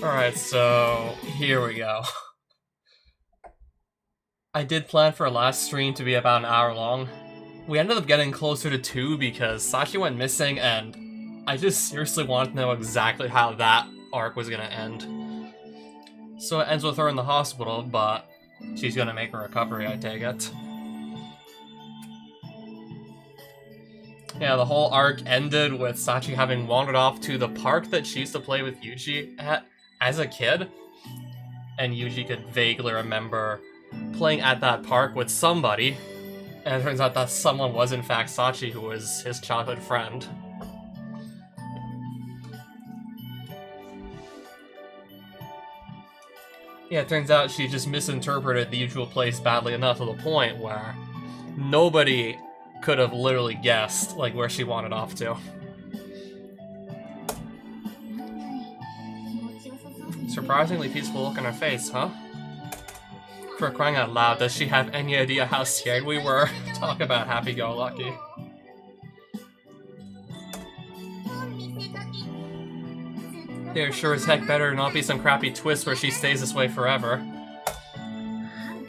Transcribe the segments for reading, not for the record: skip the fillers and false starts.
Alright, so here we go. I did plan for our last stream to be about an hour long. We ended up getting closer to 2 because Sachi went missing, and I just seriously wanted to know exactly how that arc was gonna end. So it ends with her in the hospital, but she's gonna make a recovery, I take it. Yeah, the whole arc ended with Sachi having wandered off to the park that she used to play with Yuji at as a kid, and Yuji could vaguely remember playing at that park with somebody, and it turns out that someone was in fact Sachi, who was his childhood friend. Yeah, it turns out she just misinterpreted the usual place badly enough to the point where nobody could have literally guessed like where she wandered off to. Surprisingly peaceful look on her face, huh? For crying out loud, does she have any idea how scared we were? Talk about happy-go-lucky. There sure as heck better not be some crappy twist where she stays this way forever.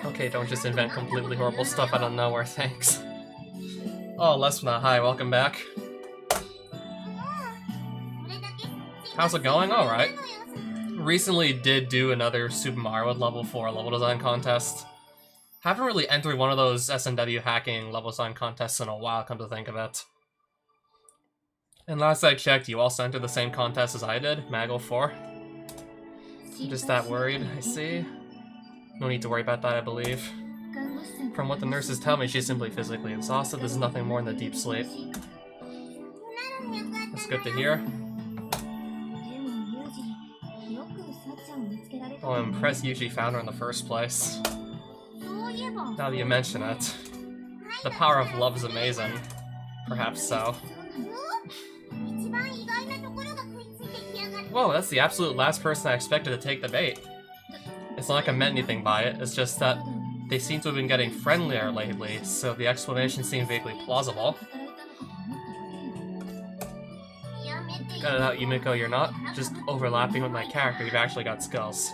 Okay, don't just invent completely horrible stuff out of nowhere, thanks. Oh, Lesna, hi, welcome back. How's it going? Alright. Recently did do another Super Mario level 4 level design contest. Haven't really entered one of those SNW hacking level design contests in a while, come to think of it. And last I checked, you also entered the same contest as I did, Mago 4. I'm just that worried, I see. No need to worry about that, I believe. From what the nurses tell me, she's simply physically exhausted. This is nothing more than deep sleep. That's good to hear. Oh, I'm impressed Yuji found her in the first place. Now that you mention it, the power of love is amazing. Perhaps so. Whoa, that's the absolute last person I expected to take the bait. It's not like I meant anything by it, it's just that they seem to have been getting friendlier lately, so the explanation seemed vaguely plausible. Got it out, Yumiko, you're not just overlapping with my character, you've actually got skills.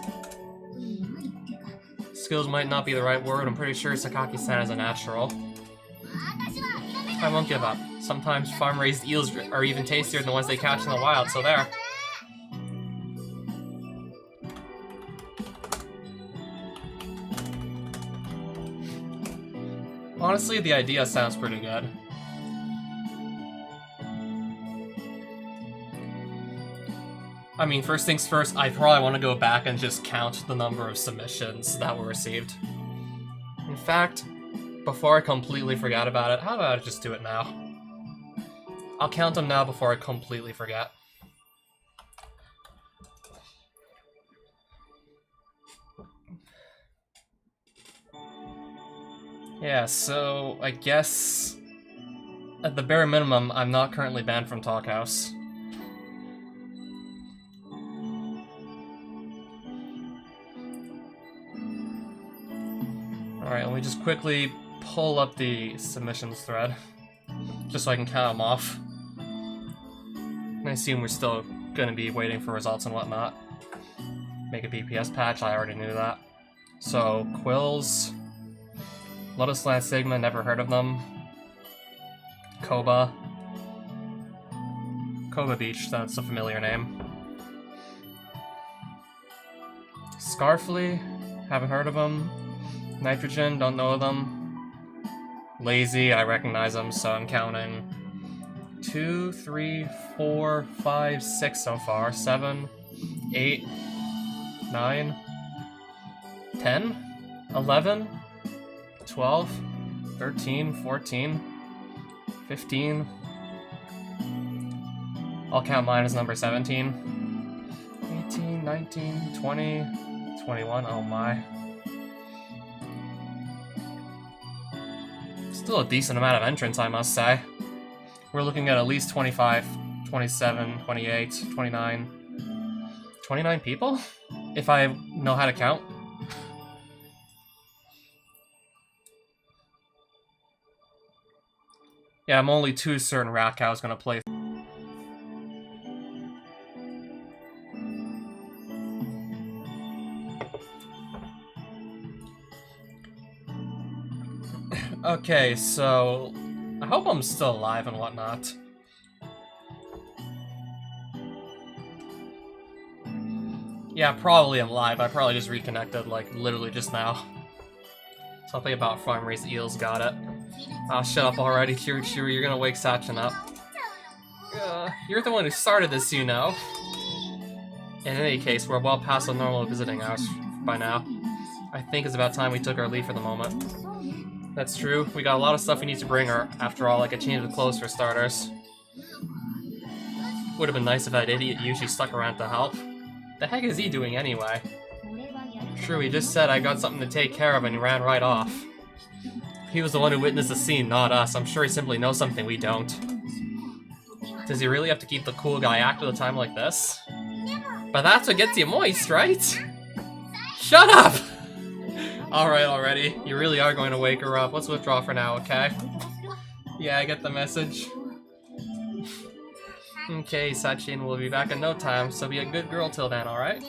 Skills might not be the right word, I'm pretty sure Sakaki-san is a natural. I won't give up. Sometimes farm-raised eels are even tastier than the ones they catch in the wild, so there. Honestly, the idea sounds pretty good. I mean, first things first, I probably want to go back and just count the number of submissions that were received. In fact, before I completely forget about it, how about I just do it now? I'll count them now before I completely forget. Yeah, so I guess at the bare minimum, I'm not currently banned from Talkhouse. Alright, let me just quickly pull up the submissions thread, just so I can count them off. And I assume we're still going to be waiting for results and whatnot. Make a BPS patch, I already knew that. So, Quills, Lotus Land Sigma, never heard of them. Koba Beach, that's a familiar name. Scarfly, haven't heard of them. Nitrogen, don't know them. Lazy, I recognize them, so I'm counting 2, 3, 4, 5, 6 so far. 7, 8, 9, 10, 11, 12, 13, 14, 15. I'll count mine as number 17. 18, 19, 20, 21, oh my. Still a decent amount of entrants, I must say. We're looking at least 25, 27, 28, 29... 29 people? If I know how to count. Yeah, I'm only too certain Ratkow's gonna play. Okay, so I hope I'm still alive and whatnot. Yeah, probably I'm live. I probably just reconnected, like, literally just now. Something about farm-raised eels, got it. Ah, shut up already, Chiri, you're gonna wake Sachin up. You're the one who started this, you know. In any case, we're well past the normal visiting hours by now. I think it's about time we took our leave for the moment. That's true. We got a lot of stuff we need to bring her, after all, like a change of clothes for starters. Would have been nice if that idiot Yuji stuck around to help. The heck is he doing anyway? Sure, he just said I got something to take care of and he ran right off. He was the one who witnessed the scene, not us. I'm sure he simply knows something we don't. Does he really have to keep the cool guy act at a time like this? But that's what gets you moist, right? Shut up! Alright already, you really are going to wake her up. Let's withdraw for now, okay? Yeah, I get the message. Okay, Sachin will be back in no time, so be a good girl till then, alright?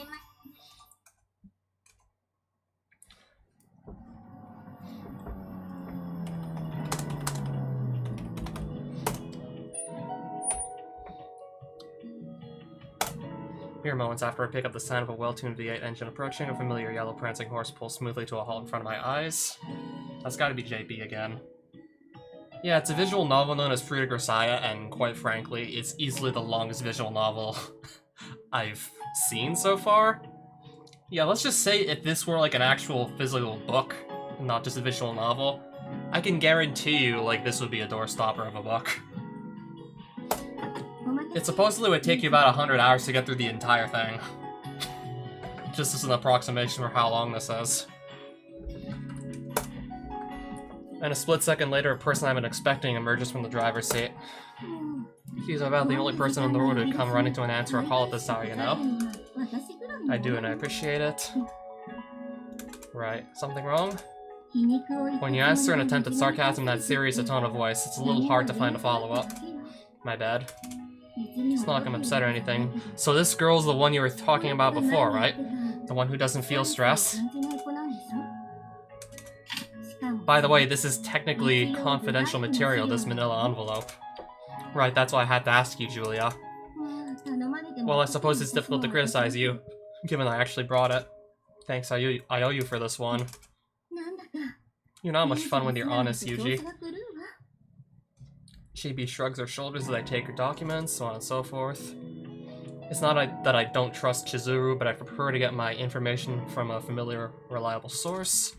Mere moments after I pick up the sound of a well-tuned V8 engine approaching, a familiar yellow prancing horse pulls smoothly to a halt in front of my eyes. That's gotta be JB again. Yeah, it's a visual novel known as Grisaia, and quite frankly, it's easily the longest visual novel I've seen so far. Yeah, let's just say if this were like an actual physical book, not just a visual novel, I can guarantee you, like, this would be a doorstopper of a book. It supposedly would take you about 100 hours to get through the entire thing. Just as an approximation for how long this is. And a split second later, a person I've been expecting emerges from the driver's seat. She's about the only person on the road who'd come running to an answer a call at this hour, you know? I do, and I appreciate it. Right. Something wrong? When you answer an attempt at sarcasm in that serious a tone of voice, it's a little hard to find a follow-up. My bad. It's not like I'm upset or anything. So this girl's the one you were talking about before, right? The one who doesn't feel stress? By the way, this is technically confidential material, this manila envelope. Right, that's why I had to ask you, Julia. Well, I suppose it's difficult to criticize you, given I actually brought it. Thanks, I owe you for this one. You're not much fun when you're honest, Yuji. Chibi shrugs her shoulders as I take her documents, so on and so forth. It's not that I don't trust Chizuru, but I prefer to get my information from a familiar, reliable source.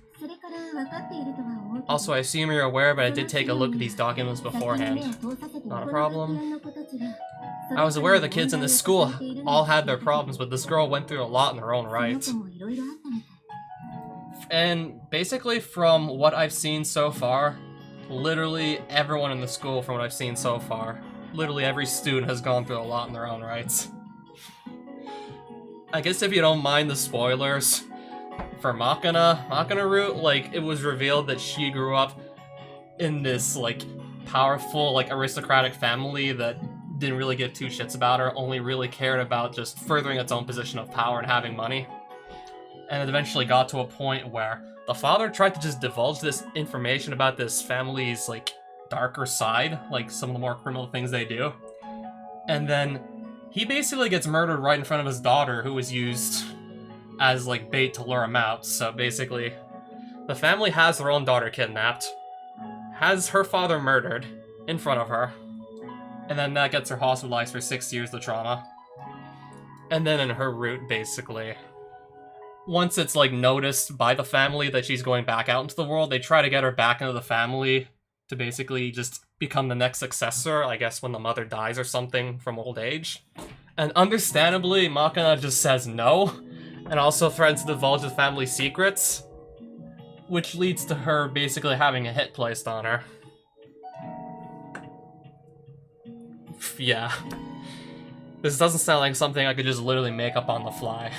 Also, I assume you're aware, but I did take a look at these documents beforehand. Not a problem. I was aware the kids in this school all had their problems, but this girl went through a lot in her own right. And basically, from what I've seen so far, literally everyone in the school, from what I've seen so far, literally every student has gone through a lot in their own rights. I guess if you don't mind the spoilers, for Makana Root, like, it was revealed that she grew up in this, like, powerful, like, aristocratic family that didn't really give two shits about her, only really cared about just furthering its own position of power and having money. And it eventually got to a point where the father tried to just divulge this information about this family's, like, darker side, like some of the more criminal things they do. And then he basically gets murdered right in front of his daughter, who was used as, like, bait to lure him out. So basically, the family has their own daughter kidnapped, has her father murdered in front of her, and then that gets her hospitalized for 6 years of trauma. And then in her route, basically, once it's, like, noticed by the family that she's going back out into the world, they try to get her back into the family to basically just become the next successor, I guess when the mother dies or something from old age. And understandably, Makana just says no, and also threatens to divulge the family secrets, which leads to her basically having a hit placed on her. Yeah. This doesn't sound like something I could just literally make up on the fly.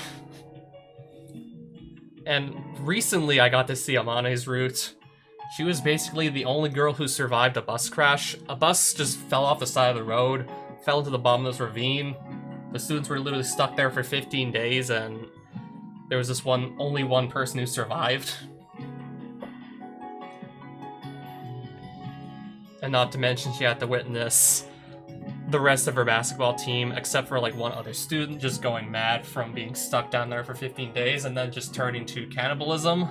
And recently I got to see Amane's route. She was basically the only girl who survived a bus crash. A bus just fell off the side of the road, fell into the bottom of this ravine. The students were literally stuck there for 15 days, and there was only one person who survived. And not to mention she had to witness the rest of her basketball team, except for like one other student, just going mad from being stuck down there for 15 days and then just turning to cannibalism.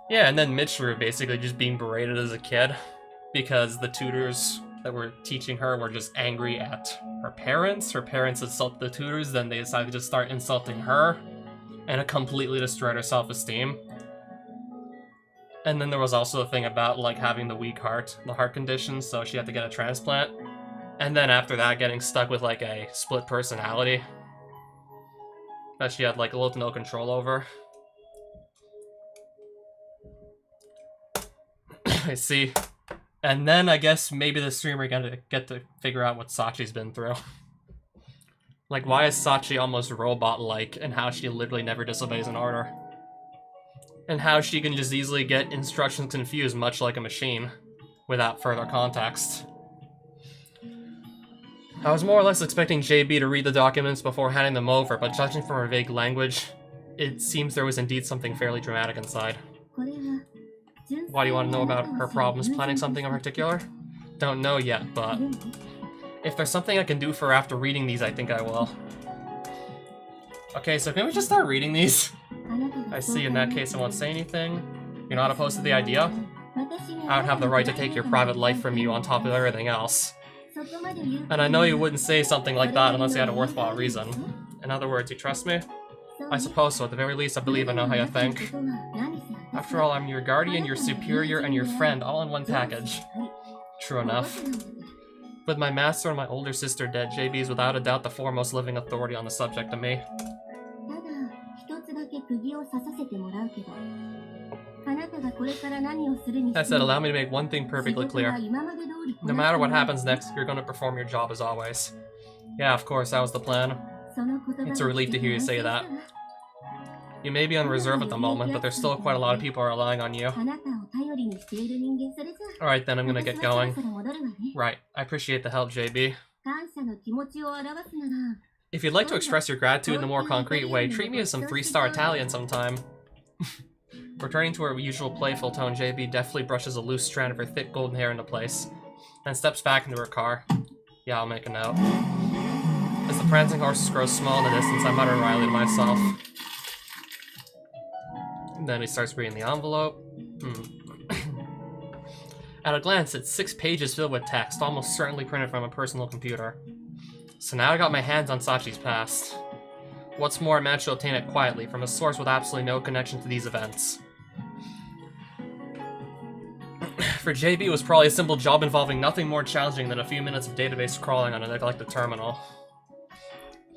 Yeah, and then Mitsuru basically just being berated as a kid because the tutors that were teaching her were just angry at her parents. Her parents insulted the tutors, then they decided to just start insulting her, and it completely destroyed her self-esteem. And then there was also the thing about like having the weak heart, the heart condition, so she had to get a transplant. And then after that, getting stuck with like a split personality that she had like little to no control over. I see. And then I guess maybe the streamer gonna get to figure out what Sachi's been through. Like, why is Sachi almost robot-like, and how she literally never disobeys an order? And how she can just easily get instructions confused, much like a machine, without further context. I was more or less expecting JB to read the documents before handing them over, but judging from her vague language, it seems there was indeed something fairly dramatic inside. Why do you want to know about her problems planning something in particular? Don't know yet, but if there's something I can do for her after reading these, I think I will. Okay, so can we just start reading these? I see, in that case I won't say anything. You're not opposed to the idea? I would have the right to take your private life from you on top of everything else. And I know you wouldn't say something like that unless you had a worthwhile reason. In other words, you trust me? I suppose so. At the very least, I believe I know how you think. After all, I'm your guardian, your superior, and your friend, all in one package. True enough. With my master and my older sister dead, JB is without a doubt the foremost living authority on the subject to me. That said, allow me to make one thing perfectly clear. No matter what happens next, you're going to perform your job as always. Yeah, of course, that was the plan. It's a relief to hear you say that. You may be on reserve at the moment, but there's still quite a lot of people relying on you. Alright then, I'm gonna get going. Right, I appreciate the help, JB. If you'd like to express your gratitude in a more concrete way, treat me as some 3-star Italian sometime. Returning to her usual playful tone, JB deftly brushes a loose strand of her thick golden hair into place, then steps back into her car. Yeah, I'll make a note. As the prancing horses grow small in the distance, I mutter wryly to myself. And then he starts reading the envelope. At a glance, it's 6 pages filled with text, almost certainly printed from a personal computer. So now I got my hands on Sachi's past. What's more, I managed to obtain it quietly, from a source with absolutely no connection to these events. For JB, it was probably a simple job involving nothing more challenging than a few minutes of database crawling on a neglected terminal.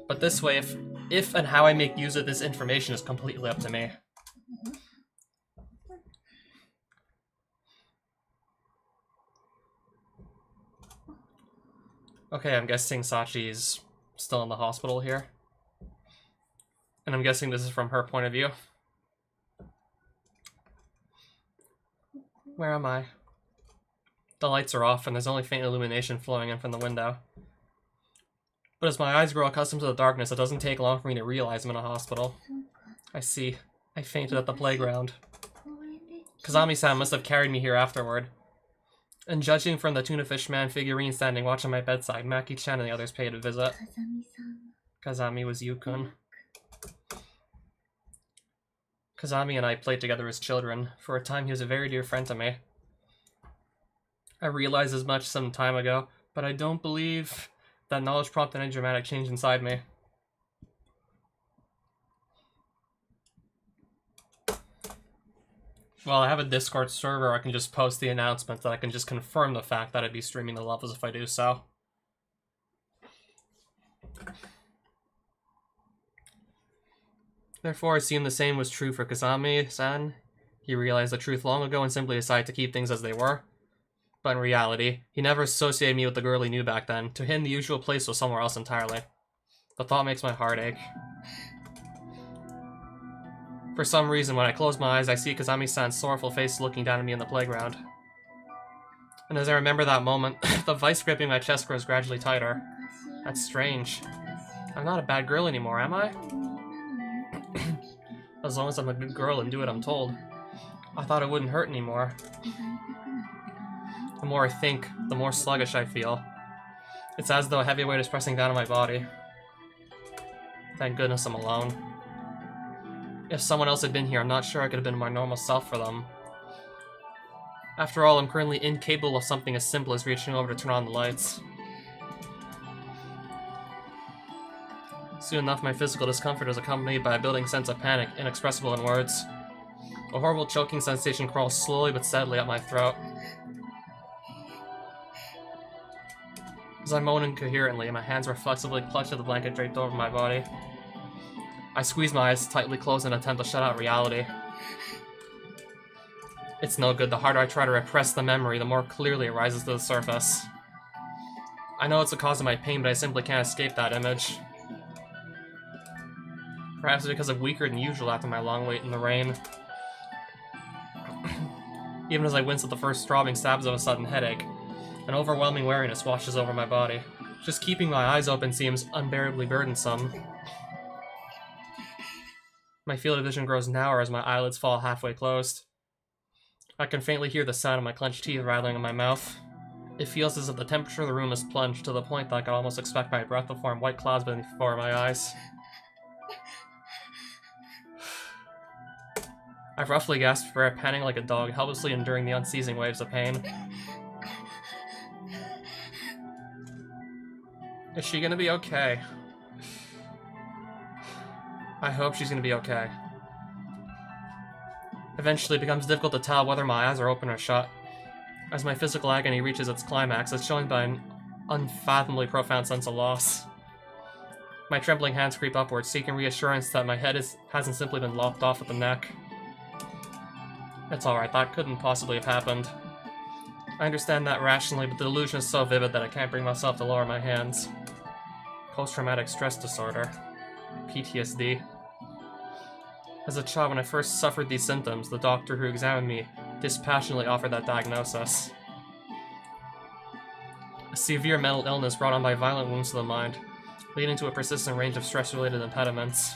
But this way, if and how I make use of this information is completely up to me. Okay, I'm guessing Sachi's still in the hospital here. And I'm guessing this is from her point of view. Where am I? The lights are off and there's only faint illumination flowing in from the window. But as my eyes grow accustomed to the darkness, it doesn't take long for me to realize I'm in a hospital. I see. I fainted at the playground. Kazami-san must have carried me here afterward. And judging from the tuna fish man figurine standing watch on my bedside, Maki-chan and the others paid a visit. Kazami was Yukun. Kazami and I played together as children. For a time, he was a very dear friend to me. I realized as much some time ago, but I don't believe that knowledge prompted any dramatic change inside me. Well, I have a Discord server, I can just post the announcement that I can just confirm the fact that I'd be streaming the levels if I do so. Therefore, I assume the same was true for Kazami-san. He realized the truth long ago and simply decided to keep things as they were. But in reality, he never associated me with the girl he knew back then. To him, the usual place was somewhere else entirely. The thought makes my heart ache. For some reason, when I close my eyes, I see Kazami-san's sorrowful face looking down at me in the playground. And as I remember that moment, the vice gripping my chest grows gradually tighter. That's strange. I'm not a bad girl anymore, am I? As long as I'm a good girl and do what I'm told. I thought it wouldn't hurt anymore. The more I think, the more sluggish I feel. It's as though a heavy weight is pressing down on my body. Thank goodness I'm alone. If someone else had been here, I'm not sure I could have been my normal self for them. After all, I'm currently incapable of something as simple as reaching over to turn on the lights. Soon enough, my physical discomfort is accompanied by a building sense of panic, inexpressible in words. A horrible choking sensation crawls slowly but steadily up my throat. As I moan incoherently, my hands reflexively clutch at the blanket draped over my body. I squeeze my eyes tightly closed and attempt to shut out reality. It's no good. The harder I try to repress the memory, the more clearly it rises to the surface. I know it's the cause of my pain, but I simply can't escape that image. Perhaps because I'm weaker than usual after my long wait in the rain. Even as I wince at the first throbbing stabs of a sudden headache, an overwhelming weariness washes over my body. Just keeping my eyes open seems unbearably burdensome. My field of vision grows narrower as my eyelids fall halfway closed. I can faintly hear the sound of my clenched teeth rattling in my mouth. It feels as if the temperature of the room has plunged to the point that I could almost expect my breath to form white clouds before my eyes. I've roughly gasped for air, panting like a dog, helplessly enduring the unceasing waves of pain. Is she gonna be okay? I hope she's gonna be okay. Eventually, it becomes difficult to tell whether my eyes are open or shut. As my physical agony reaches its climax, it's joined by an unfathomably profound sense of loss. My trembling hands creep upwards, seeking reassurance that my head hasn't simply been lopped off at the neck. It's alright, that couldn't possibly have happened. I understand that rationally, but the delusion is so vivid that I can't bring myself to lower my hands. Post-traumatic stress disorder. PTSD. As a child, when I first suffered these symptoms, the doctor who examined me dispassionately offered that diagnosis. A severe mental illness brought on by violent wounds to the mind, leading to a persistent range of stress-related impediments.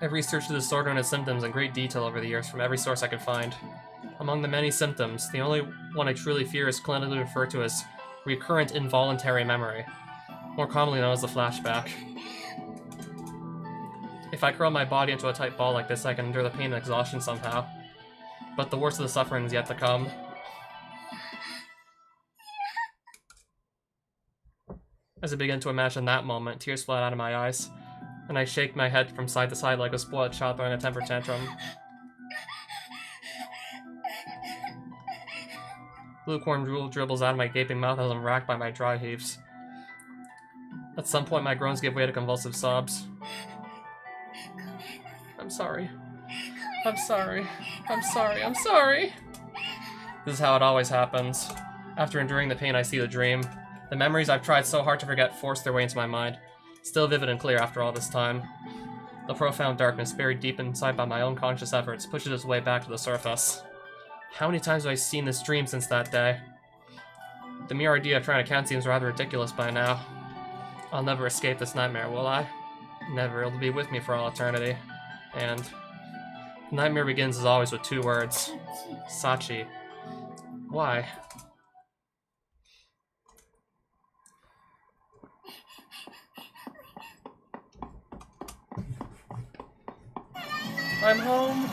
I've researched the disorder and its symptoms in great detail over the years from every source I could find. Among the many symptoms, the only one I truly fear is clinically referred to as recurrent involuntary memory, more commonly known as the flashback. If I curl my body into a tight ball like this, I can endure the pain and exhaustion somehow. But the worst of the suffering is yet to come. As I begin to imagine that moment, tears flood out of my eyes, and I shake my head from side to side like a spoiled child throwing a temper tantrum. Lukewarm drool dribbles out of my gaping mouth as I'm racked by my dry heaves. At some point, my groans give way to convulsive sobs. I'm sorry. I'm sorry. I'm sorry. I'm sorry. This is how it always happens. After enduring the pain, I see the dream. The memories I've tried so hard to forget force their way into my mind, still vivid and clear after all this time. The profound darkness, buried deep inside by my own conscious efforts, pushes its way back to the surface. How many times have I seen this dream since that day? The mere idea of trying to count seems rather ridiculous by now. I'll never escape this nightmare, will I? Never. It'll be with me for all eternity. And the nightmare begins as always with two words. Sachi. Why? I'm home.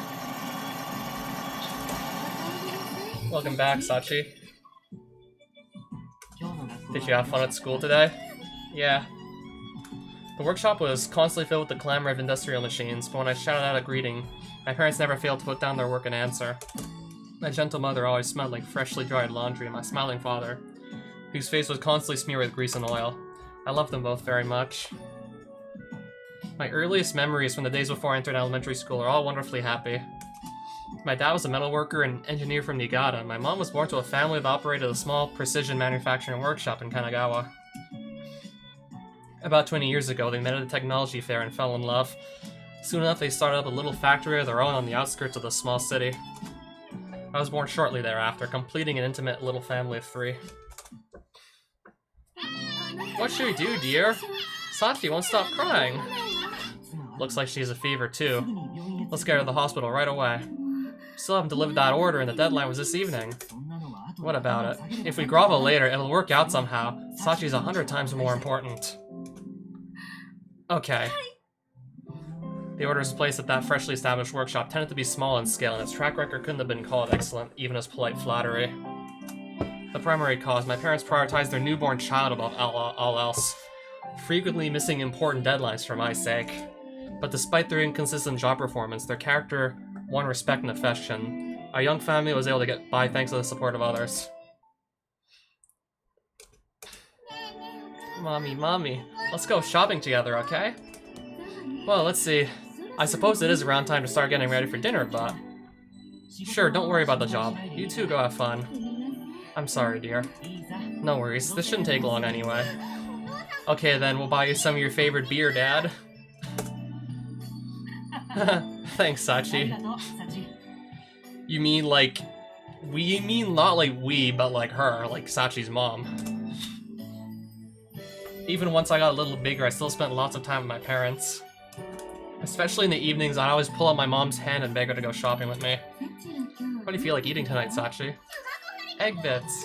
Welcome back, Sachi. Did you have fun at school today? Yeah. The workshop was constantly filled with the clamor of industrial machines, but when I shouted out a greeting, my parents never failed to put down their work and answer. My gentle mother always smelled like freshly dried laundry, and my smiling father, whose face was constantly smeared with grease and oil. I loved them both very much. My earliest memories from the days before I entered elementary school are all wonderfully happy. My dad was a metalworker and engineer from Niigata, and my mom was born to a family that operated a small precision manufacturing workshop in Kanagawa. About 20 years ago, they met at a technology fair and fell in love. Soon enough, they started up a little factory of their own on the outskirts of the small city. I was born shortly thereafter, completing an intimate little family of 3. What should we do, dear? Sachi won't stop crying. Looks like she has a fever, too. Let's get her to the hospital right away. Still haven't delivered that order and the deadline was this evening. What about it? If we grovel later, it'll work out somehow. Sachi's 100 times more important. Okay. The orders placed at that freshly established workshop tended to be small in scale, and its track record couldn't have been called excellent, even as polite flattery. The primary cause, my parents prioritized their newborn child above all else, frequently missing important deadlines for my sake. But despite their inconsistent job performance, their character won respect and affection. Our young family was able to get by thanks to the support of others. Mommy, let's go shopping together, okay? Well, let's see. I suppose it is around time to start getting ready for dinner, but... Sure, don't worry about the job. You two go have fun. I'm sorry, dear. No worries, this shouldn't take long anyway. Okay then, we'll buy you some of your favorite beer, Dad. Thanks, Sachi. You mean like... You mean not like we, but like her, like Sachi's mom. Even once I got a little bigger, I still spent lots of time with my parents. Especially in the evenings, I'd always pull out my mom's hand and beg her to go shopping with me. What do you feel like eating tonight, Sachi? Egg bits.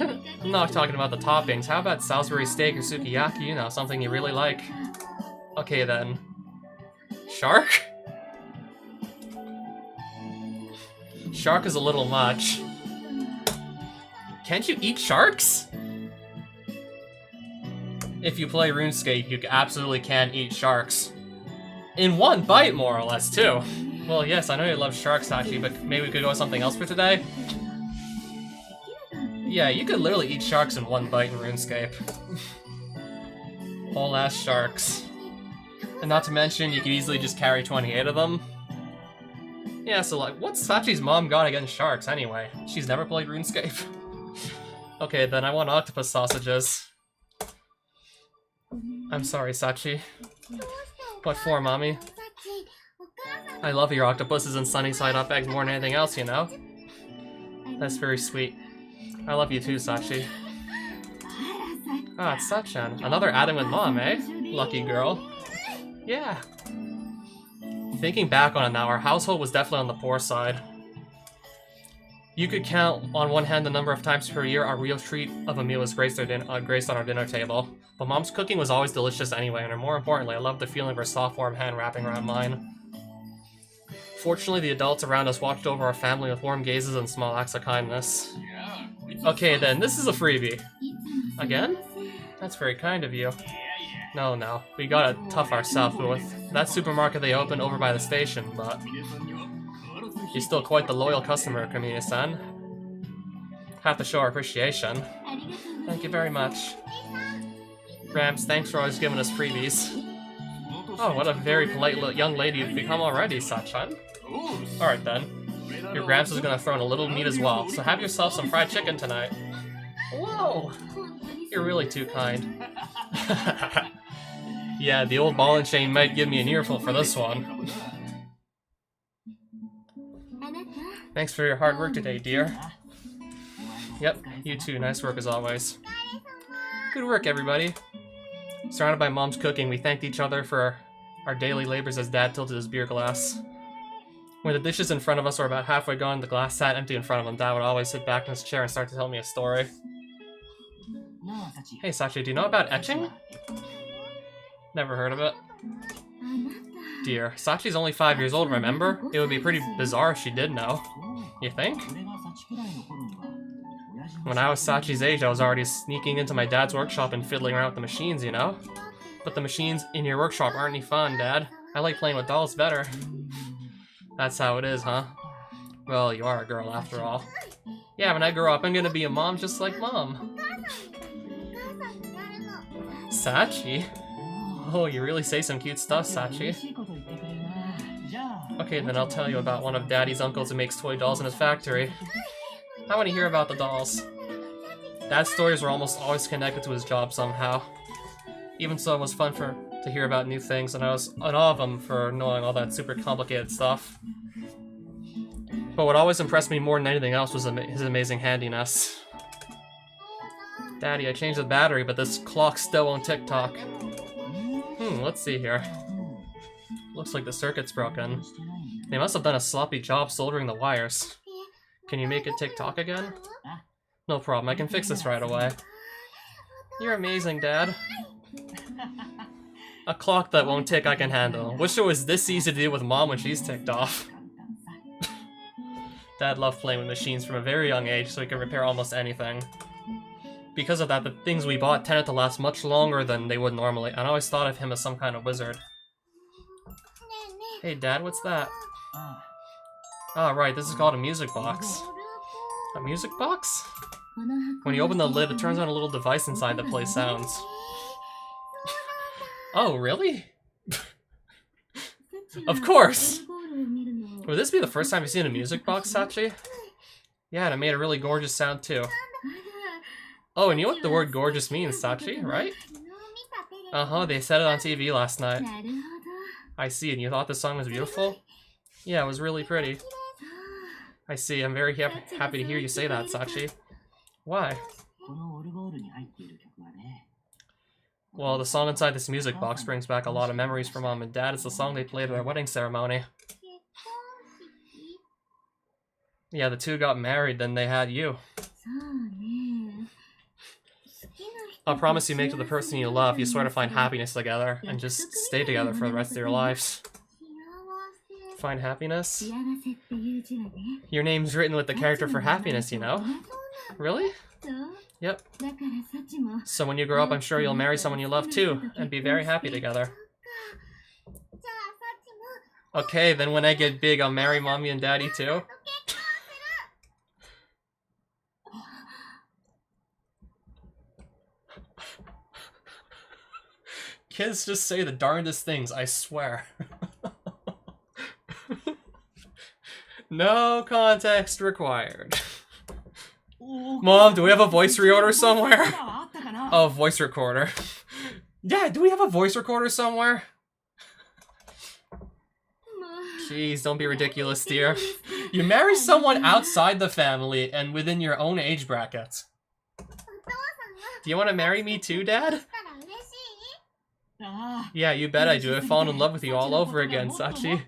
I'm not talking about the toppings. How about Salisbury steak or sukiyaki? You know, something you really like. Okay then. Shark? Shark is a little much. Can't you eat sharks? If you play RuneScape, you absolutely can eat sharks. In one bite, more or less, too. Well, yes, I know you love sharks, Sachi, but maybe we could go with something else for today? Yeah, you could literally eat sharks in one bite in RuneScape. Whole ass sharks. And not to mention, you could easily just carry 28 of them. Yeah, so like, what's Sachi's mom got against sharks anyway? She's never played RuneScape. Okay, then I want octopus sausages. I'm sorry, Sachi. What for, Mommy? I love your octopuses and sunny side up eggs more than anything else, you know? That's very sweet. I love you too, Sachi. Ah, it's Sachan. Another outing with Mom, eh? Lucky girl. Yeah. Thinking back on it now, our household was definitely on the poor side. You could count on one hand the number of times per year our real treat of a meal was graced on our dinner table. But Mom's cooking was always delicious anyway, and more importantly, I loved the feeling of her soft, warm hand wrapping around mine. Fortunately, the adults around us watched over our family with warm gazes and small acts of kindness. Okay then, this is a freebie. Again? That's very kind of you. No, we gotta tough ourselves with that supermarket they opened over by the station, but... You're still quite the loyal customer, Kamiya-san. Have to show our appreciation. Thank you very much. Gramps, thanks for always giving us freebies. Oh, what a very polite young lady you've become already, Sachan. Alright then. Your Gramps is gonna throw in a little meat as well, so have yourself some fried chicken tonight. Whoa! You're really too kind. Yeah, the old ball and chain might give me an earful for this one. Thanks for your hard work today, dear. Yep, you too. Nice work as always. Good work, everybody. Surrounded by Mom's cooking, we thanked each other for our daily labors as Dad tilted his beer glass. When the dishes in front of us were about halfway gone, the glass sat empty in front of him. Dad would always sit back in his chair and start to tell me a story. Hey, Sachi, do you know about etching? Never heard of it. Dear, Sachi's only 5 years old, remember? It would be pretty bizarre if she did know. You think? When I was Sachi's age, I was already sneaking into my dad's workshop and fiddling around with the machines, you know? But the machines in your workshop aren't any fun, Dad. I like playing with dolls better. That's how it is, huh? Well, you are a girl after all. Yeah, when I grow up, I'm gonna be a mom just like Mom. Sachi? Oh, you really say some cute stuff, Sachi. Okay, then I'll tell you about one of Daddy's uncles who makes toy dolls in his factory. I want to hear about the dolls. Dad's stories were almost always connected to his job somehow. Even so, it was fun to hear about new things, and I was in awe of him for knowing all that super complicated stuff. But what always impressed me more than anything else was his amazing handiness. Daddy, I changed the battery, but this clock still won't tick-tock. Let's see here. Looks like the circuit's broken. They must have done a sloppy job soldering the wires. Can you make it tick-tock again? No problem, I can fix this right away. You're amazing, Dad. A clock that won't tick I can handle. Wish it was this easy to deal with Mom when she's ticked off. Dad loved playing with machines from a very young age, so he could repair almost anything. Because of that, the things we bought tended to last much longer than they would normally, and I always thought of him as some kind of wizard. Hey Dad, what's that? Ah, right, this is called a music box. A music box? When you open the lid, it turns on a little device inside that plays sounds. Oh, really? Of course! Would this be the first time you've seen a music box, Sachi? Yeah, and it made a really gorgeous sound too. Oh, and you know what the word gorgeous means, Sachi, right? Uh-huh, they said it on TV last night. I see, and you thought the song was beautiful? Yeah, it was really pretty. I see, I'm very happy to hear you say that, Sachi. Why? Well, the song inside this music box brings back a lot of memories for Mom and Dad. It's the song they played at their wedding ceremony. Yeah, the two got married, then they had you. A promise you make to the person you love, you swear to find happiness together, and just stay together for the rest of your lives. Find happiness? Your name's written with the character for happiness, you know? Really? Yep. So when you grow up, I'm sure you'll marry someone you love too, and be very happy together. Okay, then when I get big, I'll marry Mommy and Daddy too. Kids just say the darndest things, I swear. No context required. Mom, do we have a voice reorder somewhere? Oh, voice recorder. Yeah, do we have a voice recorder somewhere? Jeez, don't be ridiculous, dear. You marry someone outside the family and within your own age bracket. Do you want to marry me too, Dad? Yeah, you bet I do. I've fallen in love with you all over again, Sachi.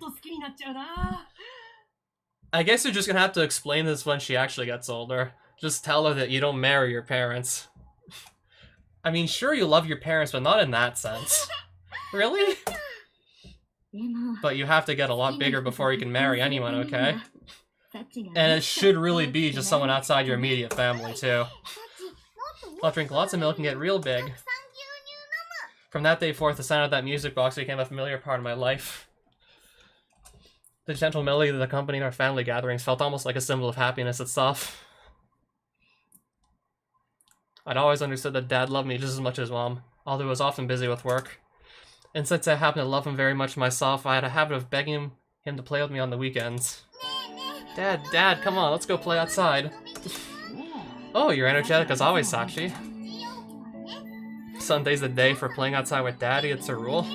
I guess you're just gonna have to explain this when she actually gets older. Just tell her that you don't marry your parents. I mean, sure you love your parents, but not in that sense. Really? But you have to get a lot bigger before you can marry anyone, okay? And it should really be just someone outside your immediate family, too. I'll drink lots of milk and get real big. From that day forth, the sound of that music box became a familiar part of my life. The gentle melody that accompanied our family gatherings felt almost like a symbol of happiness itself. I'd always understood that Dad loved me just as much as Mom, although he was often busy with work. And since I happen to love him very much myself, I had a habit of begging him to play with me on the weekends. Dad, come on, let's go play outside. Oh, you're energetic as always, Sachi. Sunday's the day for playing outside with Daddy, it's a rule.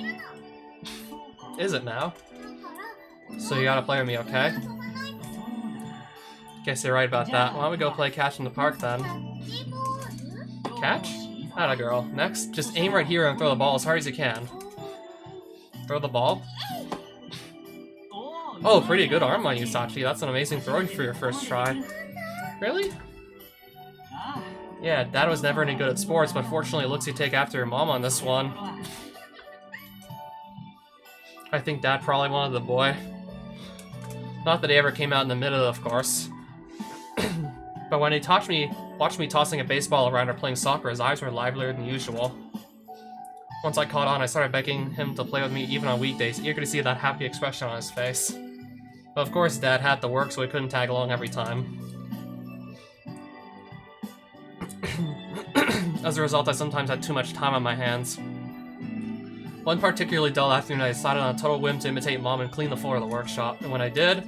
Is it now? So you gotta play with me, okay? Guess you're right about that. Why don't we go play catch in the park then? Catch? Atta girl. Next, just aim right here and throw the ball as hard as you can. Throw the ball. Oh, pretty good arm on you, Sachi. That's an amazing throw for your first try. Really? Yeah, Dad was never any good at sports, but fortunately it looks you take after your mom on this one. I think Dad probably wanted the boy. Not that he ever came out in the middle, of course. But when he watched me tossing a baseball around or playing soccer, his eyes were livelier than usual. Once I caught on, I started begging him to play with me even on weekdays, eager to see that happy expression on his face. But of course, Dad had to work, so he couldn't tag along every time. As a result, I sometimes had too much time on my hands. One particularly dull afternoon, I decided on a total whim to imitate Mom and clean the floor of the workshop. And when I did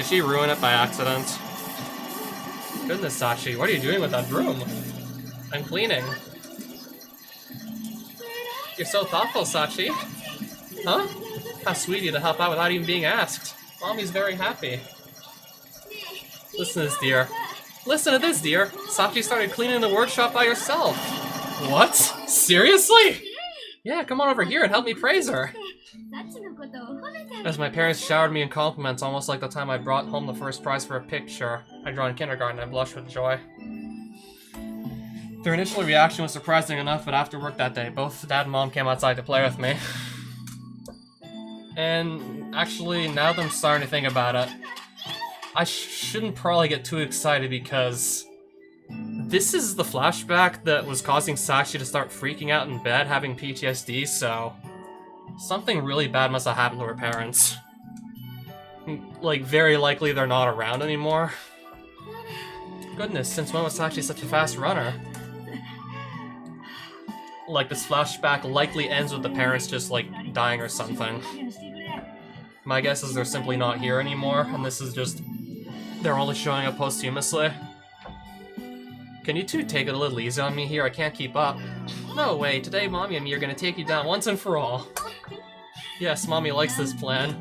she ruin it by accident? Goodness, Sachi, what are you doing with that broom? I'm cleaning. You're so thoughtful, Sachi. Huh? How sweet of you to help out without even being asked. Mommy's very happy. Listen to this, dear. Listen to this, dear. Sachi started cleaning the workshop by herself. What? Seriously? Yeah, come on over here and help me praise her. As my parents showered me in compliments, almost like the time I brought home the first prize for a picture I drew in kindergarten, I blushed with joy. Their initial reaction was surprising enough, but after work that day, both Dad and Mom came outside to play with me. And actually, now that I'm starting to think about it, I shouldn't probably get too excited because this is the flashback that was causing Sachi to start freaking out in bed, having PTSD, so something really bad must have happened to her parents. Like, very likely they're not around anymore. Goodness, since when was Sachi such a fast runner? Like, this flashback likely ends with the parents just, like, dying or something. My guess is they're simply not here anymore, and this is just... they're only showing up posthumously. Can you two take it a little easy on me here? I can't keep up. No way, today Mommy and me are gonna take you down once and for all. Yes, Mommy likes this plan.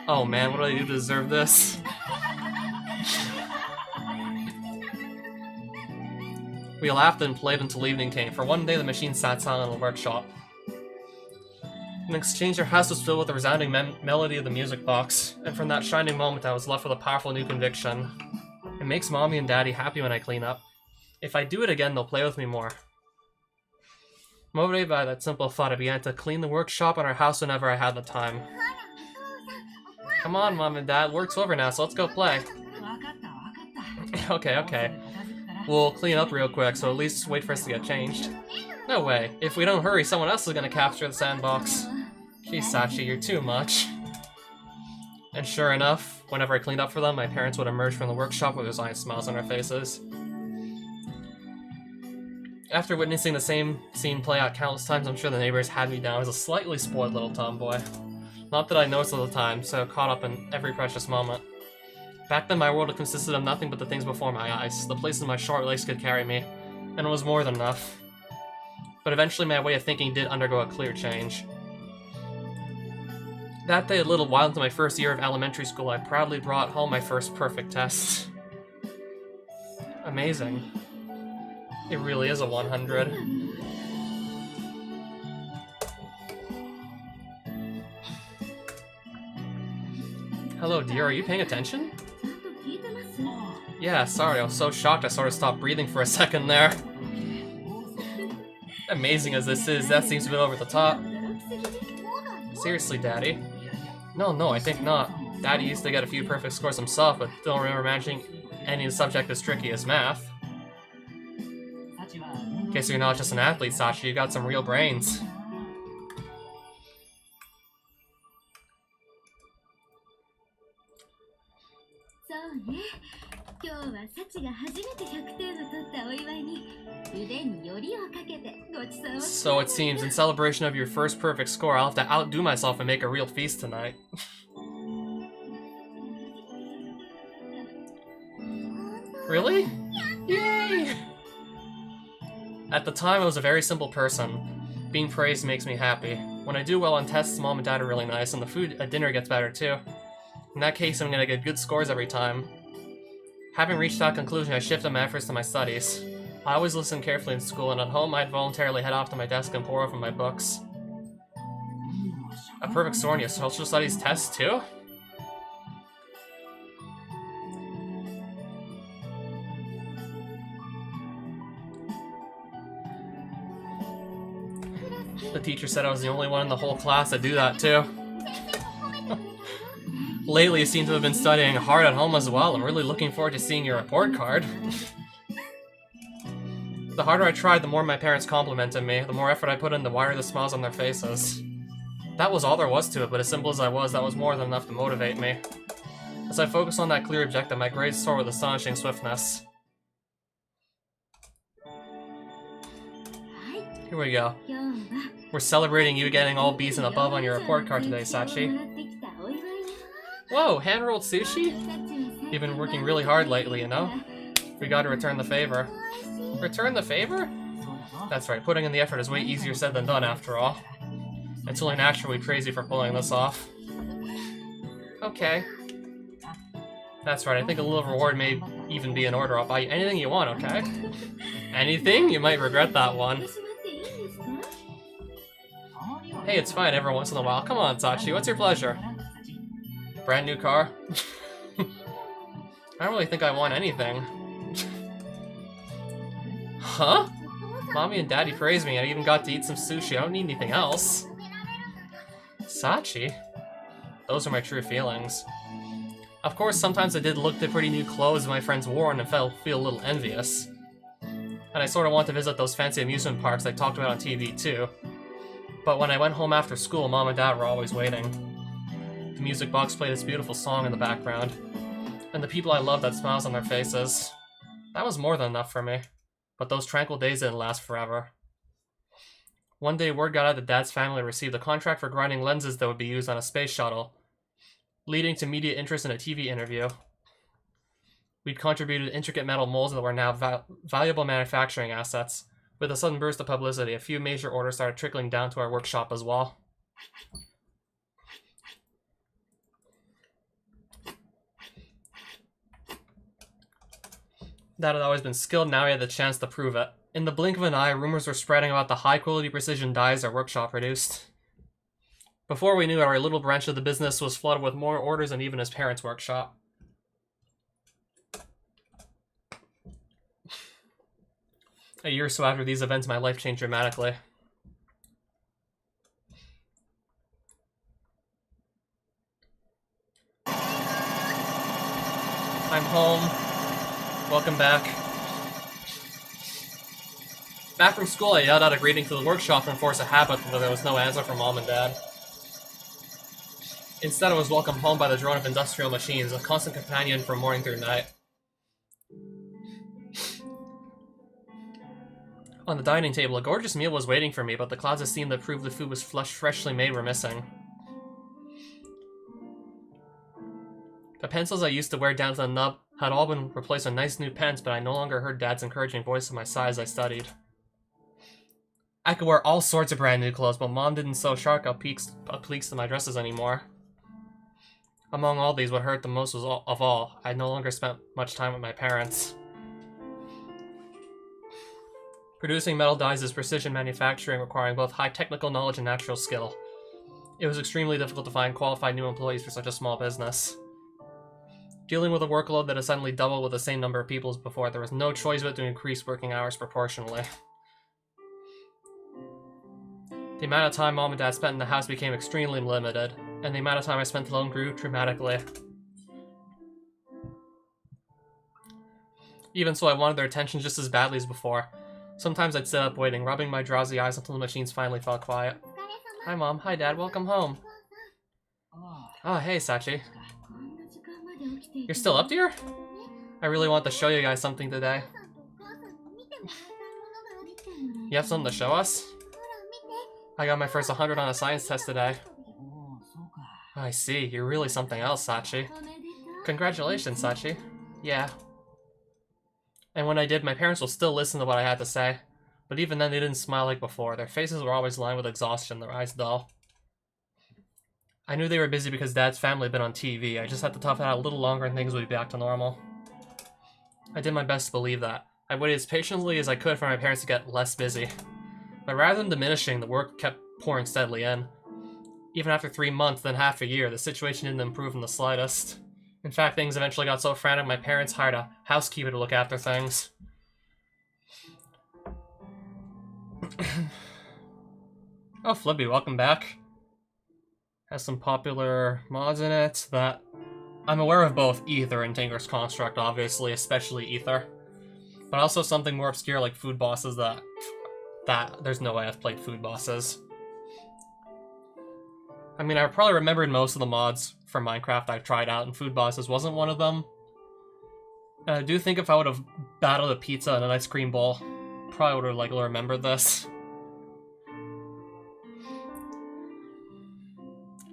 Oh man, what do I do to deserve this? We laughed and played until evening came. For one day, the machine sat silent in the workshop. In exchange, our house was filled with the resounding melody of the music box, and from that shining moment, I was left with a powerful new conviction. It makes Mommy and Daddy happy when I clean up. If I do it again, they'll play with me more. Motivated by that simple thought, I began to clean the workshop and our house whenever I had the time. Come on, Mom and Dad, work's over now, so let's go play. Okay. We'll clean up real quick, so at least wait for us to get changed. No way. If we don't hurry, someone else is gonna capture the sandbox. Geez, Sachi, you're too much. And sure enough, whenever I cleaned up for them, my parents would emerge from the workshop with resigned smiles on their faces. After witnessing the same scene play out countless times, I'm sure the neighbors had me down as a slightly spoiled little tomboy. Not that I noticed at the time, so caught up in every precious moment. Back then, my world consisted of nothing but the things before my eyes, the places my short legs could carry me, and it was more than enough. But eventually my way of thinking did undergo a clear change. That day, a little while into my first year of elementary school, I proudly brought home my first perfect test. Amazing. It really is a 100. Hello, dear, are you paying attention? Yeah, sorry, I was so shocked I sort of stopped breathing for a second there. Amazing as this is, that seems a bit over the top. Seriously, Daddy? No, I think not. Daddy used to get a few perfect scores himself, but don't remember managing any subject as tricky as math. In case you're not just an athlete, Sachi, you got some real brains. So it seems, in celebration of your first perfect score, I'll have to outdo myself and make a real feast tonight. Really? Yay! At the time, I was a very simple person. Being praised makes me happy. When I do well on tests, Mom and Dad are really nice, and the food at dinner gets better too. In that case, I'm gonna get good scores every time. Having reached that conclusion, I shifted my efforts to my studies. I always listened carefully in school, and at home I'd voluntarily head off to my desk and pore over my books. A perfect score on your social studies test too? The teacher said I was the only one in the whole class to do that too. Lately, you seem to have been studying hard at home as well. I'm really looking forward to seeing your report card. The harder I tried, the more my parents complimented me. The more effort I put in, the wider the smiles on their faces. That was all there was to it, but as simple as I was, that was more than enough to motivate me. As I focused on that clear objective, my grades soared with astonishing swiftness. Here we go. We're celebrating you getting all B's and above on your report card today, Sachi. Whoa, hand-rolled sushi? You've been working really hard lately, you know? We gotta return the favor. Return the favor? That's right, putting in the effort is way easier said than done, after all. It's only natural we praise you for pulling this off. Okay. That's right, I think a little reward may even be in order. I'll buy you anything you want, okay? Anything? You might regret that one. Hey, it's fine every once in a while. Come on, Sachi, what's your pleasure? Brand new car? I don't really think I want anything. Huh? Mommy and Daddy praised me. I even got to eat some sushi. I don't need anything else. Sachi? Those are my true feelings. Of course, sometimes I did look at pretty new clothes my friends wore and feel a little envious. And I sort of want to visit those fancy amusement parks I talked about on TV too. But when I went home after school, Mom and Dad were always waiting. The music box played its beautiful song in the background. And the people I loved had smiles on their faces. That was more than enough for me. But those tranquil days didn't last forever. One day, word got out that Dad's family received a contract for grinding lenses that would be used on a space shuttle, leading to media interest in a TV interview. We'd contributed intricate metal molds that were now valuable manufacturing assets. With a sudden burst of publicity, a few major orders started trickling down to our workshop as well. Dad had always been skilled, now he had the chance to prove it. In the blink of an eye, rumors were spreading about the high-quality precision dies our workshop produced. Before we knew it, our little branch of the business was flooded with more orders than even his parents' workshop. A year or so after these events, my life changed dramatically. I'm home. Welcome back. Back from school, I yelled out a greeting to the workshop and enforced a habit, though there was no answer from Mom and Dad. Instead, I was welcomed home by the drone of industrial machines, a constant companion from morning through night. On the dining table, a gorgeous meal was waiting for me, but the clouds of steam that proved the food was freshly made were missing. The pencils I used to wear down to the nub had all been replaced with nice new pens, but I no longer heard Dad's encouraging voice at my side as I studied. I could wear all sorts of brand new clothes, but Mom didn't sew shark pleats to my dresses anymore. Among all these, what hurt the most was of all, I no longer spent much time with my parents. Producing metal dies is precision manufacturing requiring both high technical knowledge and natural skill. It was extremely difficult to find qualified new employees for such a small business. Dealing with a workload that had suddenly doubled with the same number of people as before, there was no choice but to increase working hours proportionally. The amount of time Mom and Dad spent in the house became extremely limited, and the amount of time I spent alone grew dramatically. Even so, I wanted their attention just as badly as before. Sometimes I'd sit up waiting, rubbing my drowsy eyes until the machines finally fell quiet. Hi Mom, hi Dad, welcome home. Oh, hey Sachi. You're still up here? I really want to show you guys something today. You have something to show us? I got my first 100 on a science test today. I see, you're really something else, Sachi. Congratulations, Sachi. Yeah. And when I did, my parents will still listen to what I had to say. But even then, they didn't smile like before. Their faces were always lined with exhaustion, their eyes dull. I knew they were busy because Dad's family had been on TV. I just had to tough it out a little longer and things would be back to normal. I did my best to believe that. I waited as patiently as I could for my parents to get less busy. But rather than diminishing, the work kept pouring steadily in. Even after 3 months, then half a year, the situation didn't improve in the slightest. In fact, things eventually got so frantic my parents hired a housekeeper to look after things. Oh, Flippy, welcome back. Has some popular mods in it that... I'm aware of both Ether and Tinker's Construct, obviously, especially Ether. But also something more obscure like Food Bosses that there's no way I've played Food Bosses. I mean, I probably remembered most of the mods for Minecraft I've tried out, and Food Bosses wasn't one of them. And I do think if I would have battled a pizza and an ice cream bowl, probably would have remembered this.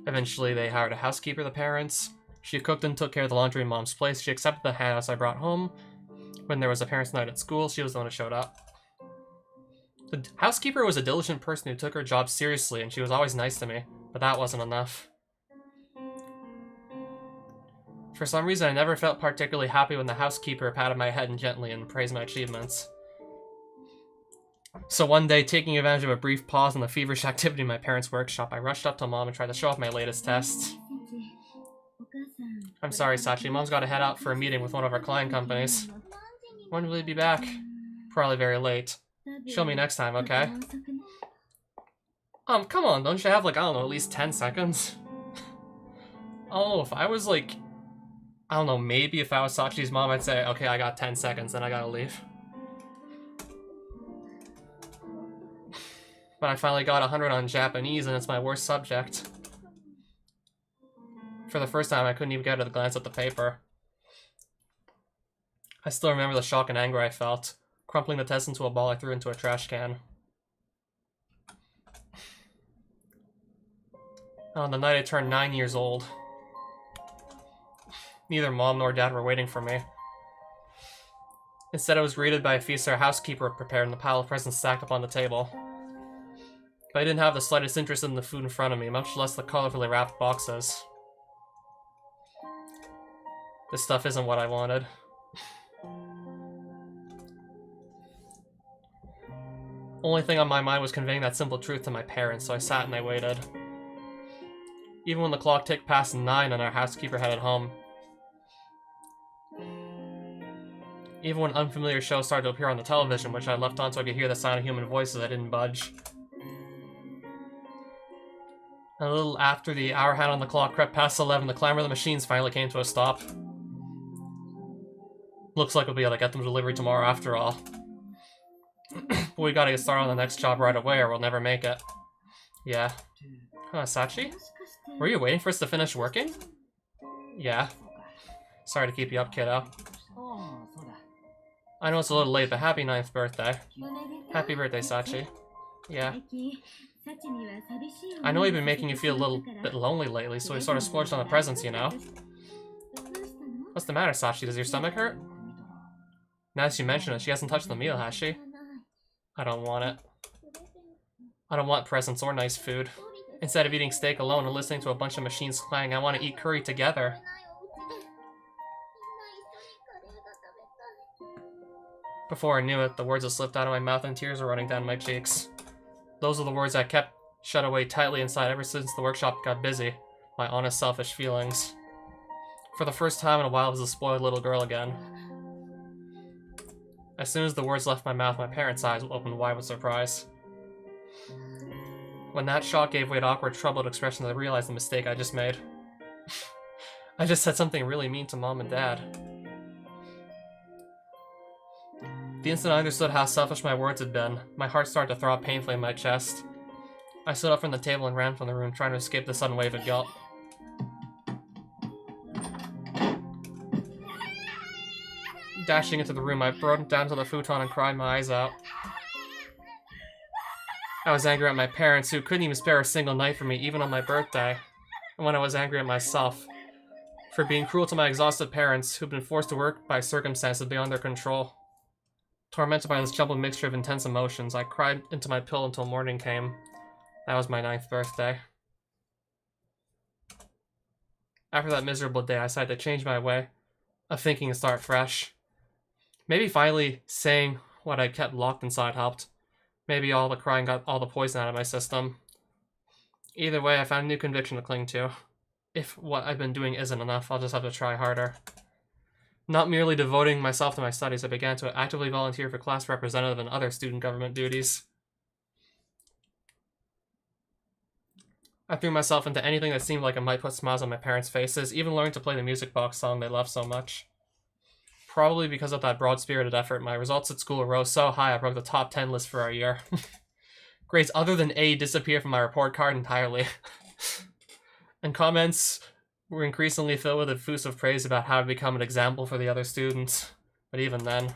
Eventually, they hired a housekeeper, the parents. She cooked and took care of the laundry in Mom's place. She accepted the handouts I brought home. When there was a parents' night at school, she was the one who showed up. The housekeeper was a diligent person who took her job seriously, and she was always nice to me, but that wasn't enough. For some reason, I never felt particularly happy when the housekeeper patted my head gently and praised my achievements. So one day, taking advantage of a brief pause in the feverish activity in my parents' workshop, I rushed up to Mom and tried to show off my latest test. I'm sorry, Sachi. Mom's got to head out for a meeting with one of our client companies. When will he be back? Probably very late. Show me next time, okay? Come on, don't you have, like, I don't know, at least 10 seconds? I don't know, if I was, like, I don't know, maybe if I was Sachi's mom, I'd say, okay, I got 10 seconds, then I gotta leave. But I finally got 100 on Japanese, and it's my worst subject. For the first time, I couldn't even get a glance at the paper. I still remember the shock and anger I felt. Crumpling the test into a ball, I threw it into a trash can. On the night I turned 9 years old. Neither Mom nor Dad were waiting for me. Instead, I was greeted by a feast our housekeeper had prepared and the pile of presents stacked up on the table. But I didn't have the slightest interest in the food in front of me, much less the colorfully wrapped boxes. This stuff isn't what I wanted. Only thing on my mind was conveying that simple truth to my parents, so I sat and I waited. Even when the clock ticked past 9 and our housekeeper headed home. Even when unfamiliar shows started to appear on the television, which I left on so I could hear the sound of human voices, I didn't budge. And a little after the hour hand on the clock crept past 11, the clamor of the machines finally came to a stop. Looks like we'll be able to get them delivered tomorrow after all. But we gotta get started on the next job right away or we'll never make it. Yeah. Sachi? Were you waiting for us to finish working? Yeah. Sorry to keep you up, kiddo. I know it's a little late, but happy 9th birthday. Happy birthday, Sachi. Yeah. I know we've been making you feel a little bit lonely lately, so we sort of splurged on the presents, you know? What's the matter, Sachi? Does your stomach hurt? Now that you mention it, she hasn't touched the meal, has she? I don't want it. I don't want presents or nice food. Instead of eating steak alone and listening to a bunch of machines clang, I want to eat curry together. Before I knew it, the words had slipped out of my mouth and tears were running down my cheeks. Those are the words I kept shut away tightly inside ever since the workshop got busy. My honest, selfish feelings. For the first time in a while, I was a spoiled little girl again. As soon as the words left my mouth, my parents' eyes opened wide with surprise. When that shock gave way to awkward, troubled expressions, I realized the mistake I just made. I just said something really mean to Mom and Dad. The instant I understood how selfish my words had been, my heart started to throb painfully in my chest. I stood up from the table and ran from the room, trying to escape the sudden wave of guilt. Dashing into the room, I broke down to the futon and cried my eyes out. I was angry at my parents, who couldn't even spare a single night for me, even on my birthday. And when I was angry at myself, for being cruel to my exhausted parents, who'd been forced to work by circumstances beyond their control. Tormented by this jumbled mixture of intense emotions, I cried into my pillow until morning came. That was my 9th birthday. After that miserable day, I decided to change my way of thinking and start fresh. Maybe finally saying what I kept locked inside helped. Maybe all the crying got all the poison out of my system. Either way, I found a new conviction to cling to. If what I've been doing isn't enough, I'll just have to try harder. Not merely devoting myself to my studies, I began to actively volunteer for class representative and other student government duties. I threw myself into anything that seemed like it might put smiles on my parents' faces, even learning to play the music box song they love so much. Probably because of that broad-spirited effort, my results at school rose so high I broke the top 10 list for our year. Grades other than A disappeared from my report card entirely. And comments were increasingly filled with effusive praise about how I'd become an example for the other students. But even then...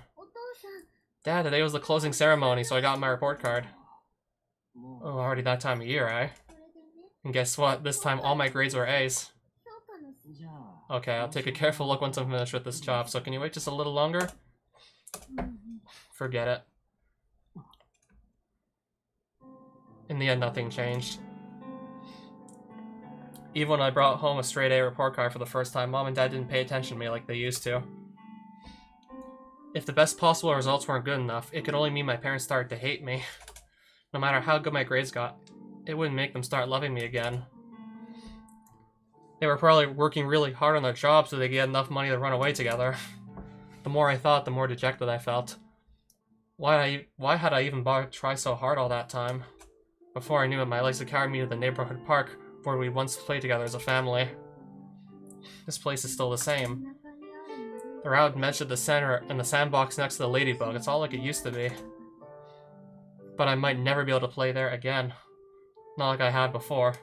Dad, today was the closing ceremony, so I got my report card. Oh, already that time of year, eh? And guess what? This time all my grades were A's. Okay, I'll take a careful look once I'm finished with this job, so can you wait just a little longer? Forget it. In the end, nothing changed. Even when I brought home a straight A report card for the first time, Mom and Dad didn't pay attention to me like they used to. If the best possible results weren't good enough, it could only mean my parents started to hate me. No matter how good my grades got, it wouldn't make them start loving me again. They were probably working really hard on their job so they could get enough money to run away together. The more I thought, the more dejected I felt. Why had I even bothered to try so hard all that time? Before I knew it, my legs had carried me to the neighborhood park where we once played together as a family. This place is still the same. The round bench at the center and the sandbox next to the ladybug, it's all like it used to be. But I might never be able to play there again. Not like I had before.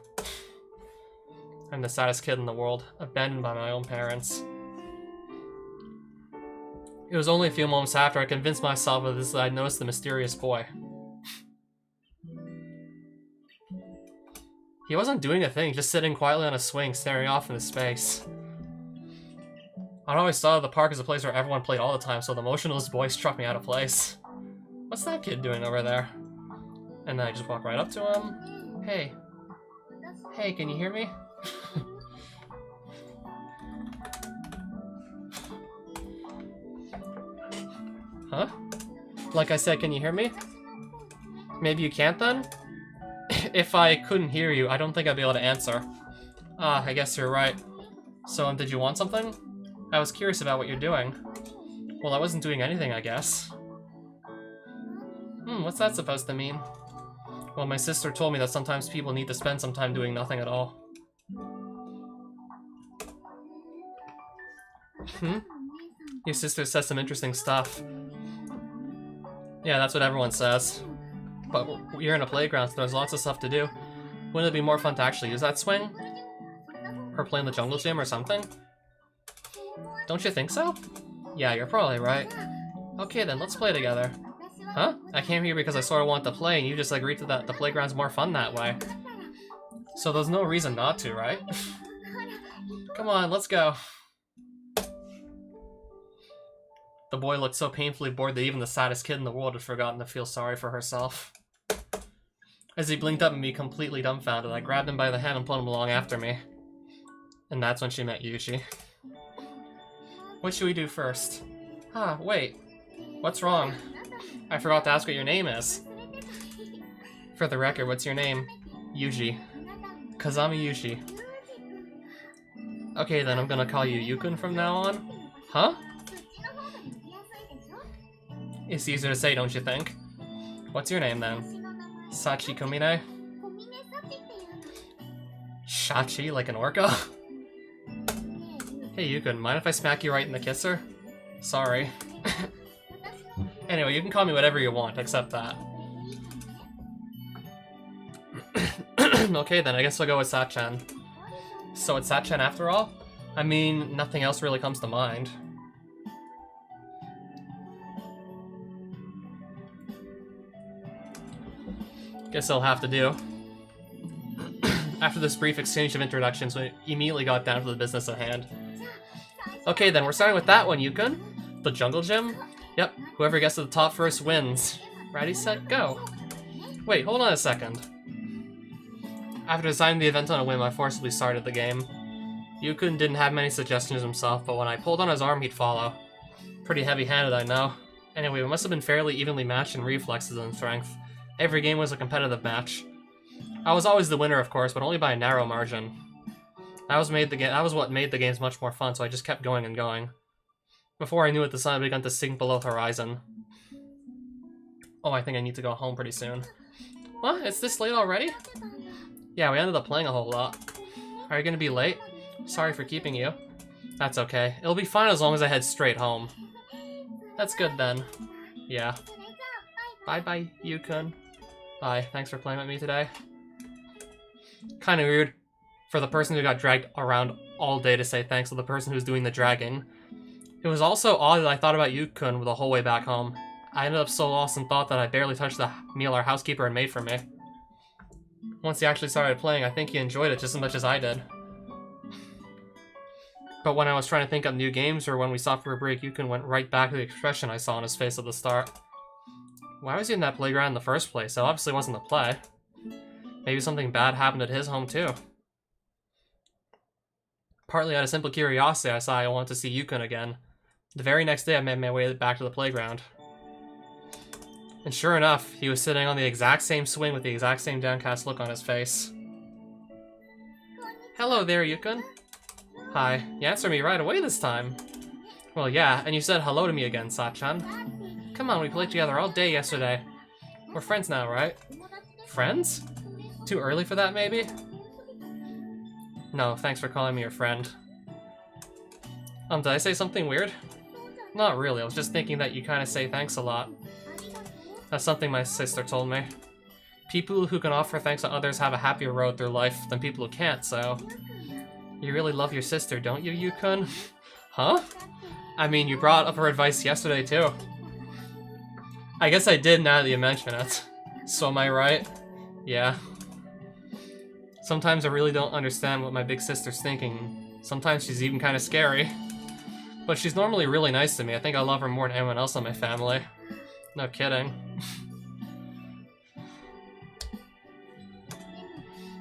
I'm the saddest kid in the world, abandoned by my own parents. It was only a few moments after I convinced myself of this that I noticed the mysterious boy. He wasn't doing a thing, just sitting quietly on a swing, staring off into space. I'd always thought of the park as a place where everyone played all the time, so the motionless boy struck me out of place. What's that kid doing over there? And then I just walk right up to him. Hey. Hey, can you hear me? Huh? Like I said, can you hear me? Maybe you can't then? If I couldn't hear you, I don't think I'd be able to answer. Ah, I guess you're right. So, did you want something? I was curious about what you're doing. Well, I wasn't doing anything, I guess. What's that supposed to mean? Well, my sister told me that sometimes people need to spend some time doing nothing at all. Your sister says some interesting stuff. Yeah, that's what everyone says. But you're in a playground, so there's lots of stuff to do. Wouldn't it be more fun to actually use that swing? Or play in the jungle gym or something? Don't you think so? Yeah, you're probably right. Okay then, let's play together. Huh? I came here because I sort of want to play, and you just agreed to that the playground's more fun that way. So there's no reason not to, right? Come on, let's go. The boy looked so painfully bored that even the saddest kid in the world had forgotten to feel sorry for herself. As he blinked up at me completely dumbfounded, I grabbed him by the hand and pulled him along after me. And that's when she met Yuji. What should we do first? Ah, wait. What's wrong? I forgot to ask what your name is. For the record, what's your name? Yuji. Kazami Yuji. Okay then, I'm gonna call you Yukun from now on. Huh? It's easier to say, don't you think? What's your name then? Sachi Komine? Sachi, like an orca? Hey Yukun, mind if I smack you right in the kisser? Sorry. Anyway, you can call me whatever you want, except that. Okay then, I guess we'll go with Sachan. So it's Sachan after all? I mean, nothing else really comes to mind. Guess I'll have to do. After this brief exchange of introductions, we immediately got down to the business at hand. Okay then, we're starting with that one, Yukun. The jungle gym? Yep, whoever gets to the top first wins. Ready, set, go. Wait, hold on a second. After designing the event on a whim, I forcibly started the game. Yukun didn't have many suggestions himself, but when I pulled on his arm, he'd follow. Pretty heavy-handed, I know. Anyway, we must have been fairly evenly matched in reflexes and strength. Every game was a competitive match. I was always the winner, of course, but only by a narrow margin. That was what made the games much more fun, so I just kept going and going. Before I knew it, the sun had begun to sink below the horizon. Oh, I think I need to go home pretty soon. What? It's this late already? Yeah, we ended up playing a whole lot. Are you gonna be late? Sorry for keeping you. That's okay. It'll be fine as long as I head straight home. That's good then. Yeah. Bye-bye, Yukun. Bye. Thanks for playing with me today. Kinda weird for the person who got dragged around all day to say thanks to the person who's doing the dragging. It was also odd that I thought about Yukun the whole way back home. I ended up so lost in thought that I barely touched the meal our housekeeper had made for me. Once he actually started playing, I think he enjoyed it just as much as I did. But when I was trying to think up new games, or when we stopped for a break, Yukun went right back to the expression I saw on his face at the start. Why was he in that playground in the first place? It obviously wasn't to play. Maybe something bad happened at his home too. Partly out of simple curiosity, I wanted to see Yukun again. The very next day I made my way back to the playground. And sure enough, he was sitting on the exact same swing with the exact same downcast look on his face. Hello there, Yukon. Hi. You answered me right away this time. Well, yeah, and you said hello to me again, Sachan. Come on, we played together all day yesterday. We're friends now, right? Friends? Too early for that, maybe? No, thanks for calling me your friend. Did I say something weird? Not really, I was just thinking that you kind of say thanks a lot. That's something my sister told me. People who can offer thanks to others have a happier road through life than people who can't, so... You really love your sister, don't you, Yukon? Huh? I mean, you brought up her advice yesterday, too. I guess I did now that you mention it. So am I right? Yeah. Sometimes I really don't understand what my big sister's thinking. Sometimes she's even kind of scary. But she's normally really nice to me. I think I love her more than anyone else in my family. No kidding.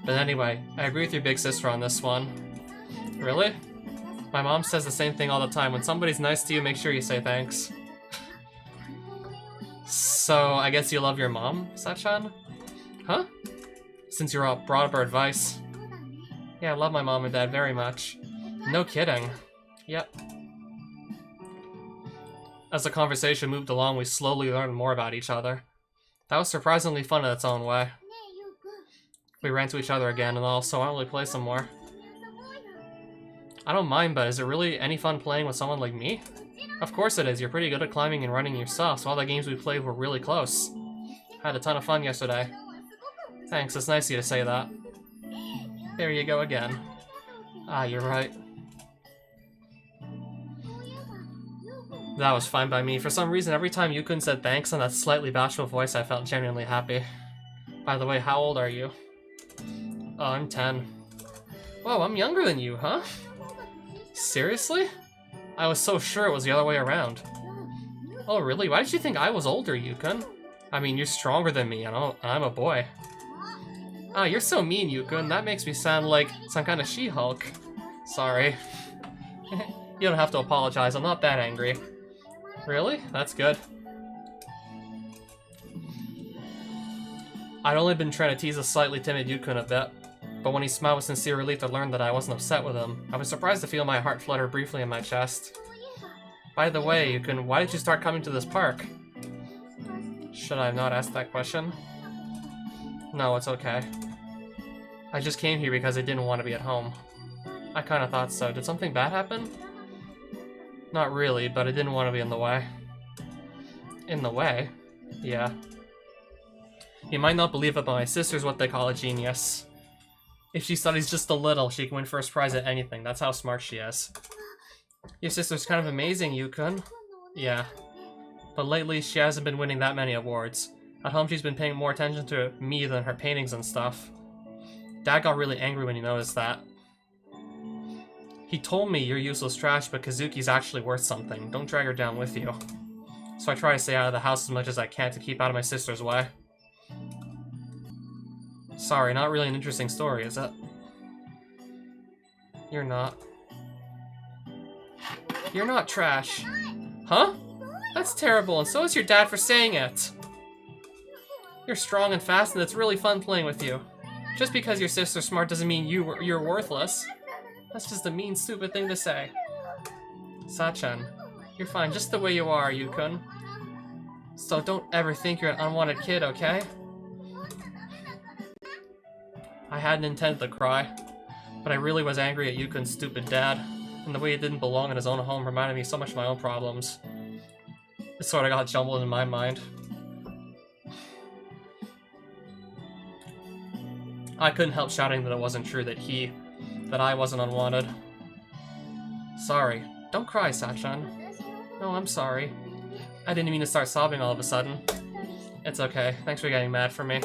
But anyway, I agree with your big sister on this one. Really? My mom says the same thing all the time. When somebody's nice to you, make sure you say thanks. So, I guess you love your mom, Sachan? Huh? Since you brought up her advice. Yeah, I love my mom and dad very much. No kidding. Yep. As the conversation moved along, we slowly learned more about each other. That was surprisingly fun in its own way. We ran to each other again and all, so why don't we play some more? I don't mind, but is it really any fun playing with someone like me? Of course it is, you're pretty good at climbing and running yourself, so all the games we played were really close. Had a ton of fun yesterday. Thanks, it's nice of you to say that. There you go again. Ah, you're right. That was fine by me. For some reason, every time Yukon said thanks in that slightly bashful voice, I felt genuinely happy. By the way, how old are you? Oh, I'm 10. Whoa, I'm younger than you, huh? Seriously? I was so sure it was the other way around. Oh, really? Why did you think I was older, Yukon? I mean, you're stronger than me, and I'm a boy. Ah, you're so mean, Yukon. That makes me sound like some kind of She-Hulk. Sorry. You don't have to apologize. I'm not that angry. Really? That's good. I'd only been trying to tease a slightly timid Yukon a bit, but when he smiled with sincere relief to learn that I wasn't upset with him, I was surprised to feel my heart flutter briefly in my chest. By the way, Yukon, why did you start coming to this park? Should I have not asked that question? No, it's okay. I just came here because I didn't want to be at home. I kinda thought so. Did something bad happen? Not really, but I didn't want to be in the way. In the way? Yeah. You might not believe it, but my sister's what they call a genius. If she studies just a little, she can win first prize at anything. That's how smart she is. Your sister's kind of amazing, Yukon. Yeah. But lately, she hasn't been winning that many awards. At home, she's been paying more attention to me than her paintings and stuff. Dad got really angry when he noticed that. He told me you're useless trash, but Kazuki's actually worth something. Don't drag her down with you. So I try to stay out of the house as much as I can to keep out of my sister's way. Sorry, not really an interesting story, is it? You're not. You're not trash. Huh? That's terrible, and so is your dad for saying it. You're strong and fast, and it's really fun playing with you. Just because your sister's smart doesn't mean you're worthless. That's just a mean, stupid thing to say. Sachan, you're fine just the way you are, Yukon. So don't ever think you're an unwanted kid, okay? I hadn't intended to cry, but I really was angry at Yukon's stupid dad, and the way he didn't belong in his own home reminded me so much of my own problems. It sort of got jumbled in my mind. I couldn't help shouting that it wasn't true, that I wasn't unwanted. Sorry. Don't cry, Sachan. No, I'm sorry. I didn't mean to start sobbing all of a sudden. It's okay. Thanks for getting mad for me.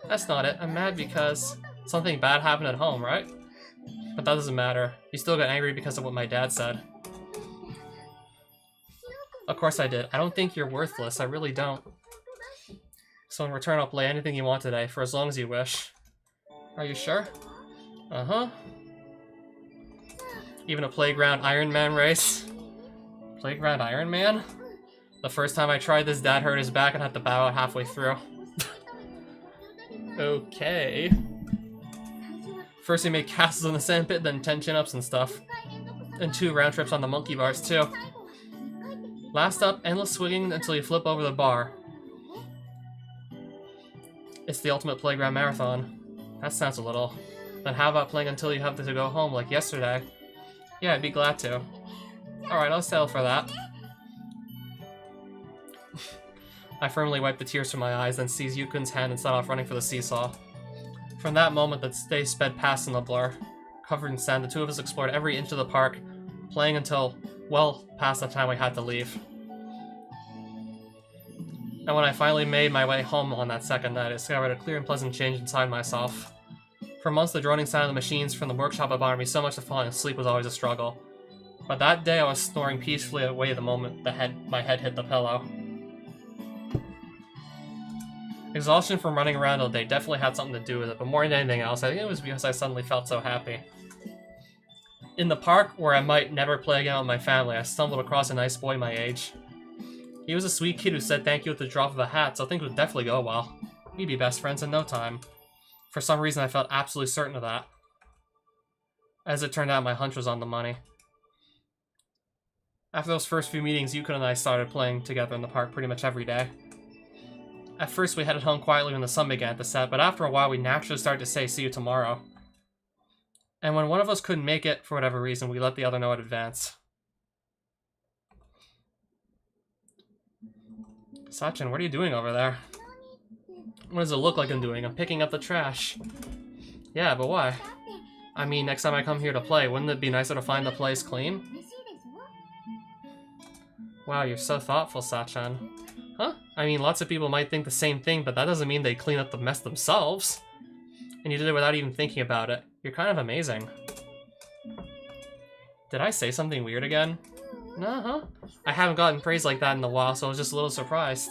That's not it. I'm mad because something bad happened at home, right? But that doesn't matter. You still got angry because of what my dad said. Of course I did. I don't think you're worthless. I really don't. So in return, I'll play anything you want today, for as long as you wish. Are you sure? Uh-huh. Even a playground Iron Man race? Playground Iron Man? The first time I tried this, Dad hurt his back and had to bow out halfway through. Okay. First we made castles in the sandpit, then 10 chin-ups and stuff. And 2 round trips on the monkey bars too. Last up, endless swinging until you flip over the bar. It's the ultimate playground marathon. That sounds a little. Then how about playing until you have to go home like yesterday? Yeah, I'd be glad to. Alright, I'll settle for that. I firmly wipe the tears from my eyes, then seize Yukun's hand and set off running for the seesaw. From that moment, the day sped past in a blur. Covered in sand, the two of us explored every inch of the park, playing until well past the time we had to leave. And when I finally made my way home on that second night, I discovered a clear and pleasant change inside myself. For months, the droning sound of the machines from the workshop had bothered me so much that falling asleep was always a struggle. But that day, I was snoring peacefully away the moment my head hit the pillow. Exhaustion from running around all day definitely had something to do with it, but more than anything else, I think it was because I suddenly felt so happy. In the park, where I might never play again with my family, I stumbled across a nice boy my age. He was a sweet kid who said thank you with the drop of a hat, so things would definitely go well. We'd be best friends in no time. For some reason, I felt absolutely certain of that. As it turned out, my hunch was on the money. After those first few meetings, Yukon and I started playing together in the park pretty much every day. At first, we headed home quietly when the sun began to set, but after a while, we naturally started to say, see you tomorrow. And when one of us couldn't make it, for whatever reason, we let the other know in advance. Sachin, what are you doing over there? What does it look like I'm doing? I'm picking up the trash. Yeah, but why? I mean, next time I come here to play, wouldn't it be nicer to find the place clean? Wow, you're so thoughtful, Sachin. Huh? I mean, lots of people might think the same thing, but that doesn't mean they clean up the mess themselves. And you did it without even thinking about it. You're kind of amazing. Did I say something weird again? No, huh? I haven't gotten praise like that in a while, so I was just a little surprised.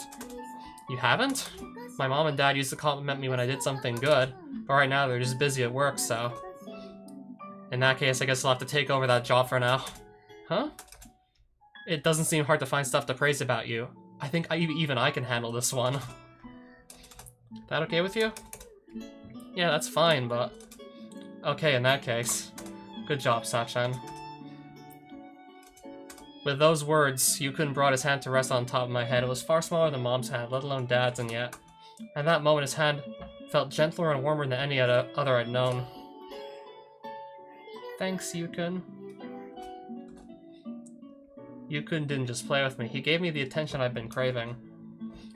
You haven't? My mom and dad used to compliment me when I did something good, but right now they're just busy at work, so... In that case, I guess I'll have to take over that job for now. Huh? It doesn't seem hard to find stuff to praise about you. I think even I can handle this one. That okay with you? Yeah, that's fine, but... Okay, in that case. Good job, Sachin. With those words, Yukun brought his hand to rest on top of my head. It was far smaller than Mom's hand, let alone Dad's, and yet... At that moment, his hand felt gentler and warmer than any other I'd known. Thanks, Yukun. Yukun didn't just play with me, he gave me the attention I've been craving.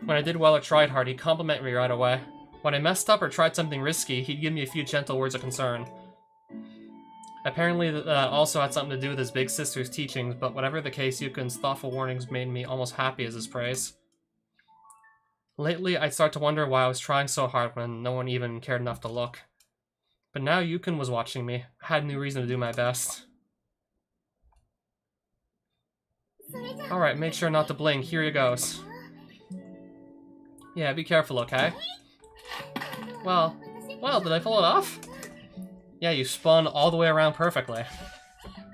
When I did well or tried hard, he'd compliment me right away. When I messed up or tried something risky, he'd give me a few gentle words of concern. Apparently that also had something to do with his big sister's teachings, but whatever the case, Yukun's thoughtful warnings made me almost happy as his praise. Lately, I'd start to wonder why I was trying so hard when no one even cared enough to look. But now Yukun was watching me. I had no reason to do my best. Alright, make sure not to blink. Here you goes. Yeah, be careful, okay? Well, did I pull it off? Yeah, you spun all the way around perfectly.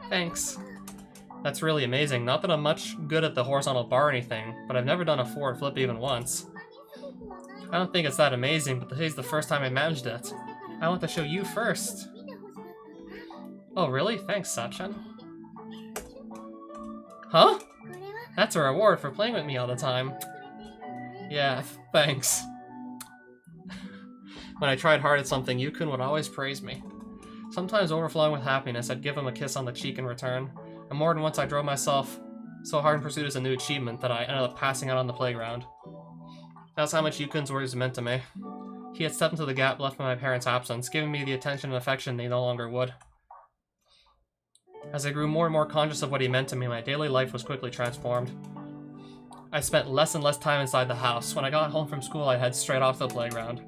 Thanks. That's really amazing. Not that I'm much good at the horizontal bar or anything, but I've never done a forward flip even once. I don't think it's that amazing, but today's the first time I managed it. I want to show you first. Oh, really? Thanks, Sachin. Huh? That's a reward for playing with me all the time. Yeah, thanks. When I tried hard at something, Yukun would always praise me. Sometimes overflowing with happiness, I'd give him a kiss on the cheek in return, and more than once I drove myself so hard in pursuit of a new achievement that I ended up passing out on the playground. That's how much Yukun's words meant to me. He had stepped into the gap left by my parents' absence, giving me the attention and affection they no longer would. As I grew more and more conscious of what he meant to me, my daily life was quickly transformed. I spent less and less time inside the house. When I got home from school, I'd head straight off to the playground.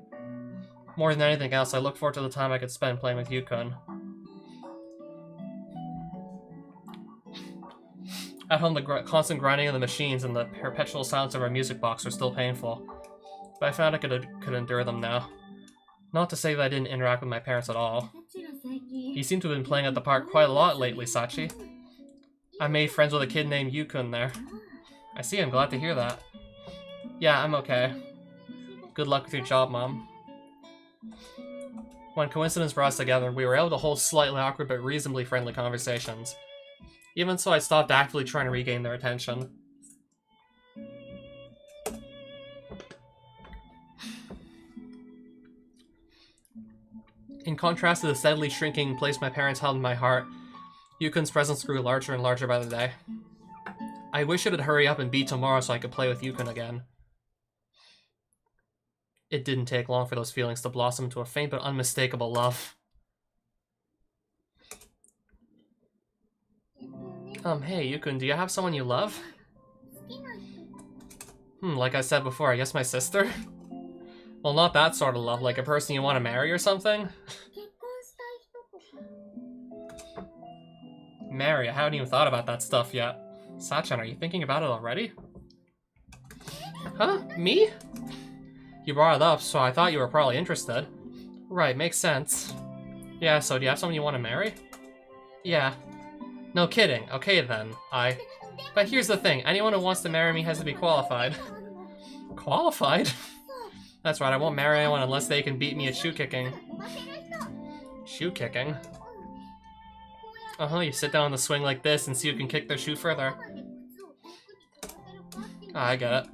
More than anything else, I looked forward to the time I could spend playing with Yukun. At home, the constant grinding of the machines and the perpetual silence of our music box were still painful, but I found I could endure them now. Not to say that I didn't interact with my parents at all. You seem to have been playing at the park quite a lot lately, Sachi. I made friends with a kid named Yukun there. I see, I'm glad to hear that. Yeah, I'm okay. Good luck with your job, Mom. When coincidence brought us together, we were able to hold slightly awkward but reasonably friendly conversations. Even so, I stopped actively trying to regain their attention. In contrast to the steadily shrinking place my parents held in my heart, Yukun's presence grew larger and larger by the day. I wish it'd hurry up and be tomorrow so I could play with Yukun again. It didn't take long for those feelings to blossom into a faint but unmistakable love. Hey Yukun, do you have someone you love? Like I said before, I guess my sister? Well, not that sort of love, like a person you want to marry or something? Marry? I haven't even thought about that stuff yet. Sachan, are you thinking about it already? Huh? Me? You brought it up, so I thought you were probably interested. Right, makes sense. Yeah, so do you have someone you want to marry? Yeah. No kidding. Okay then, But here's the thing, anyone who wants to marry me has to be qualified. Qualified? That's right, I won't marry anyone unless they can beat me at shoe kicking. Shoe kicking? You sit down on the swing like this and see who can kick their shoe further. I get it.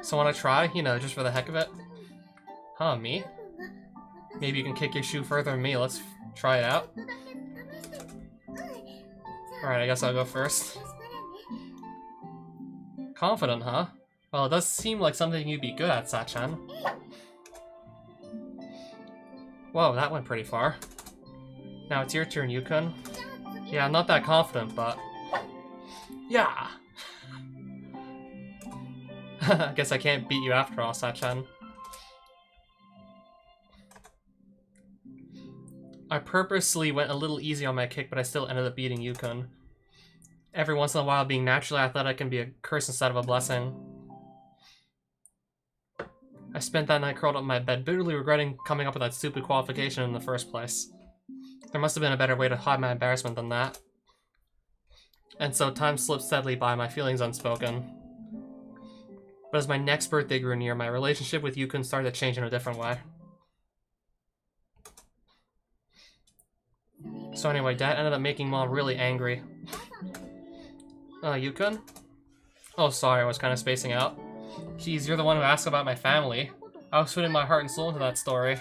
So wanna try? You know, just for the heck of it? Huh, me? Maybe you can kick your shoe further than me, let's try it out. Alright, I guess I'll go first. Confident, huh? Well, it does seem like something you'd be good at, Sachan. Whoa, that went pretty far. Now it's your turn, Yukun. Yeah, I'm not that confident, but... Yeah! I guess I can't beat you after all, Sachan. I purposely went a little easy on my kick, but I still ended up beating Yukun. Every once in a while, being naturally athletic can be a curse instead of a blessing. I spent that night curled up in my bed, bitterly regretting coming up with that stupid qualification in the first place. There must have been a better way to hide my embarrassment than that. And so time slipped steadily by, my feelings unspoken. But as my next birthday grew near, my relationship with Yukun started to change in a different way. So anyway, Dad ended up making Mom really angry. Yukun? Oh, sorry, I was kind of spacing out. Jeez, you're the one who asked about my family. I was putting my heart and soul into that story.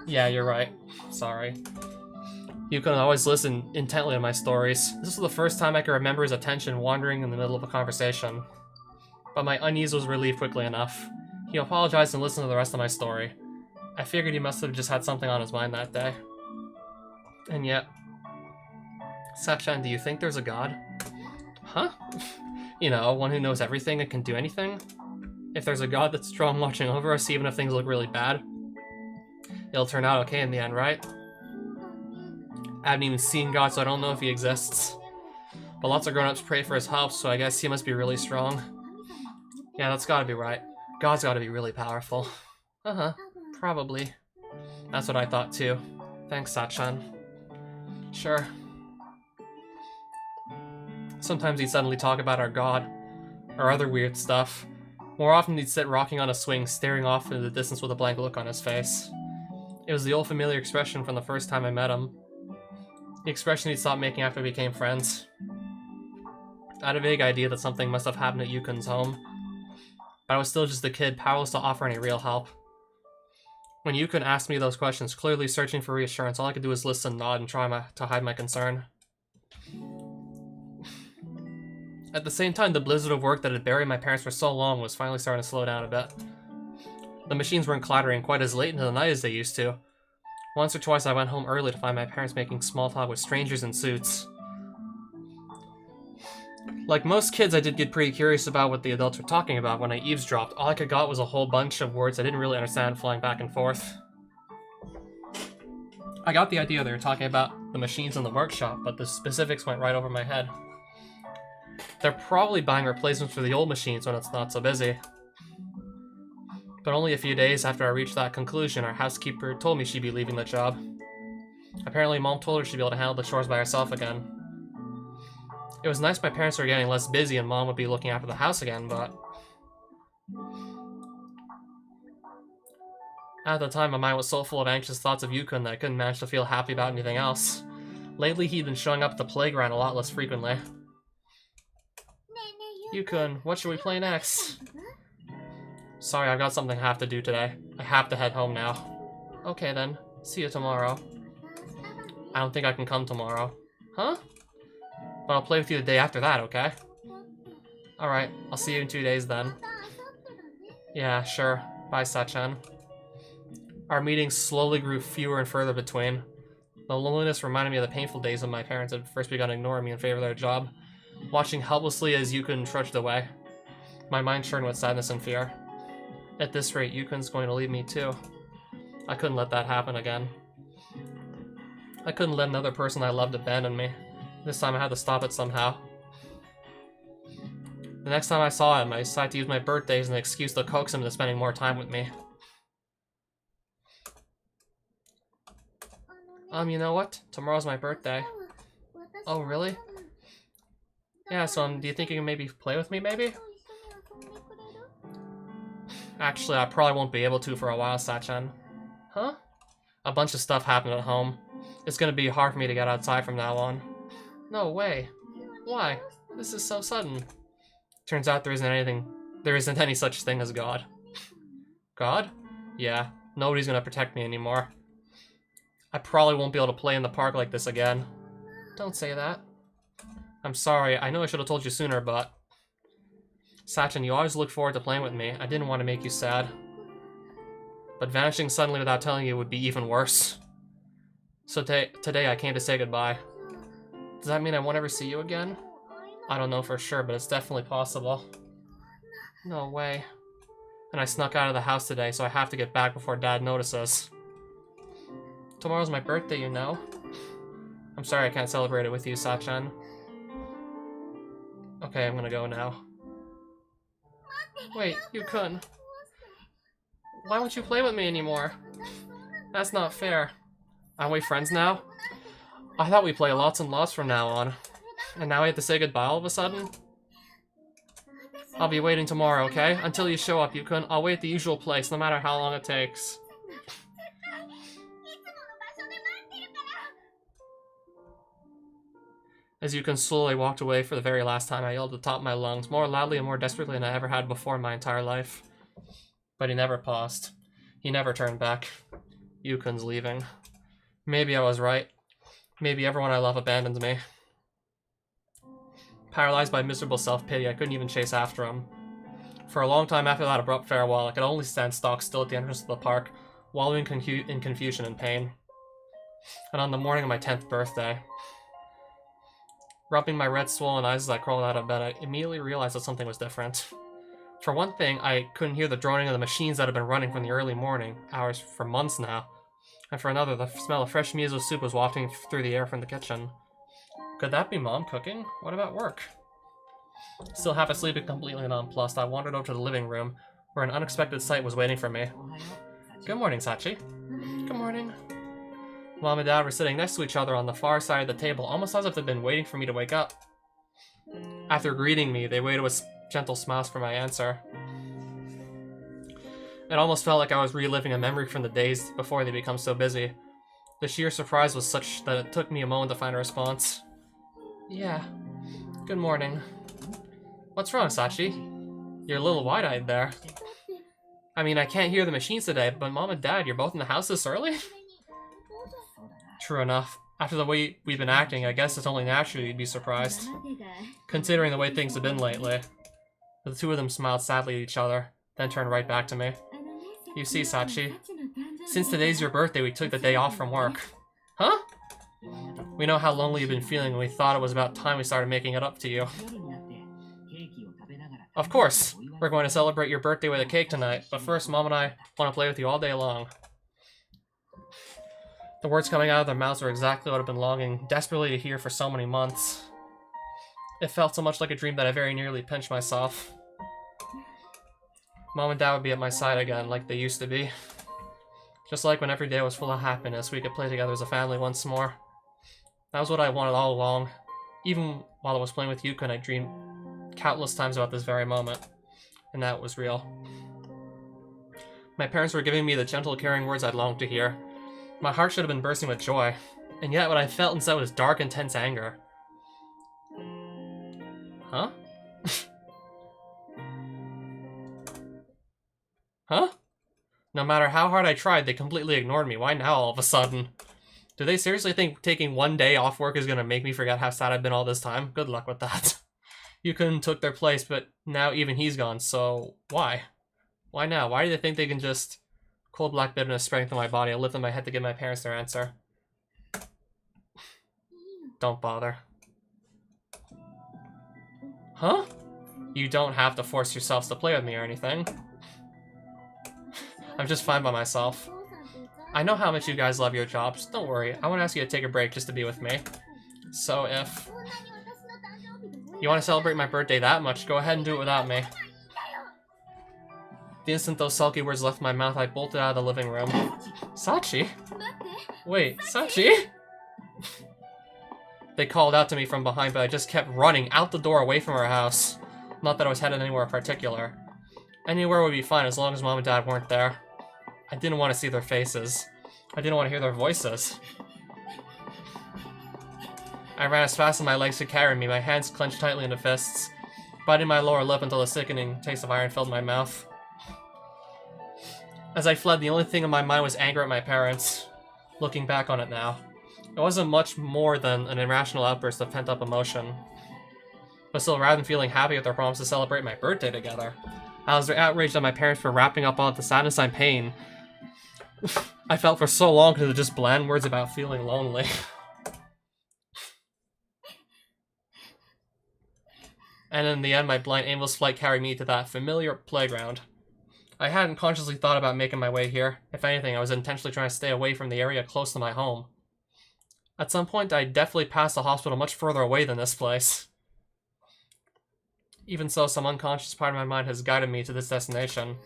Yeah, you're right. Sorry. Yukun always listened intently to my stories. This was the first time I could remember his attention wandering in the middle of a conversation. But my unease was relieved quickly enough. He apologized and listened to the rest of my story. I figured he must have just had something on his mind that day. And yet... Sachan, do you think there's a god? Huh? You know, one who knows everything and can do anything? If there's a god that's strong watching over us, even if things look really bad, it'll turn out okay in the end, right? I haven't even seen God, so I don't know if he exists. But lots of grown-ups pray for his help, so I guess he must be really strong. Yeah, that's gotta be right. God's gotta be really powerful. Probably. That's what I thought too. Thanks, Sachan. Sure. Sometimes he'd suddenly talk about our god, or other weird stuff. More often he'd sit rocking on a swing, staring off into the distance with a blank look on his face. It was the old familiar expression from the first time I met him. The expression he'd stopped making after we became friends. I had a vague idea that something must have happened at Yukun's home, but I was still just a kid, powerless to offer any real help. When Yukun asked me those questions, clearly searching for reassurance, all I could do was listen, nod, and try to hide my concern. At the same time, the blizzard of work that had buried my parents for so long was finally starting to slow down a bit. The machines weren't clattering quite as late into the night as they used to. Once or twice I went home early to find my parents making small talk with strangers in suits. Like most kids, I did get pretty curious about what the adults were talking about. When I eavesdropped, all I could got was a whole bunch of words I didn't really understand flying back and forth. I got the idea they were talking about the machines in the workshop, but the specifics went right over my head. They're probably buying replacements for the old machines when it's not so busy. But only a few days after I reached that conclusion, our housekeeper told me she'd be leaving the job. Apparently, Mom told her she'd be able to handle the chores by herself again. It was nice my parents were getting less busy and Mom would be looking after the house again, but... At the time, my mind was so full of anxious thoughts of Yukun that I couldn't manage to feel happy about anything else. Lately, he'd been showing up at the playground a lot less frequently. Yukun, what should we play next? Sorry, I've got something I have to do today. I have to head home now. Okay then, see you tomorrow. I don't think I can come tomorrow. Huh? But I'll play with you the day after that, okay? Alright, I'll see you in 2 days then. Yeah, sure. Bye, Sachan. Our meetings slowly grew fewer and further between. The loneliness reminded me of the painful days when my parents had first begun ignoring me in favor of their job. Watching helplessly as Yukun trudged away. My mind churned with sadness and fear. At this rate, Yukun's going to leave me too. I couldn't let that happen again. I couldn't let another person I loved abandon me. This time I had to stop it somehow. The next time I saw him, I decided to use my birthday as an excuse to coax him into spending more time with me. You know what? Tomorrow's my birthday. Oh, really? Yeah, so do you think you can maybe play with me, maybe? Actually, I probably won't be able to for a while, Sachan. Huh? A bunch of stuff happened at home. It's gonna be hard for me to get outside from now on. No way. Why? This is so sudden. Turns out there isn't any such thing as God. God? Yeah, nobody's gonna protect me anymore. I probably won't be able to play in the park like this again. Don't say that. I'm sorry, I know I should have told you sooner, but... Sachin, you always look forward to playing with me. I didn't want to make you sad. But vanishing suddenly without telling you would be even worse. So today I came to say goodbye. Does that mean I won't ever see you again? I don't know for sure, but it's definitely possible. No way. And I snuck out of the house today, so I have to get back before Dad notices. Tomorrow's my birthday, you know. I'm sorry I can't celebrate it with you, Sachan. Okay, I'm gonna go now. Wait, Yukun. Why won't you play with me anymore? That's not fair. Aren't we friends now? I thought we'd play lots and lots from now on. And now we have to say goodbye all of a sudden? I'll be waiting tomorrow, okay? Until you show up, Yukun. I'll wait at the usual place, no matter how long it takes. As Yukun slowly walked away for the very last time, I yelled at the top of my lungs, more loudly and more desperately than I ever had before in my entire life. But he never paused. He never turned back. Yukun's leaving. Maybe I was right. Maybe everyone I love abandons me. Paralyzed by miserable self-pity, I couldn't even chase after him. For a long time after that abrupt farewell, I could only stand stock still at the entrance of the park, wallowing in confusion and pain. And on the morning of my 10th birthday, rubbing my red swollen eyes as I crawled out of bed, I immediately realized that something was different. For one thing, I couldn't hear the droning of the machines that had been running from the early morning, hours for months now. And for another, the smell of fresh miso soup was wafting through the air from the kitchen. Could that be Mom cooking? What about work? Still half asleep and completely nonplussed, I wandered over to the living room, where an unexpected sight was waiting for me. Good morning, Sachi. Good morning. Mom and Dad were sitting next to each other on the far side of the table, almost as if they'd been waiting for me to wake up. After greeting me, they waited with gentle smiles for my answer. It almost felt like I was reliving a memory from the days before they become so busy. The sheer surprise was such that it took me a moment to find a response. Yeah. Good morning. What's wrong, Sachi? You're a little wide-eyed there. I mean, I can't hear the machines today, but Mom and Dad, you're both in the house this early? True enough. After the way we've been acting, I guess it's only natural you'd be surprised. Considering the way things have been lately. The two of them smiled sadly at each other, then turned right back to me. You see, Sachi, since today's your birthday, we took the day off from work. Huh? We know how lonely you've been feeling, and we thought it was about time we started making it up to you. Of course! We're going to celebrate your birthday with a cake tonight, but first, Mom and I want to play with you all day long. The words coming out of their mouths were exactly what I've been longing desperately to hear for so many months. It felt so much like a dream that I very nearly pinched myself. Mom and Dad would be at my side again, like they used to be. Just like when every day was full of happiness, we could play together as a family once more. That was what I wanted all along. Even while I was playing with Yukon, I dreamed countless times about this very moment, and that was real. My parents were giving me the gentle, caring words I'd longed to hear. My heart should have been bursting with joy, and yet what I felt inside was dark, intense anger. Huh? Huh? No matter how hard I tried, they completely ignored me. Why now, all of a sudden? Do they seriously think taking one day off work is gonna make me forget how sad I've been all this time? Good luck with that. Yukon took their place, but now even he's gone, so why? Why now? Why do they think they can just... Cold black bitterness sprang through my body. I lifted my head to give my parents their answer. Don't bother. Huh? You don't have to force yourselves to play with me or anything. I'm just fine by myself. I know how much you guys love your jobs. Don't worry. I won't ask you to take a break just to be with me. So if you want to celebrate my birthday that much, go ahead and do it without me. The instant those sulky words left my mouth, I bolted out of the living room. Sachi? Wait, Sachi? They called out to me from behind, but I just kept running out the door away from our house. Not that I was headed anywhere in particular. Anywhere would be fine as long as Mom and Dad weren't there. I didn't want to see their faces. I didn't want to hear their voices. I ran as fast as my legs could carry me, my hands clenched tightly into fists, biting my lower lip until a sickening taste of iron filled my mouth. As I fled, the only thing in my mind was anger at my parents. Looking back on it now, it wasn't much more than an irrational outburst of pent-up emotion. But still, rather than feeling happy with their promise to celebrate my birthday together, I was outraged at my parents for wrapping up all the sadness and pain I felt for so long because of just bland words about feeling lonely. And in the end, my blind aimless flight carried me to that familiar playground. I hadn't consciously thought about making my way here. If anything, I was intentionally trying to stay away from the area close to my home. At some point, I definitely passed a hospital much further away than this place. Even so, some unconscious part of my mind has guided me to this destination.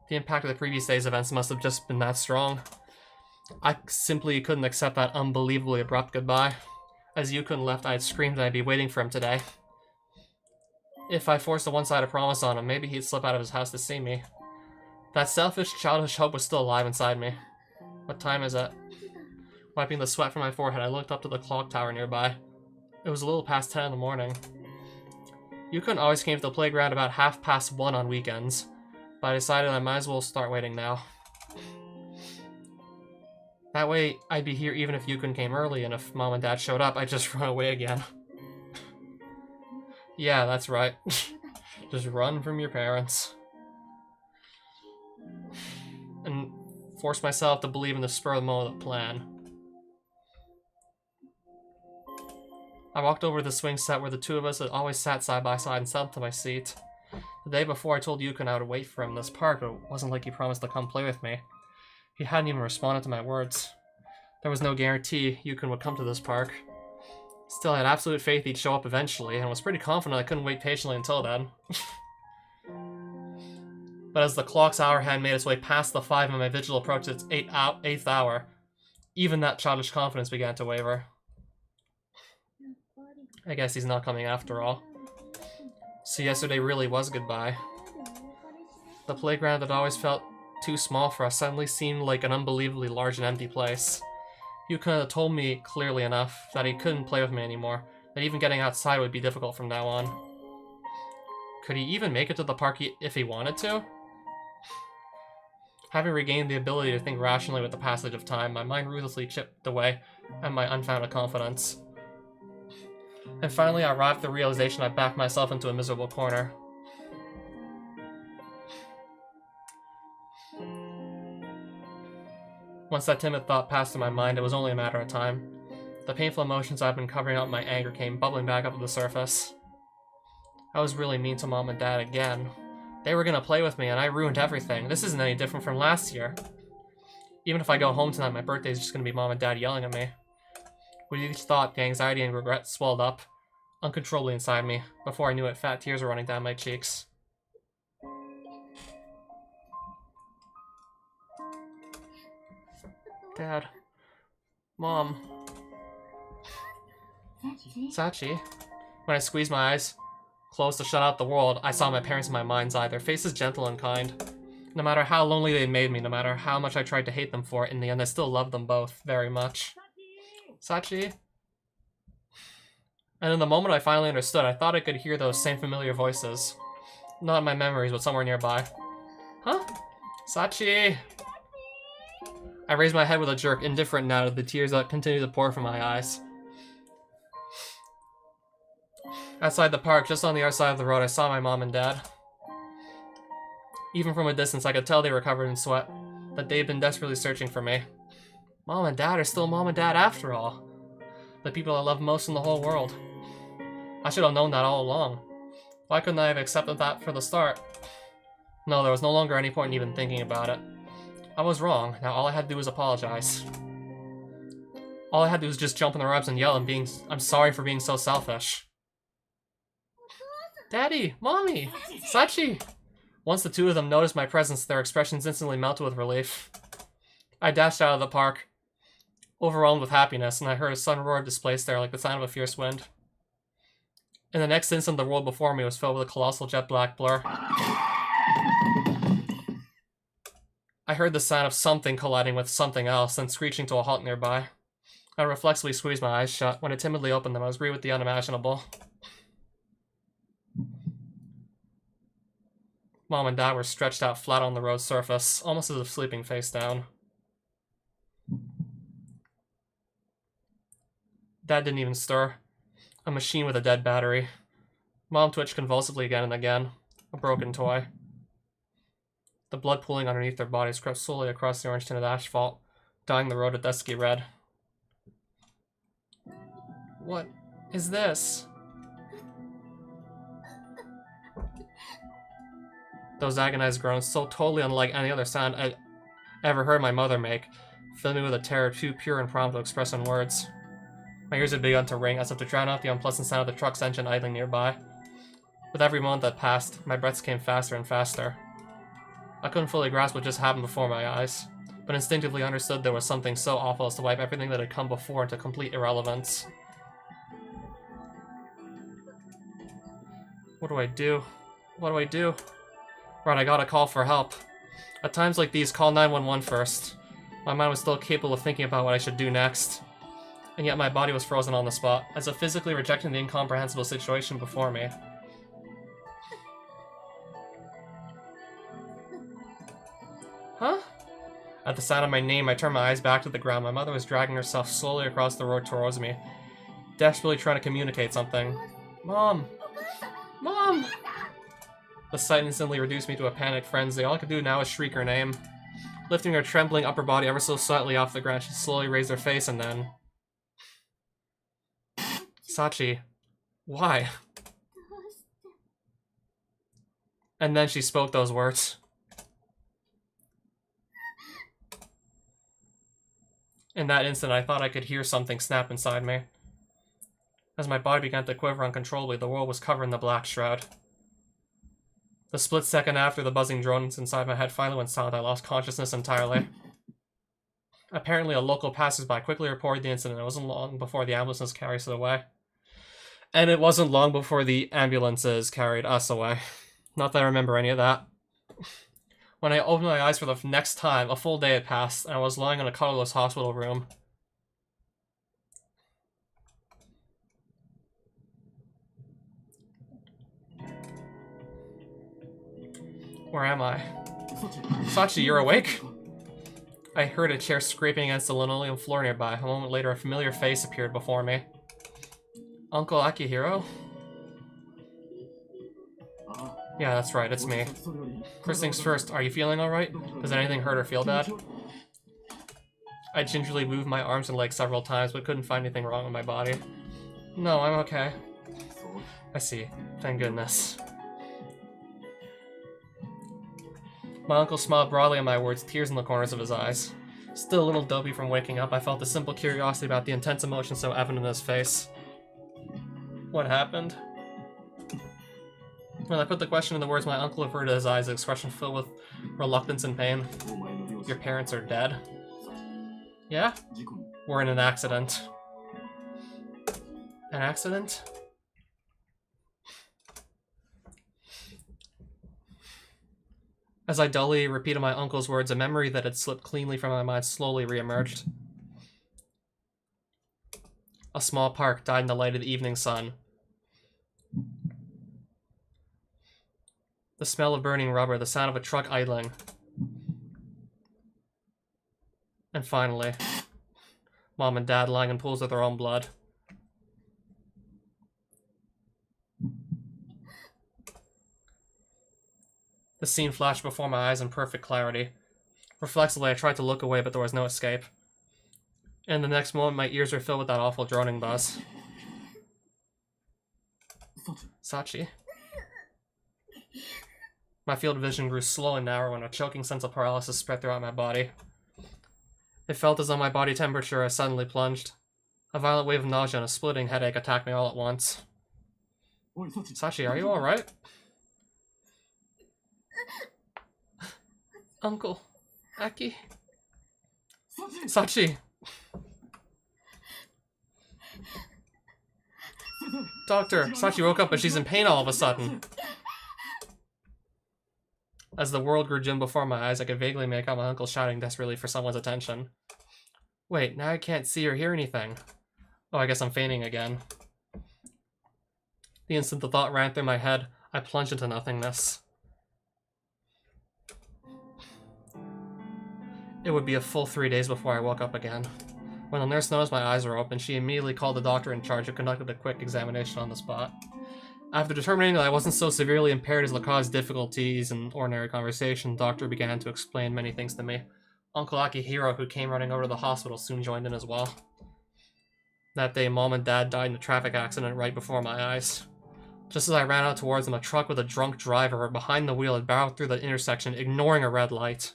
The impact of the previous day's events must have just been that strong. I simply couldn't accept that unbelievably abrupt goodbye. As Yukon left, I had screamed that I'd be waiting for him today. If I forced a one-sided promise on him, maybe he'd slip out of his house to see me. That selfish, childish hope was still alive inside me. What time is it? Wiping the sweat from my forehead, I looked up to the clock tower nearby. It was a little past 10 in the morning. Yukon always came to the playground about 1:30 on weekends, but I decided I might as well start waiting now. That way, I'd be here even if Yukon came early, and if Mom and Dad showed up, I'd just run away again. Yeah, that's right. Just run from your parents. And force myself to believe in the spur-of-the-moment plan. I walked over to the swing set where the two of us had always sat side by side and settled to my seat. The day before, I told Yukon I would wait for him in this park, but it wasn't like he promised to come play with me. He hadn't even responded to my words. There was no guarantee Yukon would come to this park. Still, I had absolute faith he'd show up eventually, and was pretty confident I couldn't wait patiently until then. But as the clock's hour hand made its way past the 5 and my vigil approached its 8th hour, even that childish confidence began to waver. I guess he's not coming after all. So yesterday really was goodbye. The playground that always felt too small for us suddenly seemed like an unbelievably large and empty place. Yukon had told me clearly enough that he couldn't play with me anymore, that even getting outside would be difficult from now on. Could he even make it to the park if he wanted to? Having regained the ability to think rationally with the passage of time, my mind ruthlessly chipped away at my unfounded confidence. And finally I arrived at the realization I backed myself into a miserable corner. Once that timid thought passed through my mind, it was only a matter of time. The painful emotions I'd been covering up in my anger came bubbling back up to the surface. I was really mean to Mom and Dad again. They were gonna play with me, and I ruined everything. This isn't any different from last year. Even if I go home tonight, my birthday's just gonna be Mom and Dad yelling at me. With each thought, the anxiety and regret swelled up uncontrollably inside me. Before I knew it, fat tears were running down my cheeks. Dad, Mom. Sachi. When I squeezed my eyes closed to shut out the world, I saw my parents in my mind's eye, their faces gentle and kind. No matter how lonely they made me, no matter how much I tried to hate them for it, in the end I still loved them both very much. Sachi. And in the moment I finally understood, I thought I could hear those same familiar voices. Not in my memories, but somewhere nearby. Huh? Sachi! I raised my head with a jerk, indifferent now to the tears that continued to pour from my eyes. Outside the park, just on the other side of the road, I saw my mom and dad. Even from a distance, I could tell they were covered in sweat, that they had been desperately searching for me. Mom and dad are still mom and dad after all. The people I love most in the whole world. I should have known that all along. Why couldn't I have accepted that for the start? No, there was no longer any point in even thinking about it. I was wrong. Now all I had to do was apologize. All I had to do was just jump in the ropes and yell and I'm sorry for being so selfish. Daddy! Mommy! Sachi! Once the two of them noticed my presence, their expressions instantly melted with relief. I dashed out of the park, overwhelmed with happiness, and I heard a sudden roar displaced there like the sound of a fierce wind. In the next instant, the world before me was filled with a colossal jet-black blur. I heard the sound of something colliding with something else, then screeching to a halt nearby. I reflexively squeezed my eyes shut. When I timidly opened them, I was greeted with the unimaginable. Mom and Dad were stretched out flat on the road's surface, almost as if sleeping face down. Dad didn't even stir. A machine with a dead battery. Mom twitched convulsively again and again. A broken toy. The blood pooling underneath their bodies crept slowly across the orange-tinted asphalt, dyeing the road a dusky red. What is this? Those agonized groans, so totally unlike any other sound I'd ever heard my mother make, filled me with a terror too pure and prompt to express in words. My ears had begun to ring, as if to drown out the unpleasant sound of the truck's engine idling nearby. With every moment that passed, my breaths came faster and faster. I couldn't fully grasp what just happened before my eyes, but instinctively understood there was something so awful as to wipe everything that had come before into complete irrelevance. What do I do? What do I do? Right, I gotta call for help. At times like these, call 911 first. My mind was still capable of thinking about what I should do next. And yet my body was frozen on the spot, as if physically rejecting the incomprehensible situation before me. Huh? At the sound of my name, I turned my eyes back to the ground. My mother was dragging herself slowly across the road towards me, desperately trying to communicate something. Mom! Mom! The sight instantly reduced me to a panicked frenzy. All I could do now was shriek her name. Lifting her trembling upper body ever so slightly off the ground, she slowly raised her face and then... Sachi. Why? And then she spoke those words. In that instant, I thought I could hear something snap inside me. As my body began to quiver uncontrollably, the world was covered in the black shroud. The split second after the buzzing drones inside my head finally went silent, I lost consciousness entirely. Apparently, a local passersby quickly reported the incident. It wasn't long before the ambulances carried us away. And it wasn't long before the ambulances carried us away. Not that I remember any of that. When I opened my eyes for the next time, a full day had passed, and I was lying in a colorless hospital room. Where am I? Sachi, you're awake? I heard a chair scraping against the linoleum floor nearby. A moment later, a familiar face appeared before me. Uncle Akihiro? Yeah, that's right, it's me. First things first, are you feeling alright? Does anything hurt or feel bad? I gingerly moved my arms and legs several times, but couldn't find anything wrong with my body. No, I'm okay. I see. Thank goodness. My uncle smiled broadly at my words, tears in the corners of his eyes. Still a little dopey from waking up, I felt a simple curiosity about the intense emotion so evident in his face. What happened? When I put the question into words, my uncle averted his eyes, an expression filled with reluctance and pain. Your parents are dead? Yeah? were in an accident. An accident? As I dully repeated my uncle's words, a memory that had slipped cleanly from my mind slowly reemerged. A small park died in the light of the evening sun. The smell of burning rubber, the sound of a truck idling. And finally, Mom and Dad lying in pools of their own blood. The scene flashed before my eyes in perfect clarity. Reflexively, I tried to look away, but there was no escape. In the next moment, my ears were filled with that awful droning buzz. Sachi. My field of vision grew slow and narrow, and a choking sense of paralysis spread throughout my body. It felt as though my body temperature had suddenly plunged. A violent wave of nausea and a splitting headache attacked me all at once. Sachi, are you alright? Uncle. Aki. Sachi. Doctor, Sachi woke up, but she's in pain all of a sudden. As the world grew dim before my eyes, I could vaguely make out my uncle shouting desperately for someone's attention. Wait, now I can't see or hear anything. Oh, I guess I'm fainting again. The instant the thought ran through my head, I plunged into nothingness. It would be a full 3 days before I woke up again. When the nurse noticed my eyes were open, she immediately called the doctor in charge, who conducted a quick examination on the spot. After determining that I wasn't so severely impaired as to cause difficulties in ordinary conversation, the doctor began to explain many things to me. Uncle Akihiro, who came running over to the hospital, soon joined in as well. That day, Mom and Dad died in a traffic accident right before my eyes. Just as I ran out towards them, a truck with a drunk driver behind the wheel had barreled through the intersection, ignoring a red light.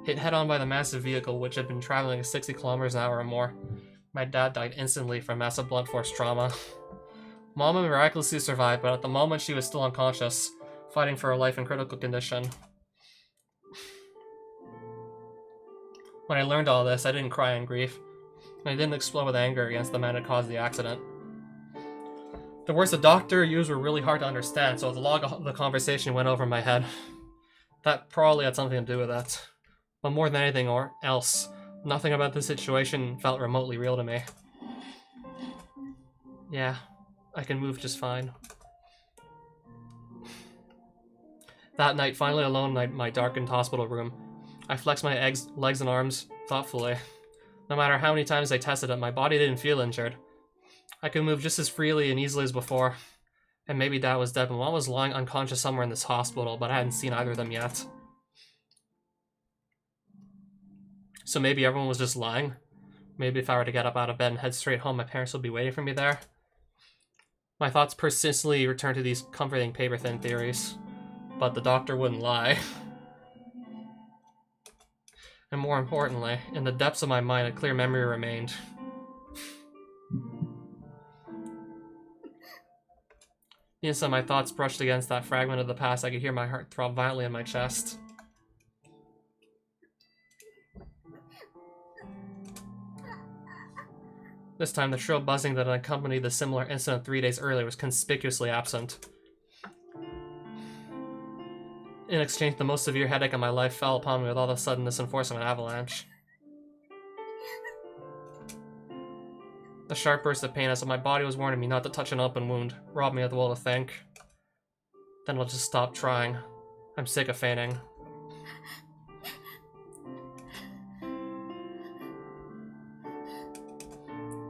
Hit head-on by the massive vehicle, which had been traveling at 60 kilometers an hour or more, my dad died instantly from massive blunt force trauma. Mama miraculously survived, but at the moment she was still unconscious, fighting for her life in critical condition. When I learned all this, I didn't cry in grief, and I didn't explode with anger against the man who caused the accident. The words the doctor used were really hard to understand, so the log of the conversation went over my head. That probably had something to do with it. But more than anything else, nothing about the situation felt remotely real to me. Yeah, I can move just fine. That night, finally alone in my darkened hospital room, I flexed my legs and arms thoughtfully. No matter how many times I tested it, my body didn't feel injured. I could move just as freely and easily as before. And maybe Dad was dead, but Mom was lying unconscious somewhere in this hospital, but I hadn't seen either of them yet. So maybe everyone was just lying. Maybe if I were to get up out of bed and head straight home, my parents would be waiting for me there. My thoughts persistently returned to these comforting paper-thin theories. But the doctor wouldn't lie. And more importantly, in the depths of my mind, a clear memory remained. The instant my thoughts brushed against that fragment of the past, I could hear my heart throb violently in my chest. This time, the shrill buzzing that accompanied the similar incident 3 days earlier was conspicuously absent. In exchange, the most severe headache of my life fell upon me with all the suddenness and force of an avalanche. The sharp burst of pain, as if my body was warning me not to touch an open wound, robbed me of the will to think. Then I'll just stop trying. I'm sick of fainting.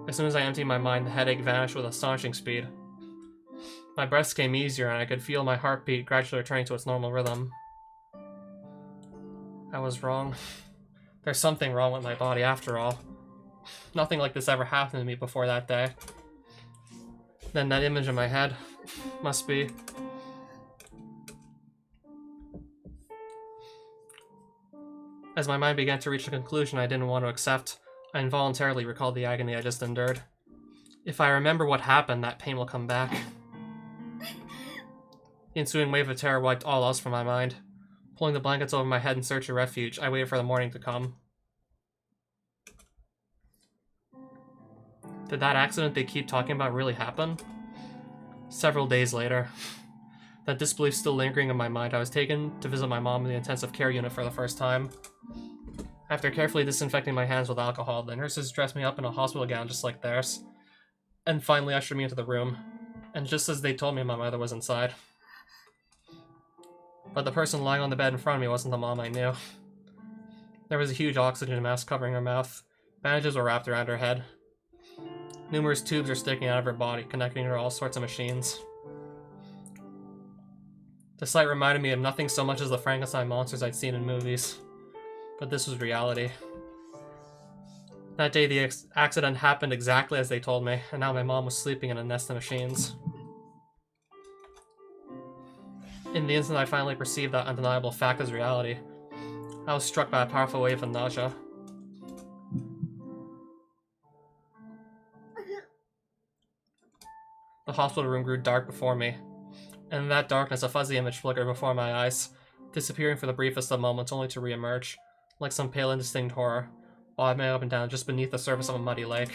As soon as I emptied my mind, the headache vanished with astonishing speed. My breaths came easier, and I could feel my heartbeat gradually returning to its normal rhythm. I was wrong. There's something wrong with my body after all. Nothing like this ever happened to me before that day. Then that image in my head must be... As my mind began to reach a conclusion I didn't want to accept, I involuntarily recalled the agony I just endured. If I remember what happened, that pain will come back. The ensuing wave of terror wiped all else from my mind. Pulling the blankets over my head in search of refuge, I waited for the morning to come. Did that accident they keep talking about really happen? Several days later, that disbelief still lingering in my mind, I was taken to visit my mom in the intensive care unit for the first time. After carefully disinfecting my hands with alcohol, the nurses dressed me up in a hospital gown just like theirs, and finally ushered me into the room. And just as they told me, my mother was inside. But the person lying on the bed in front of me wasn't the mom I knew. There was a huge oxygen mask covering her mouth. Bandages were wrapped around her head. Numerous tubes are sticking out of her body, connecting her to all sorts of machines. The sight reminded me of nothing so much as the Frankenstein monsters I'd seen in movies. But this was reality. That day the accident happened exactly as they told me, and now my mom was sleeping in a nest of machines. In the instant I finally perceived that undeniable fact as reality, I was struck by a powerful wave of nausea. The hospital room grew dark before me, and in that darkness a fuzzy image flickered before my eyes, disappearing for the briefest of moments only to re-emerge, like some pale indistinct horror, bobbing up and down just beneath the surface of a muddy lake.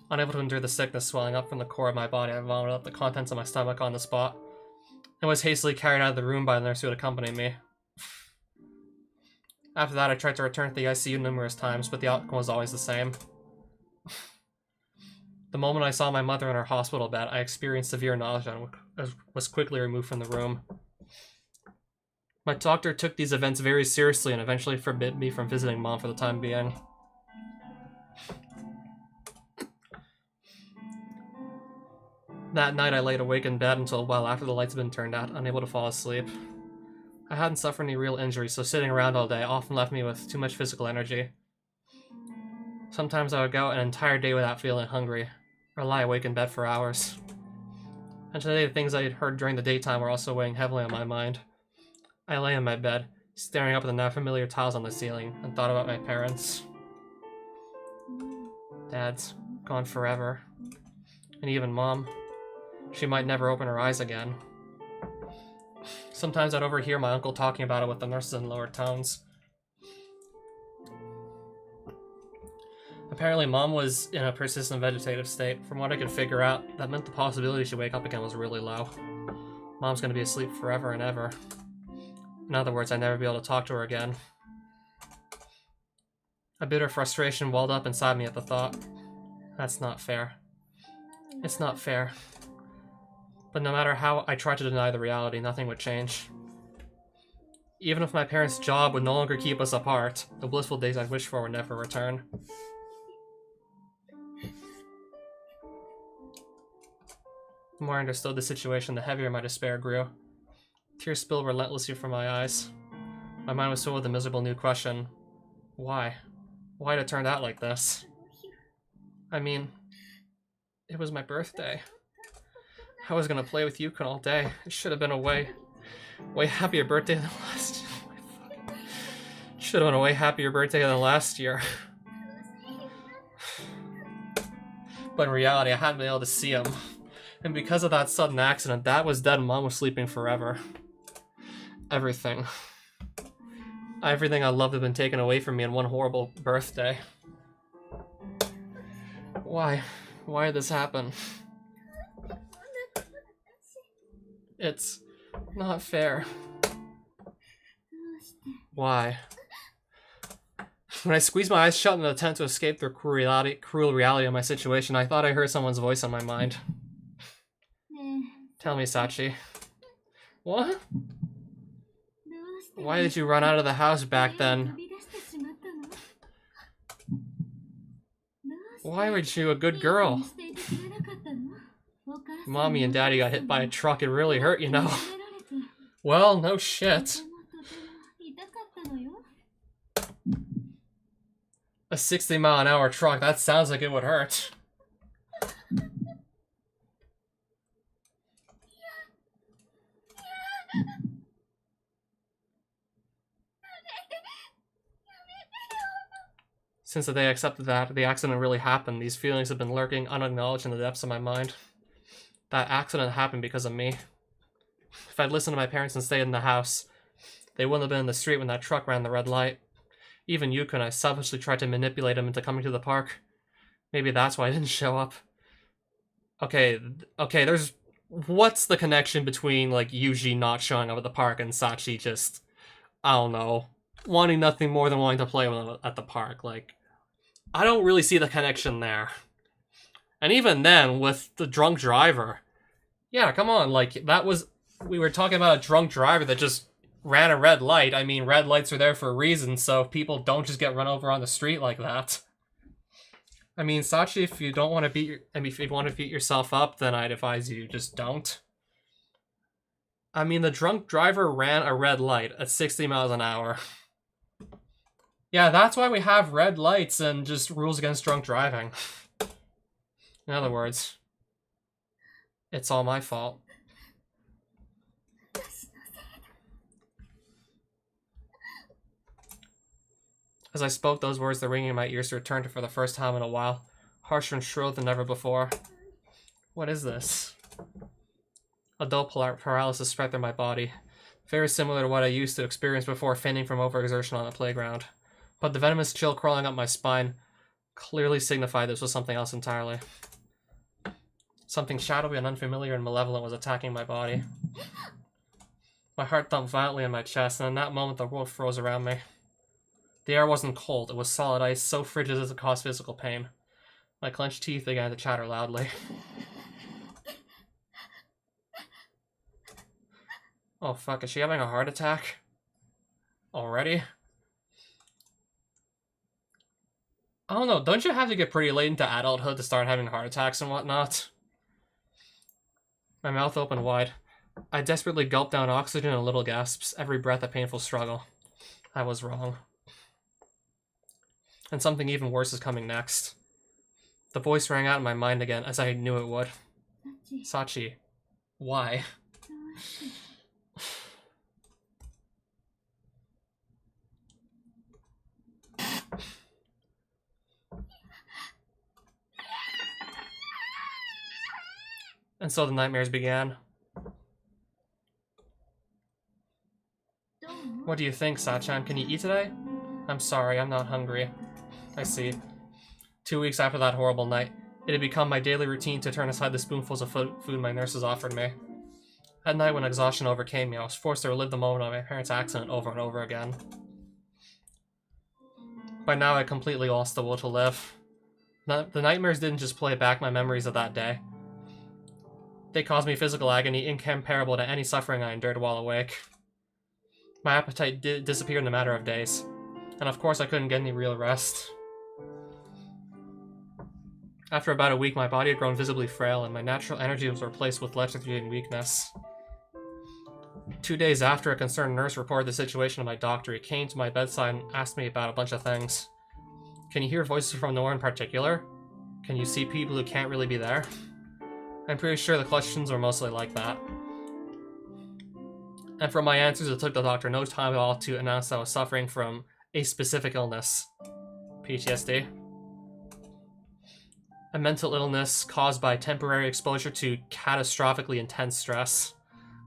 Unable to endure the sickness swelling up from the core of my body, I vomited up the contents of my stomach on the spot, and was hastily carried out of the room by the nurse who had accompanied me. After that, I tried to return to the ICU numerous times, but the outcome was always the same. The moment I saw my mother in her hospital bed, I experienced severe nausea and was quickly removed from the room. My doctor took these events very seriously and eventually forbid me from visiting Mom for the time being. That night I laid awake in bed until well after the lights had been turned out, unable to fall asleep. I hadn't suffered any real injuries, so sitting around all day often left me with too much physical energy. Sometimes I would go an entire day without feeling hungry, or lie awake in bed for hours. And today the things I had heard during the daytime were also weighing heavily on my mind. I lay in my bed, staring up at the now familiar tiles on the ceiling, and thought about my parents. Dad's gone forever. And even Mom. She might never open her eyes again. Sometimes I'd overhear my uncle talking about it with the nurses in lower tones. Apparently Mom was in a persistent vegetative state. From what I could figure out, that meant the possibility she'd wake up again was really low. Mom's gonna be asleep forever and ever. In other words, I'd never be able to talk to her again. A bitter frustration welled up inside me at the thought. That's not fair. It's not fair. But no matter how I tried to deny the reality, nothing would change. Even if my parents' job would no longer keep us apart, the blissful days I wished for would never return. The more I understood the situation, the heavier my despair grew. Tears spilled relentlessly from my eyes. My mind was filled with the miserable new question. Why? Why'd it turn out like this? I mean, it was my birthday. I was gonna play with Yukon all day. It should have been a way happier birthday than last year. Should have been a way happier birthday than last year. But in reality, I hadn't been able to see him. And because of that sudden accident, Dad was dead and Mom was sleeping forever. Everything. Everything I loved had been taken away from me in one horrible birthday. Why? Why did this happen? It's not fair. Why? When I squeezed my eyes shut in an attempt to escape the cruel reality of my situation, I thought I heard someone's voice in my mind. Tell me, Sachi. What? Why did you run out of the house back then? Why weren't you a good girl? Mommy and Daddy got hit by a truck. It really hurt, you know. Well, no shit. A 60-mile-an-hour truck, that sounds like it would hurt. Since the day I accepted that the accident really happened, these feelings have been lurking unacknowledged in the depths of my mind. That accident happened because of me. If I'd listened to my parents and stayed in the house, they wouldn't have been in the street when that truck ran the red light. Even Yukon, I selfishly tried to manipulate him into coming to the park. Maybe that's why I didn't show up. Okay, there's... What's the connection between, like, Yuji not showing up at the park and Sachi just, I don't know, wanting nothing more than wanting to play with them at the park? Like, I don't really see the connection there. And even then, with the drunk driver, yeah, come on, like, that was... We were talking about a drunk driver that just ran a red light. I mean, red lights are there for a reason, so people don't just get run over on the street like that. I mean, Sachi, if you don't want to beat if you want to beat yourself up, then I'd advise you just don't. I mean, the drunk driver ran a red light at 60 miles an hour. Yeah, that's why we have red lights and just rules against drunk driving. In other words, it's all my fault. As I spoke those words, the ringing in my ears returned for the first time in a while, harsher and shrill than ever before. What is this? A dull paralysis spread through my body, very similar to what I used to experience before fainting from overexertion on the playground. But the venomous chill crawling up my spine clearly signified this was something else entirely. Something shadowy and unfamiliar and malevolent was attacking my body. My heart thumped violently in my chest, and in that moment the world froze around me. The air wasn't cold, it was solid ice, so frigid as to cause physical pain. My clenched teeth began to chatter loudly. Oh fuck, is she having a heart attack? Already? I don't know, don't you have to get pretty late into adulthood to start having heart attacks and whatnot? My mouth opened wide. I desperately gulped down oxygen in little gasps, every breath a painful struggle. I was wrong. And something even worse is coming next. The voice rang out in my mind again, as I knew it would. Sachi, why? And so the nightmares began. What do you think, Sachan? Can you eat today? I'm sorry, I'm not hungry. I see. 2 weeks after that horrible night, it had become my daily routine to turn aside the spoonfuls of food my nurses offered me. At night, when exhaustion overcame me, I was forced to relive the moment of my parents' accident over and over again. By now, I completely lost the will to live. The nightmares didn't just play back my memories of that day. They caused me physical agony incomparable to any suffering I endured while awake. My appetite disappeared in a matter of days. And of course I couldn't get any real rest. After about a week, my body had grown visibly frail, and my natural energy was replaced with lethargy and weakness. 2 days after, a concerned nurse reported the situation to my doctor. He came to my bedside and asked me about a bunch of things. Can you hear voices from nowhere in particular? Can you see people who can't really be there? I'm pretty sure the questions were mostly like that. And from my answers, it took the doctor no time at all to announce that I was suffering from a specific illness. Ptsd. A mental illness caused by temporary exposure to catastrophically intense stress.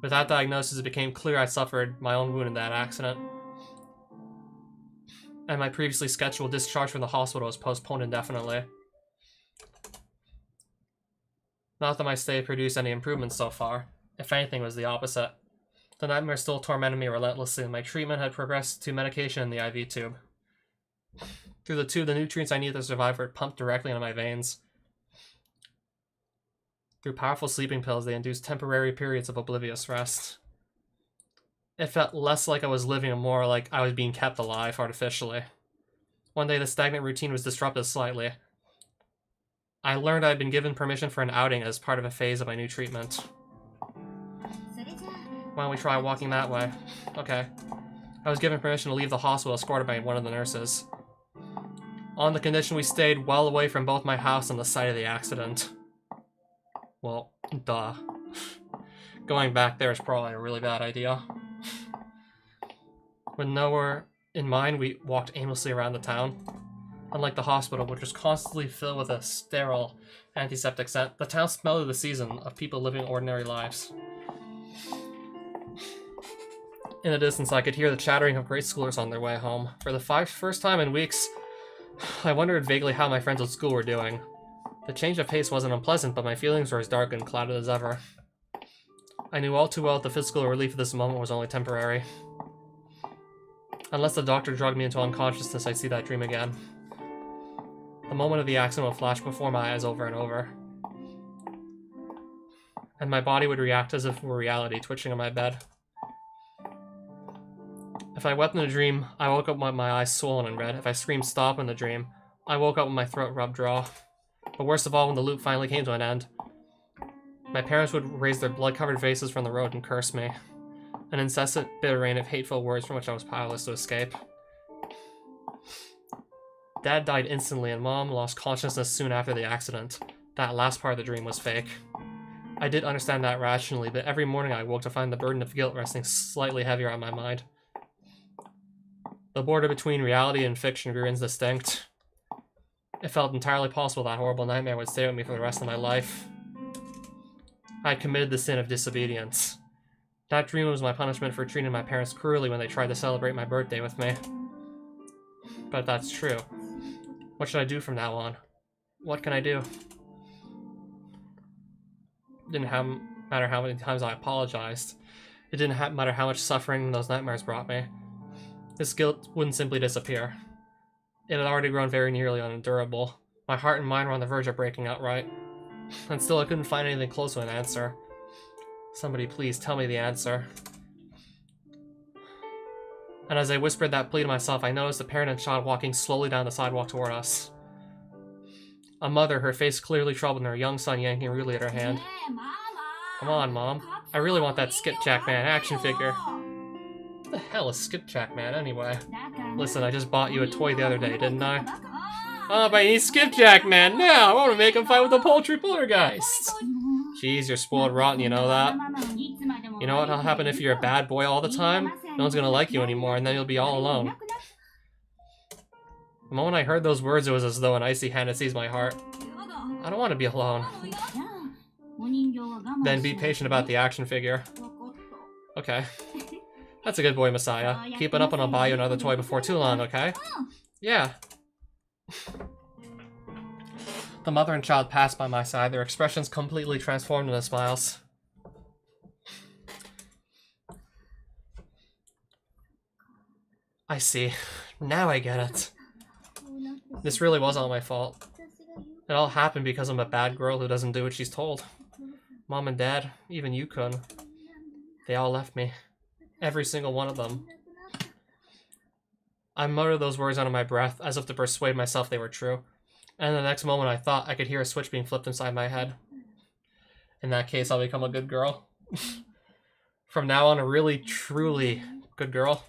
With that diagnosis, it became clear I suffered my own wound in that accident. And my previously scheduled discharge from the hospital was postponed indefinitely. Not that my stay produced any improvements so far. If anything, it was the opposite. The nightmare still tormented me relentlessly, and my treatment had progressed to medication in the IV tube. Through the tube, the nutrients I needed to survive were pumped directly into my veins. Through powerful sleeping pills, they induced temporary periods of oblivious rest. It felt less like I was living and more like I was being kept alive artificially. One day, the stagnant routine was disrupted slightly. I learned I had been given permission for an outing as part of a phase of my new treatment. Why don't we try walking that way? Okay. I was given permission to leave the hospital escorted by one of the nurses. On the condition we stayed well away from both my house and the site of the accident. Well, duh. Going back there is probably a really bad idea. With nowhere in mind, we walked aimlessly around the town. Unlike the hospital, which was constantly filled with a sterile, antiseptic scent, the town smelled of the season of people living ordinary lives. In the distance, I could hear the chattering of grade schoolers on their way home. For the first time in weeks, I wondered vaguely how my friends at school were doing. The change of pace wasn't unpleasant, but my feelings were as dark and clouded as ever. I knew all too well that the physical relief of this moment was only temporary. Unless the doctor drugged me into unconsciousness, I'd see that dream again. The moment of the accident would flash before my eyes over and over. And my body would react as if it were reality, twitching on my bed. If I wept in a dream, I woke up with my eyes swollen and red. If I screamed stop in the dream, I woke up with my throat rubbed raw. But worst of all, when the loop finally came to an end, my parents would raise their blood-covered faces from the road and curse me. An incessant, bitter rain of hateful words from which I was powerless to escape. Dad died instantly and Mom lost consciousness soon after the accident. That last part of the dream was fake. I did understand that rationally, but every morning I woke to find the burden of guilt resting slightly heavier on my mind. The border between reality and fiction grew indistinct. It felt entirely possible that horrible nightmare would stay with me for the rest of my life. I had committed the sin of disobedience. That dream was my punishment for treating my parents cruelly when they tried to celebrate my birthday with me. But if that's true, what should I do from now on? What can I do? It didn't matter how many times I apologized. It didn't matter how much suffering those nightmares brought me. This guilt wouldn't simply disappear. It had already grown very nearly unendurable. My heart and mind were on the verge of breaking outright. And still I couldn't find anything close to an answer. Somebody please tell me the answer. And as I whispered that plea to myself, I noticed a parent and child walking slowly down the sidewalk toward us. A mother, her face clearly troubled, and her young son yanking rudely at her hand. Come on, Mom. I really want that Skipjack Man action figure. What the hell is Skipjack Man, anyway? Listen, I just bought you a toy the other day, didn't I? Oh, but I need Skipjack Man now! I want to make him fight with the poultry poltergeist! Jeez, you're spoiled rotten, you know that? You know what'll happen if you're a bad boy all the time? No one's gonna like you anymore, and then you'll be all alone. The moment I heard those words, it was as though an icy hand had seized my heart. I don't want to be alone. Then be patient about the action figure. Okay. That's a good boy, Messiah. Keep it up and I'll buy you another toy before too long, okay? Yeah. The mother and child passed by my side, their expressions completely transformed into smiles. I see. Now I get it. This really was all my fault. It all happened because I'm a bad girl who doesn't do what she's told. Mom and Dad, even Yukun, they all left me. Every single one of them. I muttered those words under my breath, as if to persuade myself they were true. And the next moment I thought I could hear a switch being flipped inside my head. In that case, I'll become a good girl. From now on, a really, truly good girl.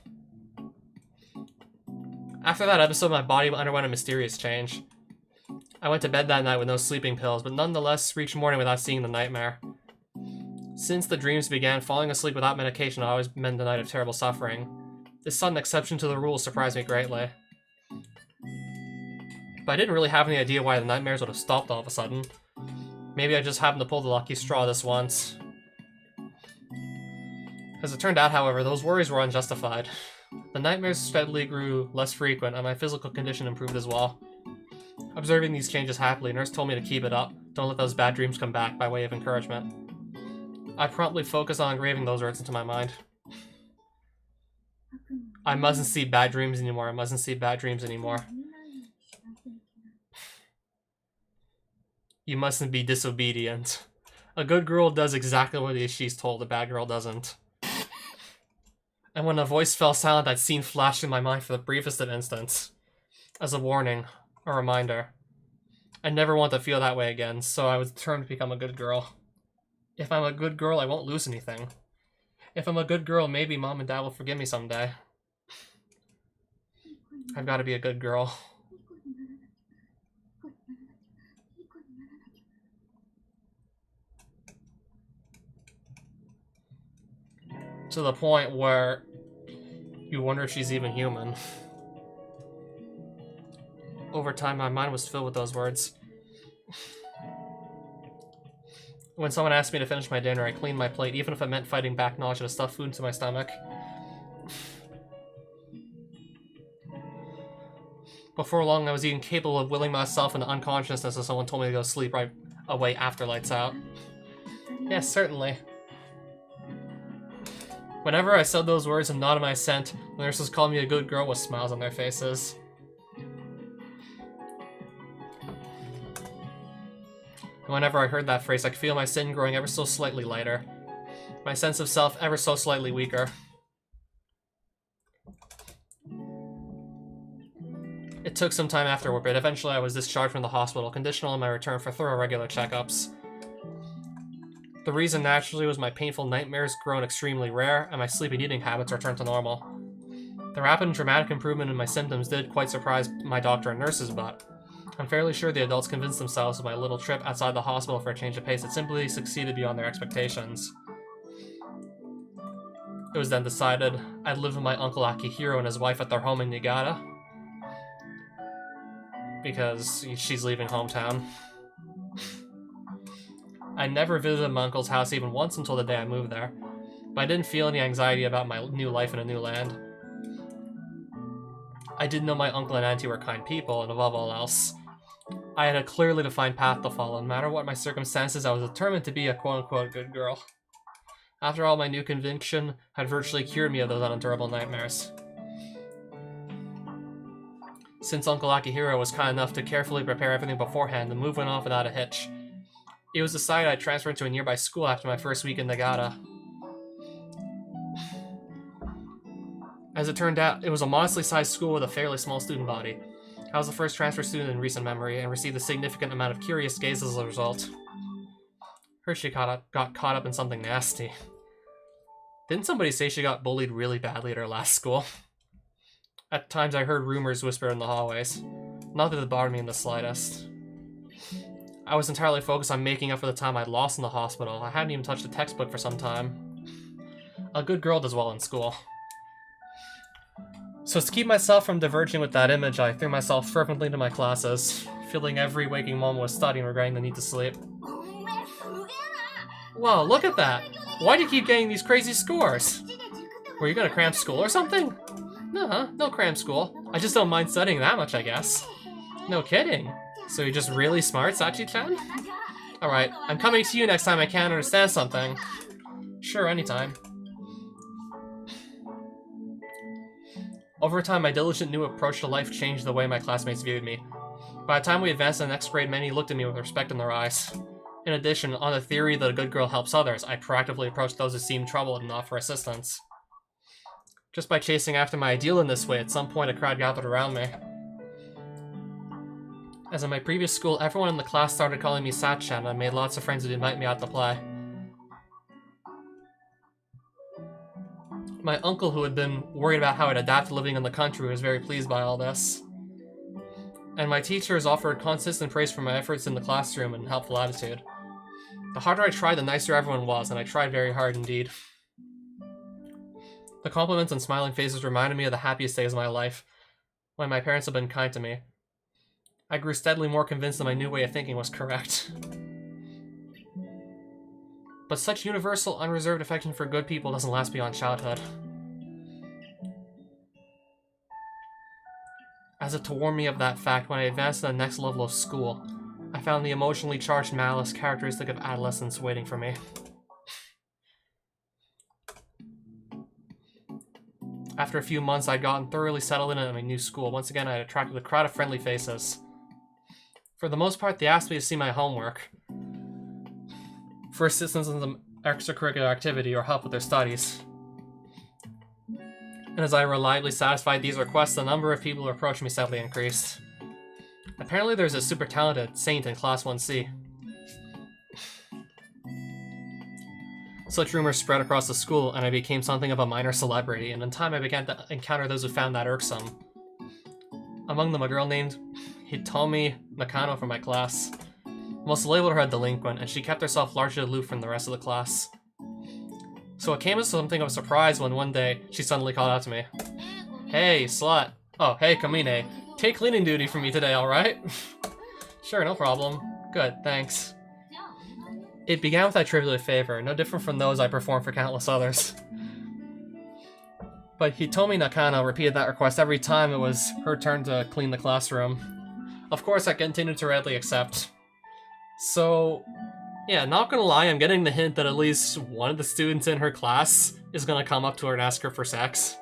After that episode, my body underwent a mysterious change. I went to bed that night with no sleeping pills, but nonetheless reached morning without seeing the nightmare. Since the dreams began, falling asleep without medication had always meant a night of terrible suffering. This sudden exception to the rule surprised me greatly. But I didn't really have any idea why the nightmares would have stopped all of a sudden. Maybe I just happened to pull the lucky straw this once. As it turned out, however, those worries were unjustified. The nightmares steadily grew less frequent, and my physical condition improved as well. Observing these changes happily, Nurse told me to keep it up. Don't let those bad dreams come back, by way of encouragement. I promptly focused on engraving those words into my mind. I mustn't see bad dreams anymore. I mustn't see bad dreams anymore. You mustn't be disobedient. A good girl does exactly what she's told, a bad girl doesn't. And when the voice fell silent, that scene flashed in my mind for the briefest of instants. As a warning, a reminder. I never want to feel that way again, so I was determined to become a good girl. If I'm a good girl, I won't lose anything. If I'm a good girl, maybe Mom and Dad will forgive me someday. I've got to be a good girl. To the point where you wonder if she's even human. Over time, my mind was filled with those words. When someone asked me to finish my dinner, I cleaned my plate, even if it meant fighting back nausea to stuff food into my stomach. Before long, I was even capable of willing myself into unconsciousness if someone told me to go sleep right away after lights out. Yes, certainly. Whenever I said those words and nodded my assent, the nurses called me a good girl with smiles on their faces. And whenever I heard that phrase, I could feel my sin growing ever so slightly lighter. My sense of self ever so slightly weaker. It took some time afterward, but eventually I was discharged from the hospital, conditional on my return for thorough regular checkups. The reason naturally was my painful nightmares grown extremely rare, and my sleep and eating habits returned to normal. The rapid and dramatic improvement in my symptoms did quite surprise my doctor and nurses, but I'm fairly sure the adults convinced themselves with my little trip outside the hospital for a change of pace had simply succeeded beyond their expectations. It was then decided I'd live with my uncle Akihiro and his wife at their home in Niigata, because she's leaving hometown. I never visited my uncle's house even once until the day I moved there, but I didn't feel any anxiety about my new life in a new land. I did know my uncle and auntie were kind people, and above all else, I had a clearly defined path to follow. No matter what my circumstances, I was determined to be a quote-unquote good girl. After all, my new conviction had virtually cured me of those unendurable nightmares. Since Uncle Akihiro was kind enough to carefully prepare everything beforehand, the move went off without a hitch. It was decided I transferred to a nearby school after my first week in Niigata. As it turned out, it was a modestly sized school with a fairly small student body. I was the first transfer student in recent memory, and received a significant amount of curious gaze as a result. Heard she got caught up in something nasty. Didn't somebody say she got bullied really badly at her last school? At times I heard rumors whispered in the hallways. Not that it bothered me in the slightest. I was entirely focused on making up for the time I'd lost in the hospital. I hadn't even touched a textbook for some time. A good girl does well in school. So to keep myself from diverging with that image, I threw myself fervently into my classes, filling every waking moment with study and regretting the need to sleep. Whoa, look at that! Why do you keep getting these crazy scores? Were you gonna cram school or something? No cram school. I just don't mind studying that much, I guess. No kidding. So you're just really smart, Sachi-chan? Alright, I'm coming to you next time I can't understand something. Sure, anytime. Over time, my diligent new approach to life changed the way my classmates viewed me. By the time we advanced in the next grade, many looked at me with respect in their eyes. In addition, on the theory that a good girl helps others, I proactively approached those who seemed troubled and offered assistance. Just by chasing after my ideal in this way, at some point a crowd gathered around me. As in my previous school, everyone in the class started calling me Sachi-chan, and I made lots of friends who'd invite me out to play. My uncle, who had been worried about how I'd adapt to living in the country, was very pleased by all this. And my teachers offered consistent praise for my efforts in the classroom and helpful attitude. The harder I tried, the nicer everyone was, and I tried very hard indeed. The compliments and smiling faces reminded me of the happiest days of my life, when my parents had been kind to me. I grew steadily more convinced that my new way of thinking was correct. But such universal, unreserved affection for good people doesn't last beyond childhood. As if to warn me of that fact, when I advanced to the next level of school, I found the emotionally charged malice characteristic of adolescence waiting for me. After a few months, I'd gotten thoroughly settled in at my new school. Once again, I had attracted a crowd of friendly faces. For the most part, they asked me to see my homework, for assistance in some extracurricular activity or help with their studies. And as I reliably satisfied these requests, the number of people who approached me steadily increased. Apparently there's a super talented saint in Class 1C. Such rumors spread across the school, and I became something of a minor celebrity, and in time I began to encounter those who found that irksome. Among them, a girl named Hitomi Nakano from my class. Most labeled her a delinquent, and she kept herself largely aloof from the rest of the class. So it came as something of a surprise when one day she suddenly called out to me. Hey, slut. Oh, hey, Kamine. Take cleaning duty for me today, alright? Sure, no problem. Good, thanks. It began with that trivial favor, no different from those I performed for countless others. But Hitomi Nakano repeated that request every time it was her turn to clean the classroom. Of course, I continued to readily accept. So, yeah, not gonna lie, I'm getting the hint that at least one of the students in her class is gonna come up to her and ask her for sex.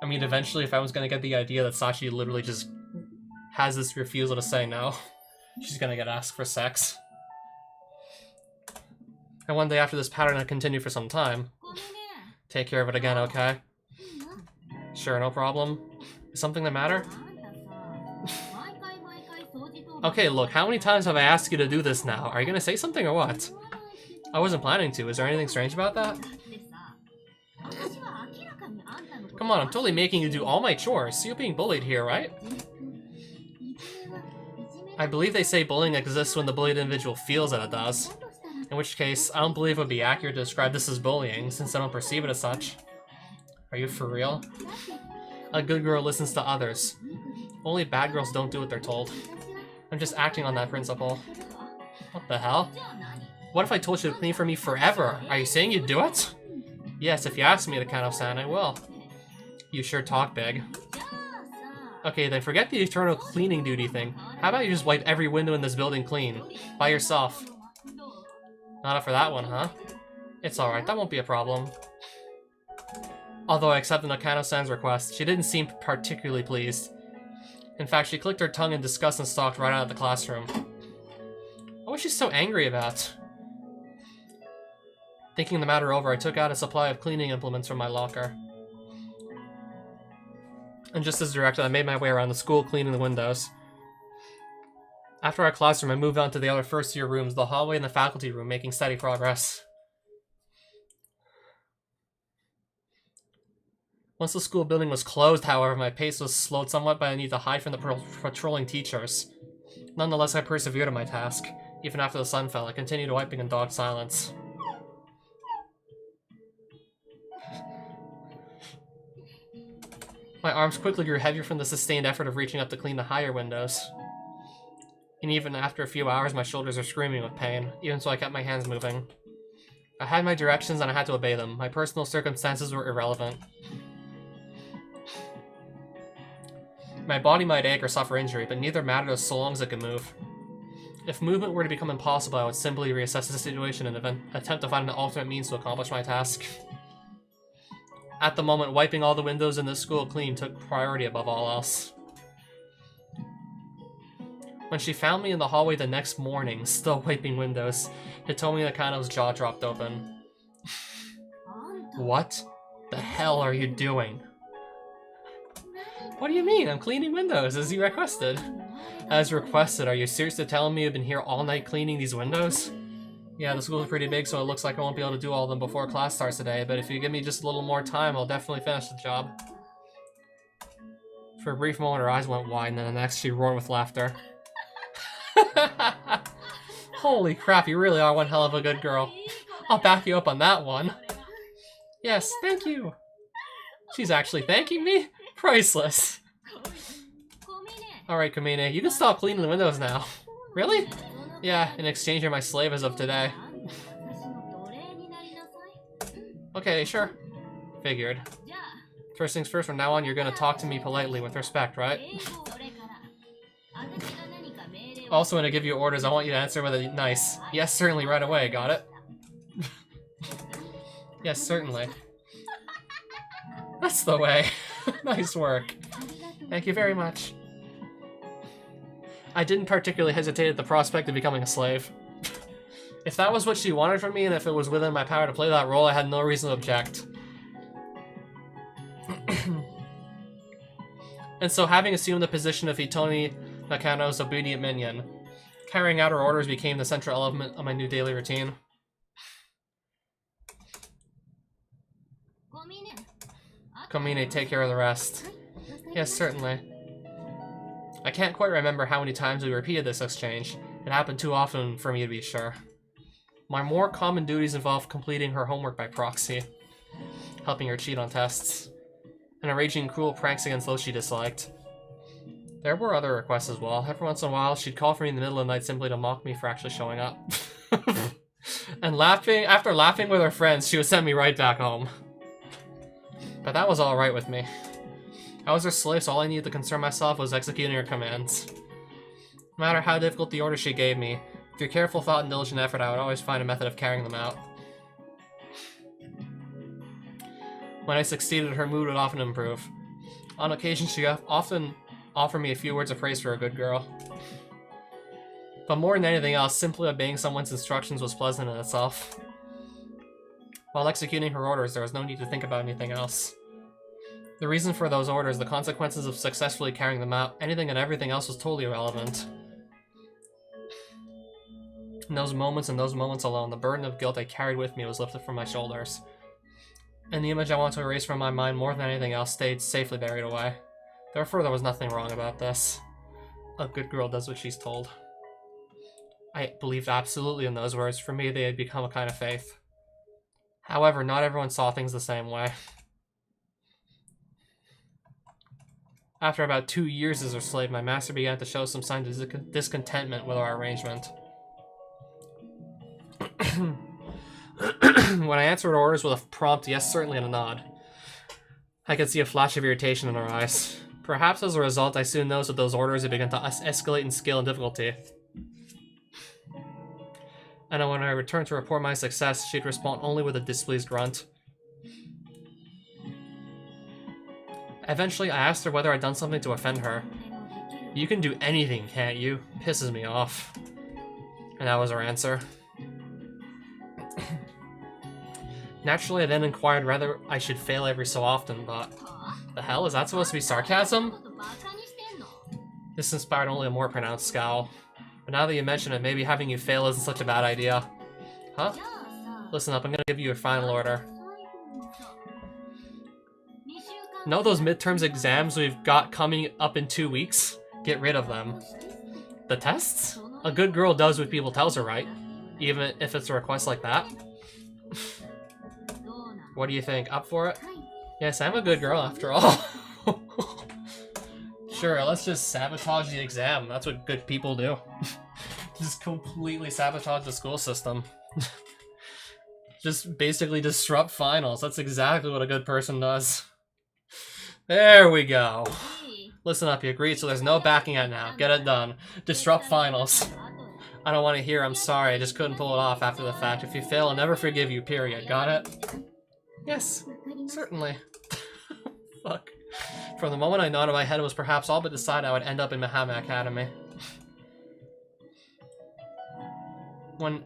I mean, eventually, if I was gonna get the idea that Sachi literally just has this refusal to say no, she's gonna get asked for sex. And one day after this pattern had continued for some time. Take care of it again, okay? Sure, no problem. Is something the matter? Okay, look, how many times have I asked you to do this now? Are you gonna say something or what? I wasn't planning to. Is there anything strange about that? Come on, I'm totally making you do all my chores. You're being bullied here, right? I believe they say bullying exists when the bullied individual feels that it does. In which case, I don't believe it would be accurate to describe this as bullying, since I don't perceive it as such. Are you for real? A good girl listens to others. Only bad girls don't do what they're told. I'm just acting on that principle. What the hell? What if I told you to clean for me forever? Are you saying you'd do it? Yes, if you ask me, Nakano-san, I will. You sure talk big. Okay, then forget the eternal cleaning duty thing. How about you just wipe every window in this building clean? By yourself. Not up for that one, huh? It's alright, that won't be a problem. Although I accepted Nakano-san's request, she didn't seem particularly pleased. In fact, she clicked her tongue in disgust and stalked right out of the classroom. What was she so angry about? Thinking the matter over, I took out a supply of cleaning implements from my locker. And just as directed, I made my way around the school cleaning the windows. After our classroom, I moved on to the other first-year rooms, the hallway and the faculty room, making steady progress. Once the school building was closed, however, my pace was slowed somewhat by the need to hide from the patrolling teachers. Nonetheless, I persevered in my task. Even after the sun fell, I continued wiping in dogged silence. My arms quickly grew heavier from the sustained effort of reaching up to clean the higher windows. And even after a few hours, my shoulders were screaming with pain. Even so, I kept my hands moving. I had my directions and I had to obey them. My personal circumstances were irrelevant. My body might ache or suffer injury, but neither mattered so long as it could move. If movement were to become impossible, I would simply reassess the situation and attempt to find an alternate means to accomplish my task. At the moment, wiping all the windows in the school clean took priority above all else. When she found me in the hallway the next morning, still wiping windows, Hitomi Nakano's jaw dropped open. What the hell are you doing? What do you mean? I'm cleaning windows, as you requested. As requested, are you seriously telling me you've been here all night cleaning these windows? Yeah, the school is pretty big, so it looks like I won't be able to do all of them before class starts today, but if you give me just a little more time, I'll definitely finish the job. For a brief moment, her eyes went wide, and then the next she roared with laughter. Holy crap, you really are one hell of a good girl. I'll back you up on that one. Yes, thank you. She's actually thanking me? Priceless. Alright, Kamine, you can stop cleaning the windows now. Really? Yeah, in exchange you're my slave as of today. Okay, sure. Figured. First things first, from now on you're gonna talk to me politely with respect, right? Also, when I give you orders, I want you to answer with a nice, yes, certainly, right away, got it? Yes, certainly. That's the way. Nice work. Thank you very much. I didn't particularly hesitate at the prospect of becoming a slave. If that was what she wanted from me, and if it was within my power to play that role, I had no reason to object. And so, having assumed the position of Hitomi Nakano's obedient minion, carrying out her orders became the central element of my new daily routine. Kamine, take care of the rest. Yes, certainly. I can't quite remember how many times we repeated this exchange. It happened too often for me to be sure. My more common duties involved completing her homework by proxy, helping her cheat on tests, and arranging cruel pranks against those she disliked. There were other requests as well. Every once in a while, she'd call for me in the middle of the night simply to mock me for actually showing up. And after laughing with her friends, she would send me right back home. But that was alright with me. I was her slave, so all I needed to concern myself was executing her commands. No matter how difficult the orders she gave me, through careful thought and diligent effort, I would always find a method of carrying them out. When I succeeded, her mood would often improve. On occasion, she often offered me a few words of praise for a good girl. But more than anything else, simply obeying someone's instructions was pleasant in itself. While executing her orders, there was no need to think about anything else. The reason for those orders, the consequences of successfully carrying them out, anything and everything else was totally irrelevant. In those moments and those moments alone, the burden of guilt I carried with me was lifted from my shoulders. And the image I wanted to erase from my mind more than anything else stayed safely buried away. Therefore, there was nothing wrong about this. A good girl does what she's told. I believed absolutely in those words. For me, they had become a kind of faith. However, not everyone saw things the same way. After about 2 years as her slave, my master began to show some signs of discontentment with our arrangement. When I answered orders with a prompt yes, certainly, and a nod, I could see a flash of irritation in her eyes. Perhaps as a result, I soon noticed that those orders had begun to escalate in scale and difficulty. And when I returned to report my success, she'd respond only with a displeased grunt. Eventually, I asked her whether I'd done something to offend her. "You can do anything, can't you? Pisses me off." And that was her answer. Naturally, I then inquired whether I should fail every so often, but... The hell? Is that supposed to be sarcasm? This inspired only a more pronounced scowl. But now that you mention it, maybe having you fail isn't such a bad idea. Huh? Listen up, I'm gonna give you a final order. Know those midterms exams we've got coming up in 2 weeks? Get rid of them. The tests? A good girl does what people tells her, right? Even if it's a request like that? What do you think? Up for it? Yes, I'm a good girl after all. Sure, let's just sabotage the exam. That's what good people do. Just completely sabotage the school system. Just basically disrupt finals. That's exactly what a good person does. There we go. Listen up, you agreed, so there's no backing out now. Get it done. Disrupt finals. I don't want to hear I'm sorry, I just couldn't pull it off after the fact. If you fail, I'll never forgive you, period. Got it? Yes, certainly. Fuck. From the moment I nodded my head, it was perhaps all but decided I would end up in Mahama Academy. When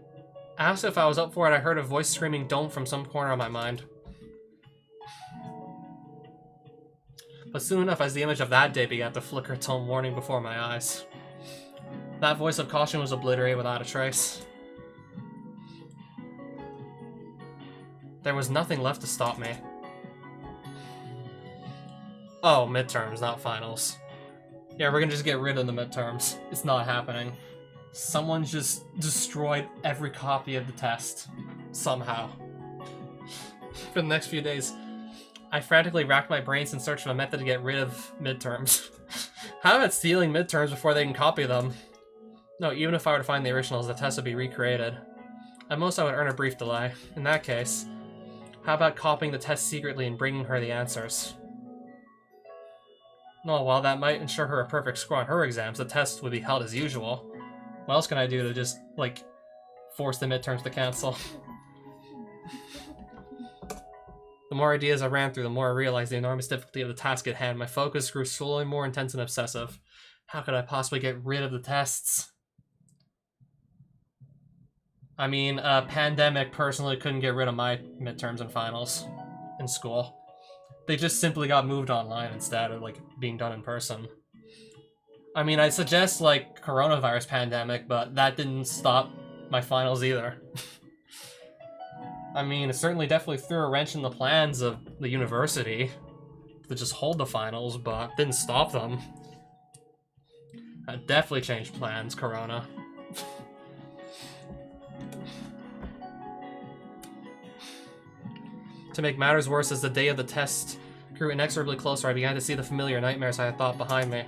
asked if I was up for it, I heard a voice screaming "don't" from some corner of my mind. But soon enough, as the image of that day began to flicker till morning before my eyes, that voice of caution was obliterated without a trace. There was nothing left to stop me. Oh, midterms, not finals. Yeah, we're gonna just get rid of the midterms. It's not happening. Someone just destroyed every copy of the test. Somehow. For the next few days, I frantically racked my brains in search of a method to get rid of midterms. How about stealing midterms before they can copy them? No, even if I were to find the originals, the test would be recreated. At most, I would earn a brief delay. In that case, how about copying the test secretly and bringing her the answers? No, while that might ensure her a perfect score on her exams, the test would be held as usual. What else can I do to just, like, force the midterms to cancel? The more ideas I ran through, the more I realized the enormous difficulty of the task at hand. My focus grew slowly more intense and obsessive. How could I possibly get rid of the tests? I mean, a pandemic personally couldn't get rid of my midterms and finals in school. They just simply got moved online instead of, like, being done in person. I mean, I suggest, like, coronavirus pandemic, but that didn't stop my finals either. I mean, it certainly definitely threw a wrench in the plans of the university to just hold the finals, but didn't stop them. That definitely changed plans, Corona. To make matters worse, as the day of the test grew inexorably closer, I began to see the familiar nightmares I had thought behind me.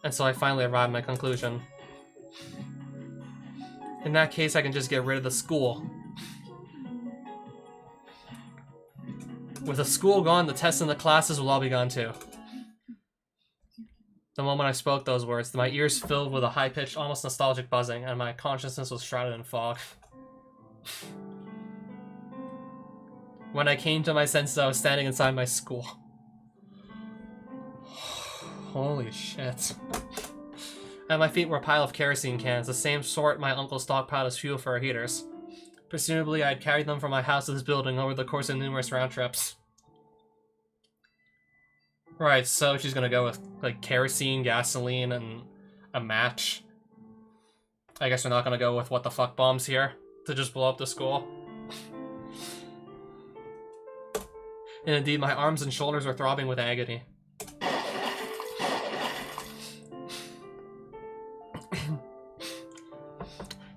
And so I finally arrived at my conclusion. In that case, I can just get rid of the school. With the school gone, the tests and the classes will all be gone too. The moment I spoke those words, my ears filled with a high-pitched, almost nostalgic buzzing, and my consciousness was shrouded in fog. When I came to my senses, I was standing inside my school. Holy shit. At my feet were a pile of kerosene cans, the same sort my uncle stockpiled as fuel for our heaters. Presumably, I'd carried them from my house to this building over the course of numerous round trips. Right, so she's gonna go with, like, kerosene, gasoline, and a match. I guess we're not gonna go with what the fuck bombs here to just blow up the school. And indeed, my arms and shoulders were throbbing with agony.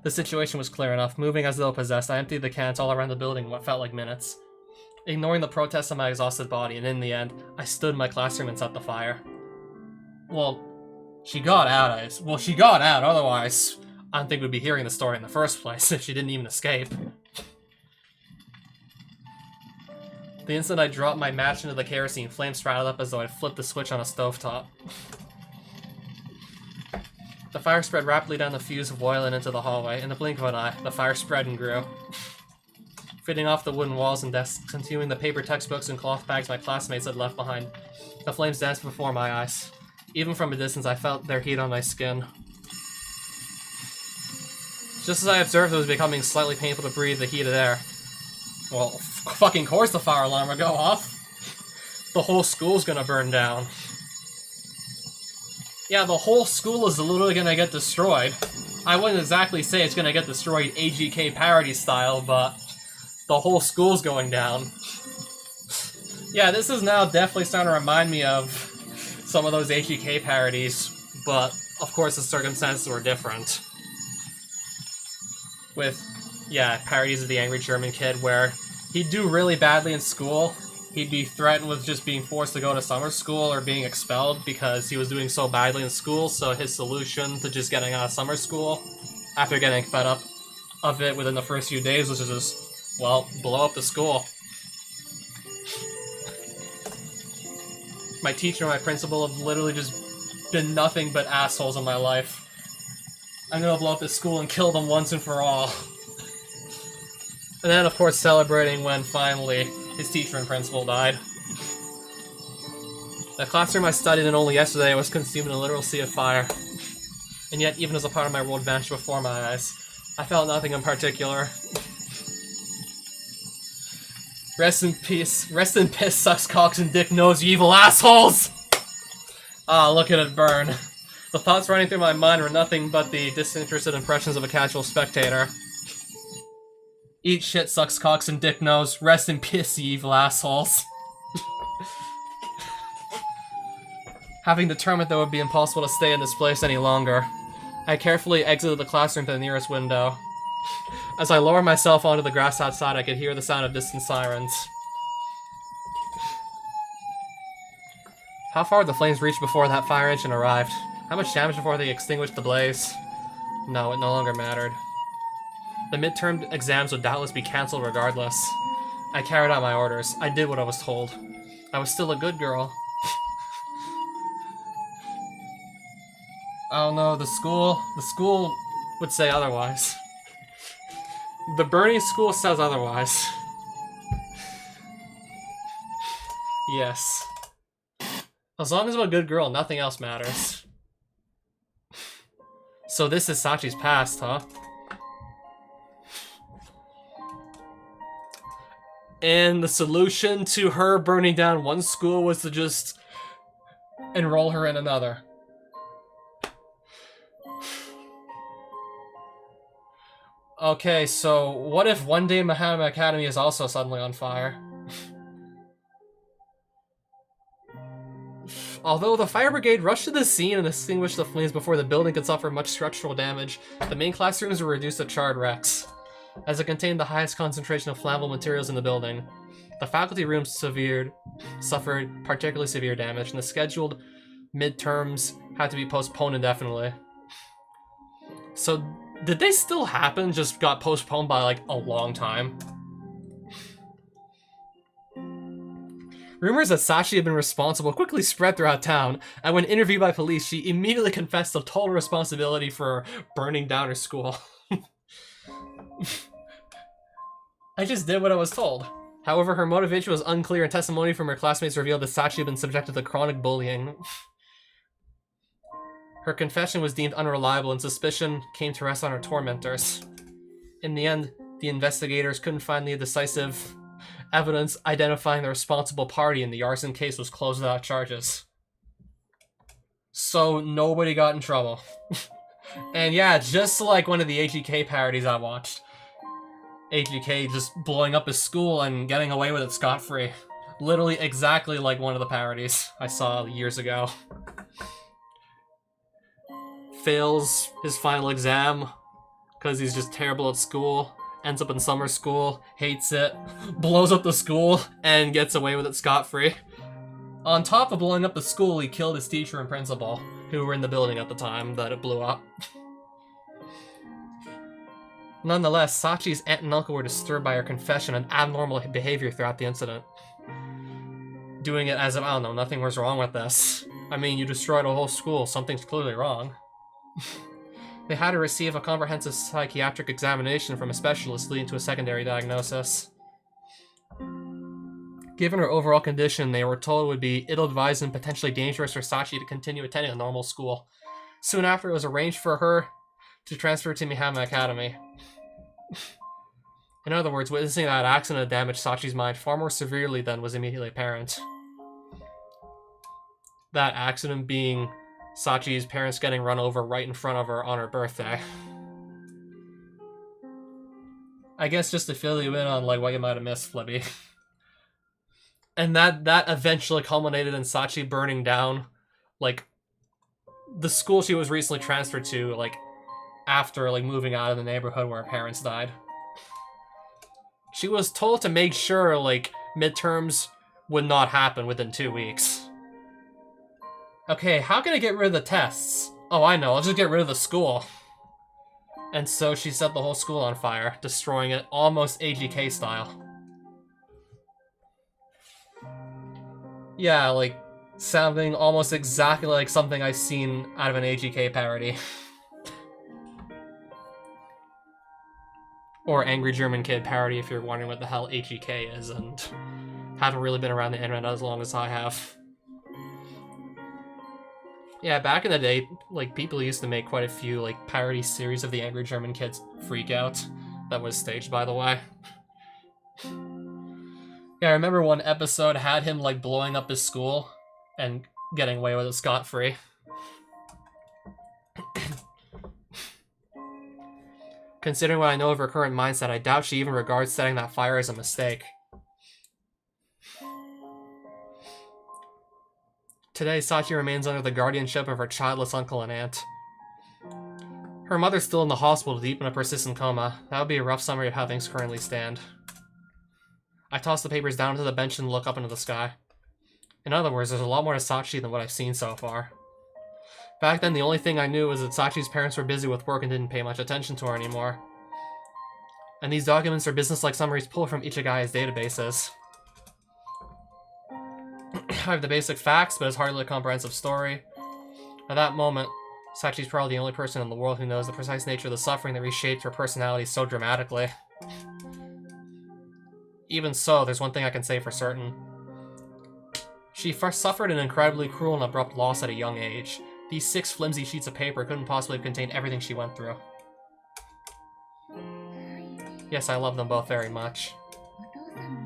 The situation was clear enough. Moving as though possessed, I emptied the cans all around the building in what felt like minutes. Ignoring the protests of my exhausted body, and in the end, I stood in my classroom and set the fire. Well, she got out, otherwise I don't think we'd be hearing the story in the first place if she didn't even escape. The instant I dropped my match into the kerosene, flames sprouted up as though I'd flipped the switch on a stovetop. The fire spread rapidly down the fuse of oil and into the hallway. In the blink of an eye, the fire spread and grew. Fitting off the wooden walls and desks, consuming the paper textbooks and cloth bags my classmates had left behind. The flames danced before my eyes. Even from a distance, I felt their heat on my skin. Just as I observed, it was becoming slightly painful to breathe the heated air. Well, fucking course the fire alarm would go off. The whole school's gonna burn down. Yeah, the whole school is literally gonna get destroyed. I wouldn't exactly say it's gonna get destroyed AGK parody style, but the whole school's going down. Yeah, this is now definitely starting to remind me of some of those AGK parodies, but of course the circumstances were different. With, yeah, parodies of the Angry German Kid where he'd do really badly in school. He'd be threatened with just being forced to go to summer school or being expelled because he was doing so badly in school, so his solution to just getting out of summer school, after getting fed up of it within the first few days, was to just, well, blow up the school. My teacher and my principal have literally just been nothing but assholes in my life. I'm gonna blow up this school and kill them once and for all. And then, of course, celebrating when, finally, his teacher and principal died. The classroom I studied in only yesterday was consumed in a literal sea of fire. And yet, even as a part of my world vanished before my eyes, I felt nothing in particular. Rest in peace. Rest in piss, sucks cocks, and dick nose, you evil assholes! Ah, look at it burn. The thoughts running through my mind were nothing but the disinterested impressions of a casual spectator. Eat shit, sucks cocks, and dick nose. Rest in piss, you evil assholes. Having determined that it would be impossible to stay in this place any longer, I carefully exited the classroom to the nearest window. As I lowered myself onto the grass outside, I could hear the sound of distant sirens. How far had the flames reached before that fire engine arrived? How much damage before they extinguished the blaze? No, it no longer mattered. The midterm exams would doubtless be cancelled regardless. I carried out my orders. I did what I was told. I was still a good girl. Oh no, the school would say otherwise. The burning school says otherwise. Yes. As long as I'm a good girl, nothing else matters. So this is Sachi's past, huh? And the solution to her burning down one school was to just enroll her in another. Okay, so what if one day Mahama Academy is also suddenly on fire? Although the fire brigade rushed to the scene and extinguished the flames before the building could suffer much structural damage, the main classrooms were reduced to charred wrecks, as it contained the highest concentration of flammable materials in the building. The faculty rooms suffered particularly severe damage, and the scheduled midterms had to be postponed indefinitely. So, did they still happen, just got postponed by, like, a long time? Rumors that Sachi had been responsible quickly spread throughout town, and when interviewed by police, she immediately confessed to total responsibility for burning down her school. I just did what I was told. However, her motivation was unclear, and testimony from her classmates revealed that Sachi had been subjected to chronic bullying. Her confession was deemed unreliable, and suspicion came to rest on her tormentors. In the end, the investigators couldn't find the decisive evidence identifying the responsible party, and the arson case was closed without charges. So nobody got in trouble. And yeah, just like one of the AGK parodies I watched. AGK just blowing up his school and getting away with it scot-free. Literally exactly like one of the parodies I saw years ago. Fails his final exam because he's just terrible at school. Ends up in summer school, hates it, blows up the school, and gets away with it scot-free. On top of blowing up the school, he killed his teacher and principal, who were in the building at the time that it blew up. Nonetheless, Sachi's aunt and uncle were disturbed by her confession and abnormal behavior throughout the incident. Doing it as if, I don't know, nothing was wrong with this. I mean, you destroyed a whole school, something's clearly wrong. They had to receive a comprehensive psychiatric examination from a specialist, leading to a secondary diagnosis. Given her overall condition, they were told it would be ill-advised and potentially dangerous for Sachi to continue attending a normal school. Soon after, it was arranged for her to transfer to Mihama Academy. In other words, witnessing that accident damaged Sachi's mind far more severely than was immediately apparent. That accident being Sachi's parents getting run over right in front of her on her birthday. I guess just to fill you in on like what you might have missed, Flibby. And that eventually culminated in Sachi burning down like the school she was recently transferred to, like after like moving out of the neighborhood where her parents died. She was told to make sure like midterms would not happen within 2 weeks. Okay, how can I get rid of the tests? Oh, I know, I'll just get rid of the school. And so she set the whole school on fire, destroying it almost AGK style. Yeah, like, sounding almost exactly like something I've seen out of an AGK parody. Or Angry German Kid parody, if you're wondering what the hell AGK is, and haven't really been around the internet as long as I have. Yeah, back in the day, like, people used to make quite a few, like, parody series of the Angry German Kid's Freak Out. That was staged, by the way. Yeah, I remember one episode had him, like, blowing up his school and getting away with it scot-free. Considering what I know of her current mindset, I doubt she even regards setting that fire as a mistake. Today, Sachi remains under the guardianship of her childless uncle and aunt. Her mother's still in the hospital, deep in a persistent coma. That would be a rough summary of how things currently stand. I toss the papers down to the bench and look up into the sky. In other words, there's a lot more to Sachi than what I've seen so far. Back then, the only thing I knew was that Sachi's parents were busy with work and didn't pay much attention to her anymore. And these documents are business-like summaries pulled from Ichigai's databases. I have the basic facts, but it's hardly a comprehensive story. At that moment, Sachi's probably the only person in the world who knows the precise nature of the suffering that reshaped her personality so dramatically. Even so, there's one thing I can say for certain. She first suffered an incredibly cruel and abrupt loss at a young age. These 6 flimsy sheets of paper couldn't possibly have contained everything she went through. Yes, I love them both very much.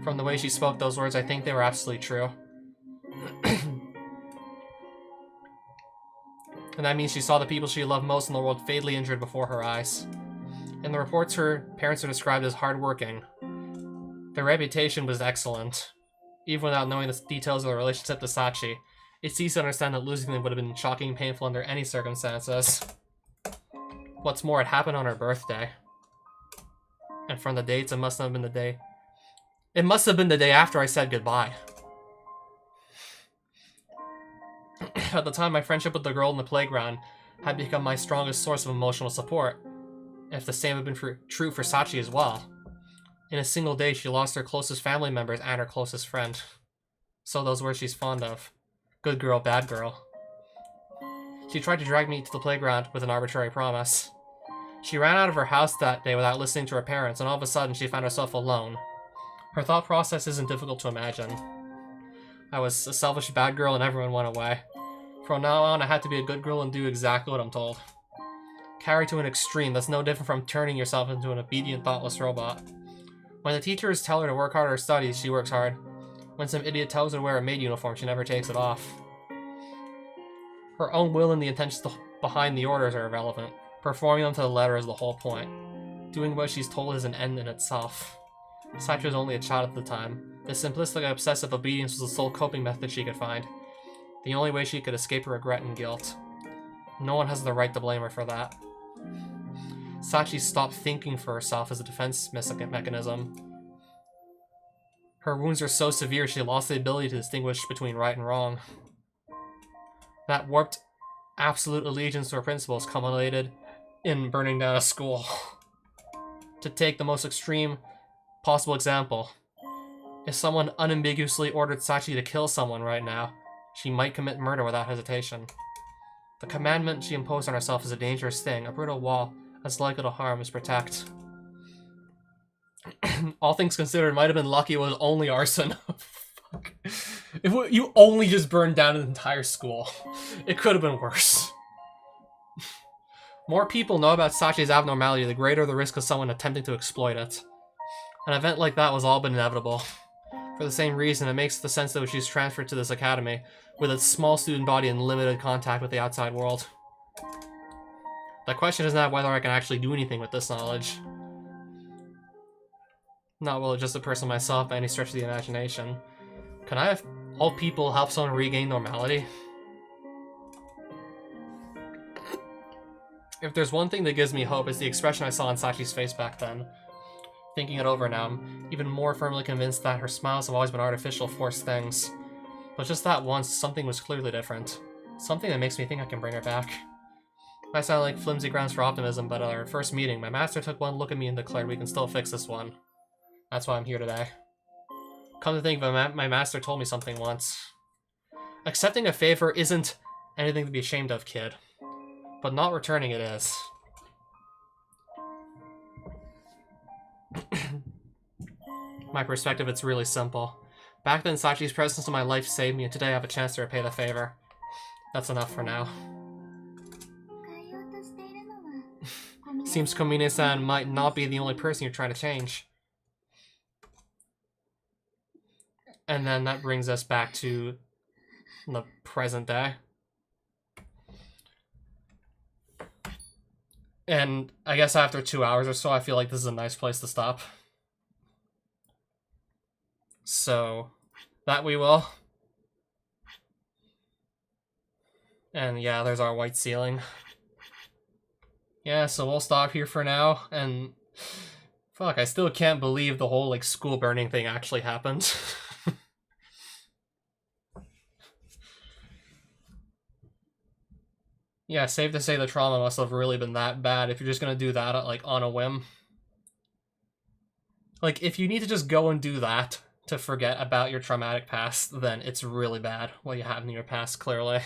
From the way she spoke those words, I think they were absolutely true. And that means she saw the people she loved most in the world fatally injured before her eyes. In the reports, her parents are described as hardworking. Their reputation was excellent. Even without knowing the details of the relationship to Sachi, it's easy to understand that losing them would have been shocking and painful under any circumstances. What's more, it happened on her birthday. And from the dates, it must have been the day... It must have been the day after I said goodbye. At the time, my friendship with the girl in the playground had become my strongest source of emotional support. If the same had been true for Sachi as well. In a single day, she lost her closest family members and her closest friend. So those words she's fond of. Good girl, bad girl. She tried to drag me to the playground with an arbitrary promise. She ran out of her house that day without listening to her parents, and all of a sudden she found herself alone. Her thought process isn't difficult to imagine. I was a selfish bad girl and everyone went away. From now on, I had to be a good girl and do exactly what I'm told. Carried to an extreme, that's no different from turning yourself into an obedient, thoughtless robot. When the teachers tell her to work hard at her studies, she works hard. When some idiot tells her to wear a maid uniform, she never takes it off. Her own will and the intentions behind the orders are irrelevant. Performing them to the letter is the whole point. Doing what she's told is an end in itself. Sachi was only a child at the time. This simplistic obsessive obedience was the sole coping method she could find. The only way she could escape her regret and guilt. No one has the right to blame her for that. Sachi stopped thinking for herself as a defense mechanism. Her wounds are so severe she lost the ability to distinguish between right and wrong. That warped absolute allegiance to her principles culminated in burning down a school. To take the most extreme possible example, if someone unambiguously ordered Sachi to kill someone right now, she might commit murder without hesitation. The commandment she imposed on herself is a dangerous thing, a brutal wall as likely to harm as protect. All things considered, it might have been lucky it was only arson. Fuck. You only just burned down an entire school. It could have been worse. More people know about Sachi's abnormality, the greater the risk of someone attempting to exploit it. An event like that was all but inevitable. For the same reason, it makes the sense that she's transferred to this academy, with its small student body and limited contact with the outside world. The question is not whether I can actually do anything with this knowledge. Not will it just a person myself by any stretch of the imagination. Can I, of all people, help someone regain normality? If there's one thing that gives me hope, it's the expression I saw on Sachi's face back then. Thinking it over now, I'm even more firmly convinced that her smiles have always been artificial, forced things. But just that once, something was clearly different. Something that makes me think I can bring her back. Might sound like flimsy grounds for optimism, but at our first meeting, my master took one look at me and declared we can still fix this one. That's why I'm here today. Come to think of it, my master told me something once. Accepting a favor isn't anything to be ashamed of, kid. But not returning it is. My perspective, it's really simple. Back then, Sachi's presence in my life saved me, and today I have a chance to repay the favor. That's enough for now. Seems Komine-san might not be the only person you're trying to change. And then that brings us back to the present day. And I guess after 2 hours or so, I feel like this is a nice place to stop. So, that we will. And yeah, there's our white ceiling. Yeah, so we'll stop here for now, and fuck, I still can't believe the whole, like, school burning thing actually happened. Yeah, safe to say the trauma must have really been that bad if you're just gonna do that, like, on a whim. Like, if you need to just go and do that to forget about your traumatic past, then it's really bad what you have in your past, clearly.